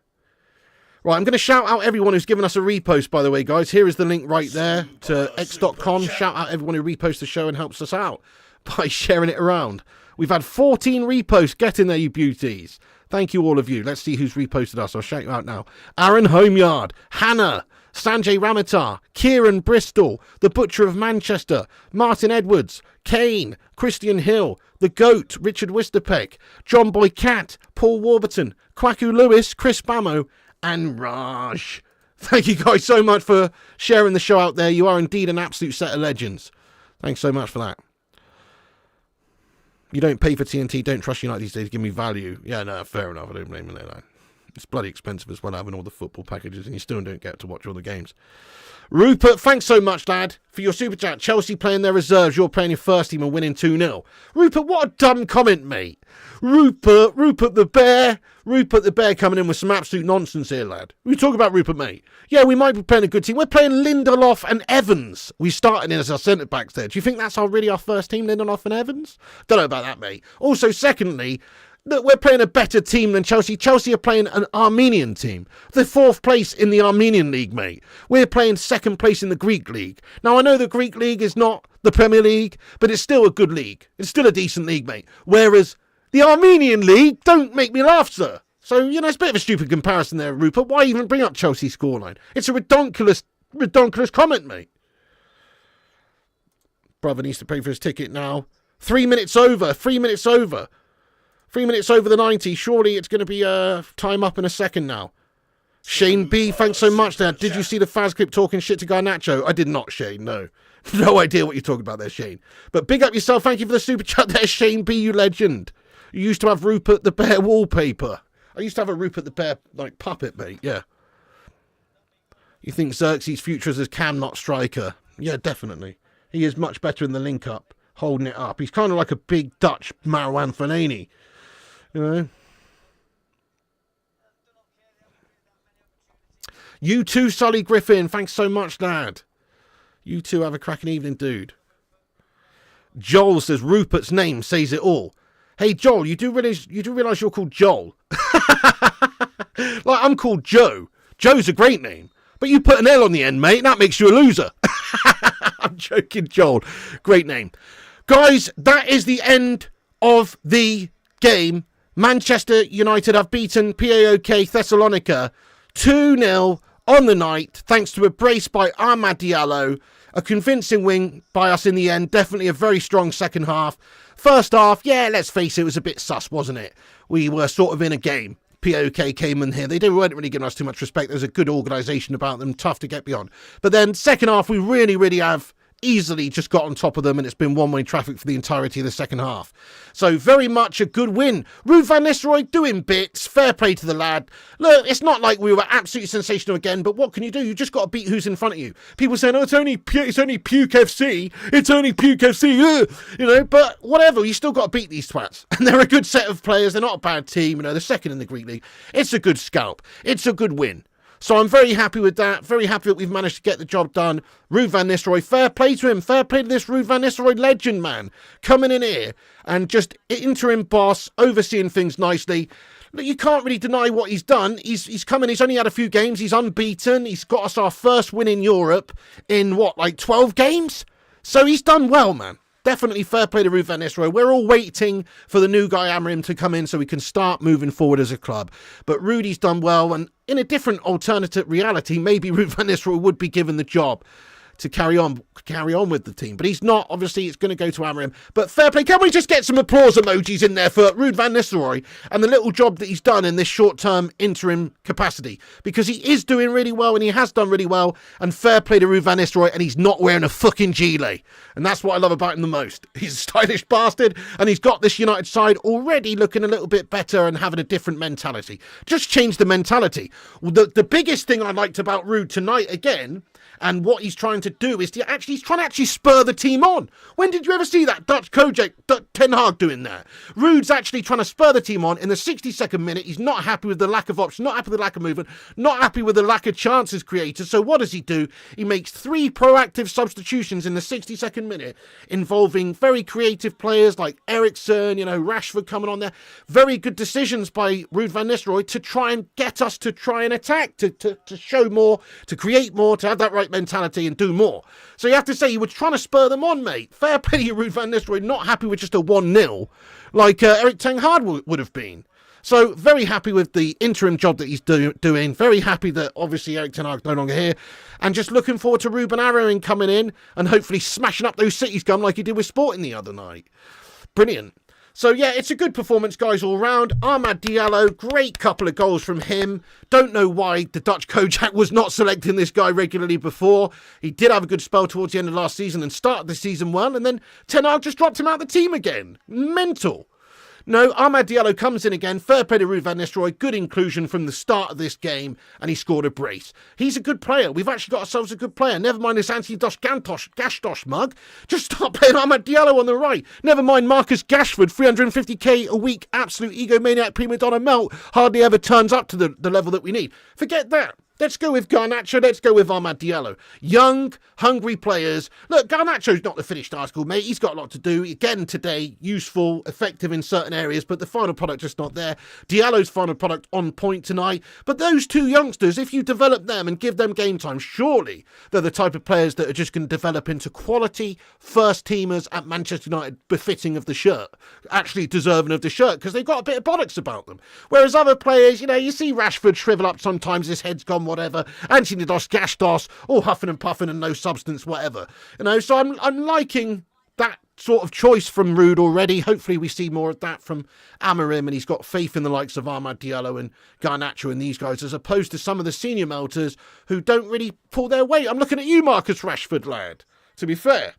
Right, I'm going to shout out everyone who's given us a repost, by the way, guys. Here is the link right there to x.com. Shout out everyone who reposts the show and helps us out by sharing it around. We've had 14 reposts. Get in there, you beauties. Thank you, all of you. Let's see who's reposted us. I'll shout you out now. Aaron Homeyard, Hannah, Sanjay Ramatar, Kieran Bristol, The Butcher of Manchester, Martin Edwards, Kane, Christian Hill, The Goat, Richard Wisterpeck, John Boy Cat, Paul Warburton, Kwaku Lewis, Chris Bamo, and Raj. Thank you guys so much for sharing the show out there. You are indeed an absolute set of legends. Thanks so much for that. You don't pay for TNT, don't trust United these days to give me value. Yeah, no, fair enough. I don't blame you there, though. It's bloody expensive as well, having all the football packages, and you still don't get to watch all the games. Rupert, thanks so much, lad, for your super chat. Chelsea playing their reserves, you're playing your first team and winning 2-0. Rupert, what a dumb comment, mate. Rupert the Bear coming in with some absolute nonsense here, lad. We talk about Rupert, mate. Yeah, we might be playing a good team. We're playing Lindelof and Evans. We started in as our centre-backs there. Do you think that's really our first team, Lindelof and Evans? Don't know about that, mate. Also, secondly, that we're playing a better team than Chelsea. Chelsea are playing an Armenian team. They're 4th place in the Armenian League, mate. We're playing 2nd place in the Greek League. Now, I know the Greek League is not the Premier League, but it's still a good league. It's still a decent league, mate. Whereas the Armenian League, don't make me laugh, sir. So, it's a bit of a stupid comparison there, Rupert. Why even bring up Chelsea's scoreline? It's a redonkulous comment, mate. Brother needs to pay for his ticket now. 3 minutes over. 3 minutes over. 3 minutes over the 90. Surely it's going to be time up in a second now. Shane B, thanks so much there. Did you see the Faz clip talking shit to Garnacho? I did not, Shane, no. No idea what you're talking about there, Shane. But big up yourself. Thank you for the super chat there, Shane B, you legend. You used to have Rupert the Bear wallpaper. I used to have a Rupert the Bear, puppet, mate, yeah. You think Xerxes' future is as Cam, not striker? Yeah, definitely. He is much better in the link-up, holding it up. He's kind of like a big Dutch Marouane Fellaini. You too, Sully Griffin. Thanks so much, lad. You two have a cracking evening, dude. Joel says Rupert's name says it all. Hey, Joel, you do realise you're called Joel? I'm called Joe. Joe's a great name. But you put an L on the end, mate, and that makes you a loser. I'm joking, Joel. Great name. Guys, that is the end of the game. Manchester United have beaten PAOK Thessalonica 2-0 on the night, thanks to a brace by Ahmad Diallo. A convincing win by us in the end. Definitely a very strong second half. First half, yeah, let's face it was a bit sus, wasn't it? We were sort of in a game. PAOK came in here. They weren't really giving us too much respect. There's a good organisation about them, tough to get beyond. But then second half, we really have easily just got on top of them, and it's been one-way traffic for the entirety of the second half. So very much a good win. Ruud van Nistelrooy doing bits. Fair play to the lad. Look, it's not like we were absolutely sensational again, but what can you do? You just got to beat who's in front of you. People saying, oh, it's only Puke FC. It's only Puke FC. But whatever. You still got to beat these twats. And they're a good set of players. They're not a bad team. They're second in the Greek League. It's a good scalp. It's a good win. So I'm very happy with that. Very happy that we've managed to get the job done. Ruud van Nistelrooy, fair play to him. Fair play to this Ruud van Nistelrooy legend, man. Coming in here and just interim boss, overseeing things nicely. Look, you can't really deny what he's done. He's come in, he's only had a few games. He's unbeaten. He's got us our first win in Europe in, 12 games? So he's done well, man. Definitely fair play to Ruud van Nistelrooy. We're all waiting for the new guy Amorim to come in so we can start moving forward as a club. But Rudy's done well, and in a different alternative reality, maybe Ruud van Nistelrooy would be given the job to carry on with the team. But he's not. Obviously, it's going to go to Amorim. But fair play. Can we just get some applause emojis in there for Ruud van Nistelrooy and the little job that he's done in this short-term interim capacity? Because he is doing really well, and he has done really well. And fair play to Ruud van Nistelrooy, and he's not wearing a fucking gilet. And that's what I love about him the most. He's a stylish bastard, and he's got this United side already looking a little bit better and having a different mentality. Just change the mentality. The biggest thing I liked about Ruud tonight, again, and what he's trying to do is he's trying to actually spur the team on. When did you ever see that Dutch Kojak, Ten Hag doing that? Ruud's actually trying to spur the team on. In the 62nd minute, he's not happy with the lack of options, not happy with the lack of movement, not happy with the lack of chances created. So what does he do? He makes 3 proactive substitutions in the 62nd minute, involving very creative players like Eriksen, Rashford coming on there. Very good decisions by Ruud van Nistelrooy to try and get us to try and attack, to show more, to create more, to have that right mentality and do more. So you have to say he was trying to spur them on, mate. Fair play to you, Ruud van Nistelrooy, not happy with just a 1-0 like Erik ten Hag would have been. So very happy with the interim job that he's doing. Very happy that obviously Erik ten Hag's no longer here. And just looking forward to Ruben Amorim coming in and hopefully smashing up those City scum like he did with Sporting the other night. Brilliant. So, yeah, it's a good performance, guys, all round. Amad Diallo, great couple of goals from him. Don't know why the Dutch Kojak was not selecting this guy regularly before. He did have a good spell towards the end of last season and started the season well, and then Ten Hag just dropped him out of the team again. Mental. No, Amad Diallo comes in again. Fair play to Ruud van Nistelrooy. Good inclusion from the start of this game, and he scored a brace. He's a good player. We've actually got ourselves a good player. Never mind this Anti-Dos Gashtos mug. Just start playing Amad Diallo on the right. Never mind Marcus Gashford, 350k a week, absolute egomaniac prima donna melt. Hardly ever turns up to the level that we need. Forget that. Let's go with Garnacho. Let's go with Amad Diallo. Young, hungry players. Look, Garnacho's not the finished article, mate. He's got a lot to do. Again, today, useful, effective in certain areas, but the final product just not there. Diallo's final product on point tonight. But those two youngsters, if you develop them and give them game time, surely they're the type of players that are just going to develop into quality first-teamers at Manchester United, befitting of the shirt. Actually deserving of the shirt, because they've got a bit of bollocks about them. Whereas other players, you see Rashford shrivel up sometimes, his head's gone whatever, Anti-Dos Gashtos, all huffing and puffing and no substance, whatever. So I'm liking that sort of choice from Ruud already. Hopefully we see more of that from Amorim, and he's got faith in the likes of Amad Diallo and Garnacho and these guys, as opposed to some of the senior melters who don't really pull their weight. I'm looking at you, Marcus Rashford, lad, to be fair.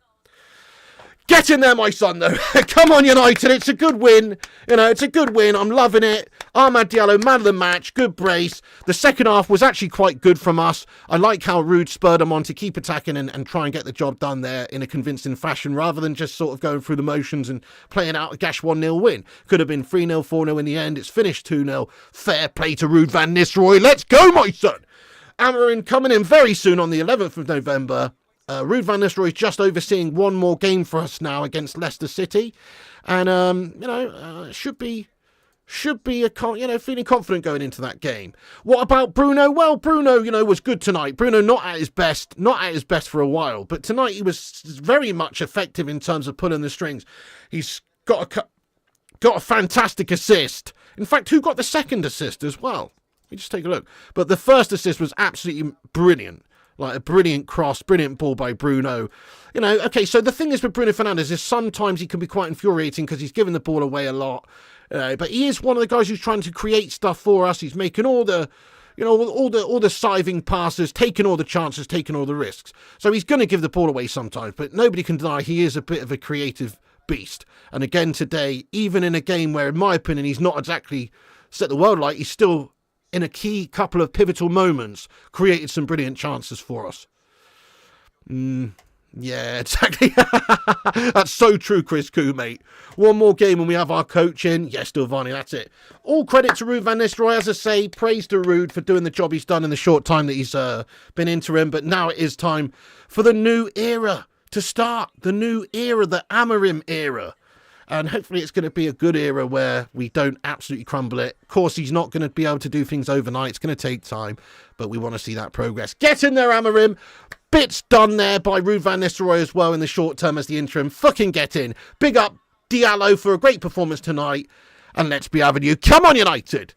Get in there, my son, though. Come on, United. It's a good win. It's a good win. I'm loving it. Amad Diallo, man of the match. Good brace. The second half was actually quite good from us. I like how Ruud spurred them on to keep attacking and try and get the job done there in a convincing fashion, rather than just sort of going through the motions and playing out a gash 1-0 win. Could have been 3-0, 4-0 in the end. It's finished 2-0. Fair play to Ruud van Nistelrooy. Let's go, my son. Amorim coming in very soon on the 11th of November. Ruud van Nistelrooy is just overseeing one more game for us now against Leicester City, and should be feeling confident going into that game. What about Bruno? Well, Bruno, was good tonight. Bruno not at his best for a while, but tonight he was very much effective in terms of pulling the strings. He's got a fantastic assist. In fact, who got the second assist as well? Let me just take a look. But the first assist was absolutely brilliant. Like a brilliant cross, brilliant ball by Bruno. Okay, so the thing is with Bruno Fernandes is sometimes he can be quite infuriating because he's giving the ball away a lot. But he is one of the guys who's trying to create stuff for us. He's making all the siving passes, taking all the chances, taking all the risks. So he's going to give the ball away sometimes, but nobody can deny he is a bit of a creative beast. And again today, even in a game where, in my opinion, he's not exactly set the world light, he's still, in a key couple of pivotal moments, created some brilliant chances for us. Yeah, exactly. That's so true, Chris Koo, mate. One more game and we have our coach in. Yes, Silvani, that's it. All credit to Ruud van Nistelrooy. As I say, praise to Ruud for doing the job he's done in the short time that he's been interim. But now it is time for the new era to start. The new era, the Amorim era. And hopefully it's going to be a good era where we don't absolutely crumble it. Of course, he's not going to be able to do things overnight. It's going to take time, but we want to see that progress. Get in there, Amorim. Bits done there by Ruud van Nistelrooy as well in the short term as the interim. Fucking get in. Big up Diallo for a great performance tonight. And let's be having you. Come on, United.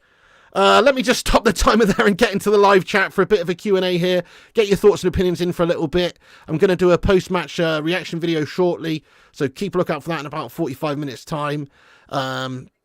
Let me just stop the timer there and get into the live chat for a bit of a Q&A here. Get your thoughts and opinions in for a little bit. I'm going to do a post-match reaction video shortly, so keep a lookout for that in about 45 minutes' time.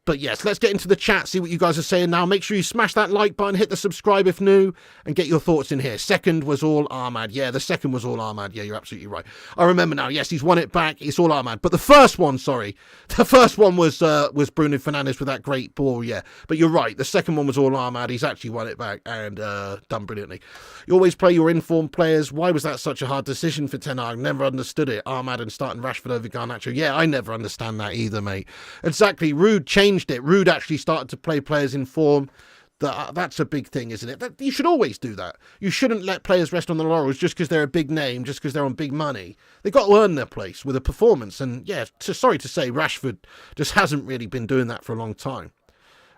But yes, let's get into the chat, see what you guys are saying now. Make sure you smash that like button, hit the subscribe if new, and get your thoughts in here. Second was all Ahmad. Yeah, the second was all Ahmad. Yeah, you're absolutely right. I remember now. Yes, he's won it back. It's all Ahmad. But the first one, was Bruno Fernandes with that great ball. Yeah, but you're right. The second one was all Ahmad. He's actually won it back and done brilliantly. You always play your informed players. Why was that such a hard decision for Ten Hag? Never understood it. Ahmad and starting Rashford over Garnacho. Yeah, I never understand that either, mate. Exactly. Ruud changed it. Ruud actually started to play players in form. That's a big thing, isn't it? You should always do that. You shouldn't let players rest on the laurels just because they're a big name, just because they're on big money. They've got to earn their place with a performance. And yeah, sorry to say, Rashford just hasn't really been doing that for a long time.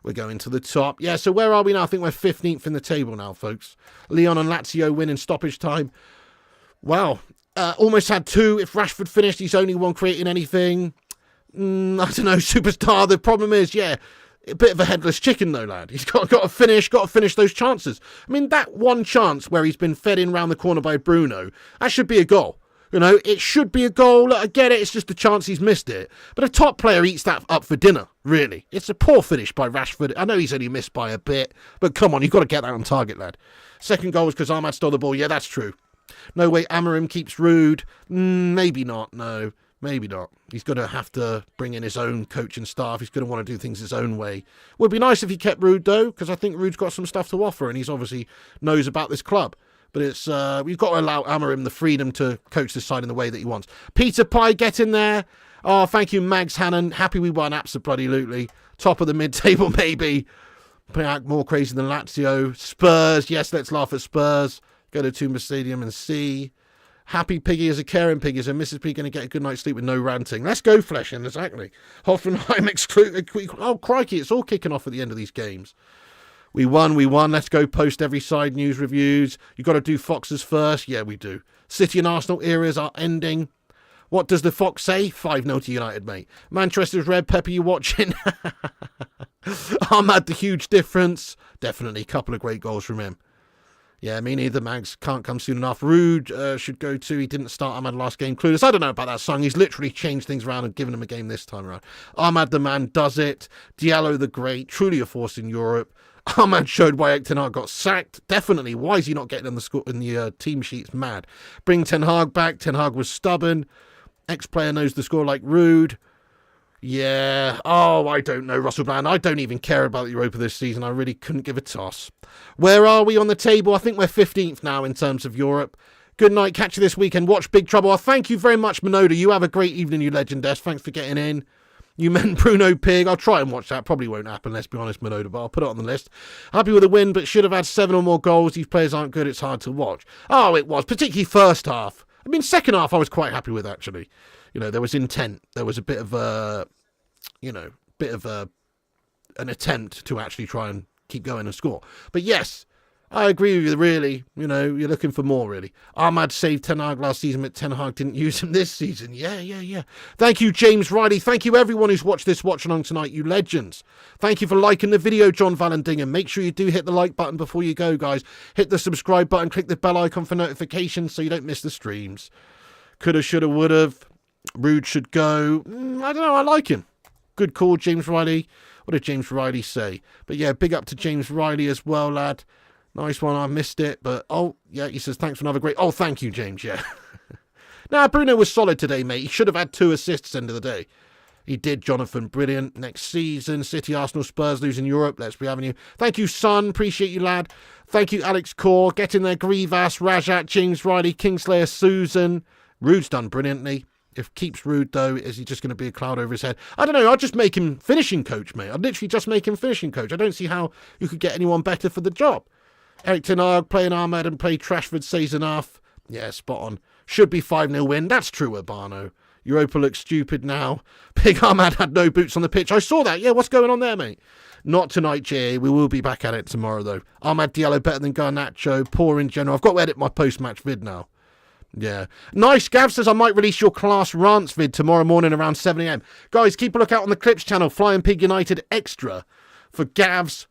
We're going to the top. Yeah, so where are we now? I think we're 15th in the table now, folks. Lyon and Lazio win in stoppage time. Wow. Almost had two. If Rashford finished, he's only one creating anything. I don't know, superstar. The problem is, yeah, a bit of a headless chicken though, lad. He's got to finish those chances. I mean, that one chance where he's been fed in round the corner by Bruno, that should be a goal. You know, it should be a goal. Look, I get it. It's just a chance he's missed it. But a top player eats that up for dinner, really. It's a poor finish by Rashford. I know he's only missed by a bit. But come on, you've got to get that on target, lad. Second goal was because Ahmad stole the ball. Yeah, that's true. No way Amorim keeps Rude. Maybe not. No, maybe not. He's going to have to bring in his own coaching staff. He's going to want to do things his own way. Would be nice if he kept Rude, though, because I think Rude's got some stuff to offer. And he's obviously knows about this club. But it's we've got to allow Amorim the freedom to coach this side in the way that he wants. Peter Pye, get in there. Oh, thank you, Mags Hannon. Happy we won, absolutely. Top of the mid-table, maybe. PAOK more crazy than Lazio. Spurs, yes, let's laugh at Spurs. Go to Tumba Stadium and see. Happy Piggy is a caring piggy. So Mrs. P going to get a good night's sleep with no ranting. Let's go, Fleshing, exactly. Hoffenheim exclude. Oh, crikey, it's all kicking off at the end of these games. We won. Let's go post every side news reviews. You've got to do Foxes first. Yeah, we do. City and Arsenal eras are ending. What does the Fox say? 5-0 to United, mate. Manchester's red. Pepper, you watching? Ahmad, the huge difference. Definitely. Couple of great goals from him. Yeah, me neither. Mags can't come soon enough. Rude should go too. He didn't start Ahmad last game. Clueless. I don't know about that song. He's literally changed things around and given him a game this time around. Ahmad the man does it. Diallo the great. Truly a force in Europe. Ahmad showed why Ten Hag got sacked. Definitely. Why is he not getting on the score in the team sheets? Mad. Bring Ten Hag back. Ten Hag was stubborn. Ex-player knows the score like Rude. Yeah. Oh, I don't know, Russell Bland. I don't even care about Europa this season. I really couldn't give a toss. Where are we on the table? I think we're 15th now in terms of Europe. Good night. Catch you this weekend. Watch Big Trouble. Oh, thank you very much, Minoda. You have a great evening, you legendess. Thanks for getting in. You meant Bruno Pig. I'll try and watch that. Probably won't happen, let's be honest, Minoda, but I'll put it on the list. Happy with the win, but should have had 7 or more goals. These players aren't good. It's hard to watch. Oh, it was, particularly first half. I mean, second half I was quite happy with, actually. You know, there was intent. There was a bit of a, an attempt to actually try and keep going and score. But yes, I agree with you, really. You know, you're looking for more, really. Ahmad saved Ten Hag last season, but Ten Hag didn't use him this season. Yeah. Thank you, James Riley. Thank you, everyone who's watched this watch-along tonight, you legends. Thank you for liking the video, John Vallandigham. Make sure you do hit the like button before you go, guys. Hit the subscribe button, click the bell icon for notifications so you don't miss the streams. Coulda, shoulda, woulda. Rude should go. I don't know, I like him. Good call, James Riley. What did James Riley say? But yeah, big up to James Riley as well, lad. Nice one, I missed it, but oh, yeah, he says, thanks for another great... Oh, thank you, James, yeah. Nah, Bruno was solid today, mate. He should have had 2 assists end of the day. He did, Jonathan, brilliant. Next season, City, Arsenal, Spurs losing Europe. Let's be having you. Thank you, son. Appreciate you, lad. Thank you, Alex Core. Get in there, Grievous, Rajat, James Riley, Kingslayer, Susan. Rude's done brilliantly. If keeps Rude, though, is he just going to be a cloud over his head? I don't know. I'd just make him finishing coach, mate. I'd literally just make him finishing coach. I don't see how you could get anyone better for the job. Eric Ten Hag playing Ahmed and play Trashford says enough. Yeah, spot on. Should be 5-0 win. That's true, Urbano. Europa looks stupid now. Big Ahmad had no boots on the pitch. I saw that. Yeah, what's going on there, mate? Not tonight, Jay. We will be back at it tomorrow, though. Ahmad Diallo better than Garnacho. Poor in general. I've got to edit my post-match vid now. Yeah. Nice. Gav says I might release your class rants vid tomorrow morning around 7 a.m. Guys, keep a look out on the Clips channel. Flying Pig United Extra for Gav's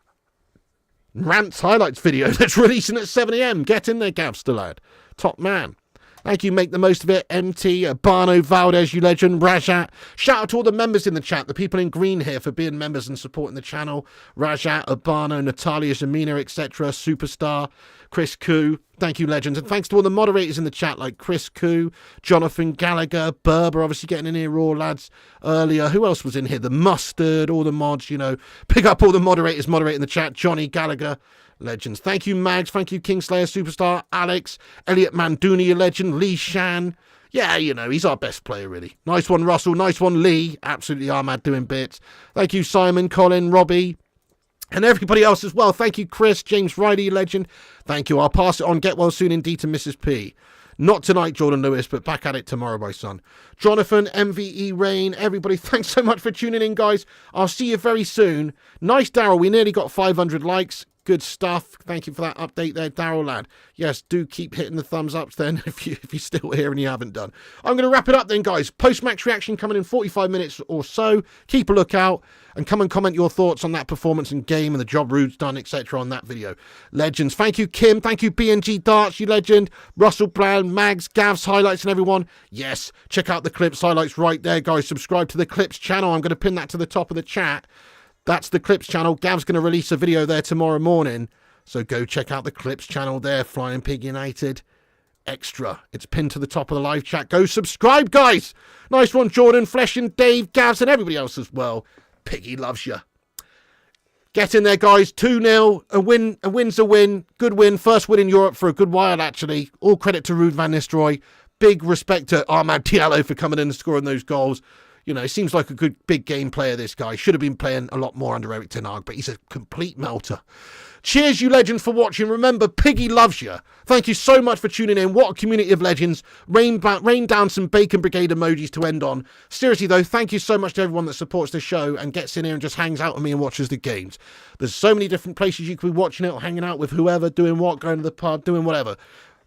rants highlights video that's releasing at 7 a.m. Get in there, Gavster lad. Top man. Thank you, make the most of it. MT, Bano, Valdez, you legend, Rajat. Shout out to all the members in the chat, the people in green here for being members and supporting the channel. Rajat, Urbano, Natalia, Jamina, etc. Superstar, Chris Koo. Thank you, legends. And thanks to all the moderators in the chat like Chris Koo, Jonathan Gallagher, Berber, obviously getting in here raw, lads, earlier. Who else was in here? The Mustard, all the mods, you know. Pick up all the moderators moderating the chat. Johnny Gallagher. Legends. Thank you, Mags. Thank you, Kingslayer, Superstar, Alex, Elliot Manduni, a legend, Lee Shan. Yeah, you know, he's our best player, really. Nice one, Russell. Nice one, Lee. Absolutely Ahmad doing bits. Thank you, Simon, Colin, Robbie, and everybody else as well. Thank you, Chris, James Riley, legend. Thank you. I'll pass it on. Get well soon indeed to Mrs. P. Not tonight, Jordan Lewis, but back at it tomorrow, my son. Jonathan, MVE, Rain, everybody, thanks so much for tuning in, guys. I'll see you very soon. Nice, Daryl. We nearly got 500 likes. Good stuff. Thank you for that update there, Daryl lad. Yes, do keep hitting the thumbs ups then if you're still here and you haven't done. I'm going to wrap it up then, guys. Post-match reaction coming in 45 minutes or so. Keep a lookout and come and comment your thoughts on that performance and game and the job Rude's done, etc. on that video. Legends. Thank you, Kim. Thank you, BNG Darts, you legend. Russell Brown, Mags, Gavs, highlights and everyone. Yes, check out the clips, highlights right there, guys. Subscribe to the clips channel. I'm going to pin that to the top of the chat. That's the Clips channel. Gav's going to release a video there tomorrow morning. So go check out the Clips channel there. Flying Pig United Extra. It's pinned to the top of the live chat. Go subscribe, guys. Nice one, Jordan, Flesh and Dave, Gavs, and everybody else as well. Piggy loves you. Get in there, guys. 2-0. A win's a win. Good win. First win in Europe for a good while, actually. All credit to Ruud van Nistelrooy. Big respect to Armand Diallo for coming in and scoring those goals. You know, he seems like a good big game player, this guy. Should have been playing a lot more under Erik ten Hag, but he's a complete melter. Cheers, you legends, for watching. Remember, Piggy loves you. Thank you so much for tuning in. What a community of legends. Rain down some Bacon Brigade emojis to end on. Seriously, though, thank you so much to everyone that supports the show and gets in here and just hangs out with me and watches the games. There's so many different places you could be watching it or hanging out with whoever, doing what, going to the pub, doing whatever.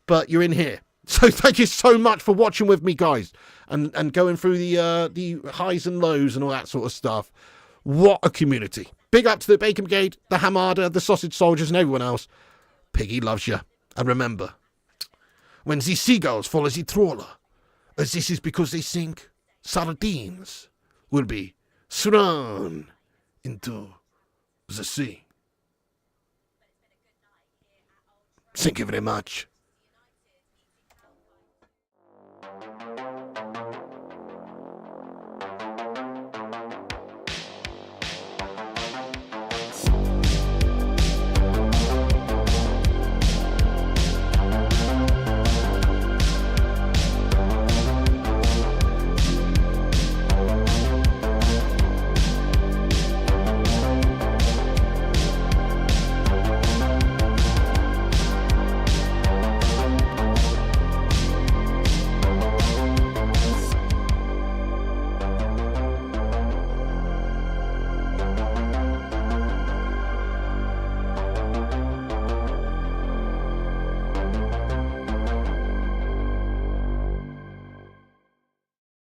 But you're in here. So thank you so much for watching with me, guys, and going through the highs and lows and all that sort of stuff. What a community. Big up to the Bacon Brigade, the Hamada, the Sausage Soldiers, and everyone else. Piggy loves you. And remember, when the seagulls follow the trawler, as this is because they think sardines will be thrown into the sea. Thank you very much.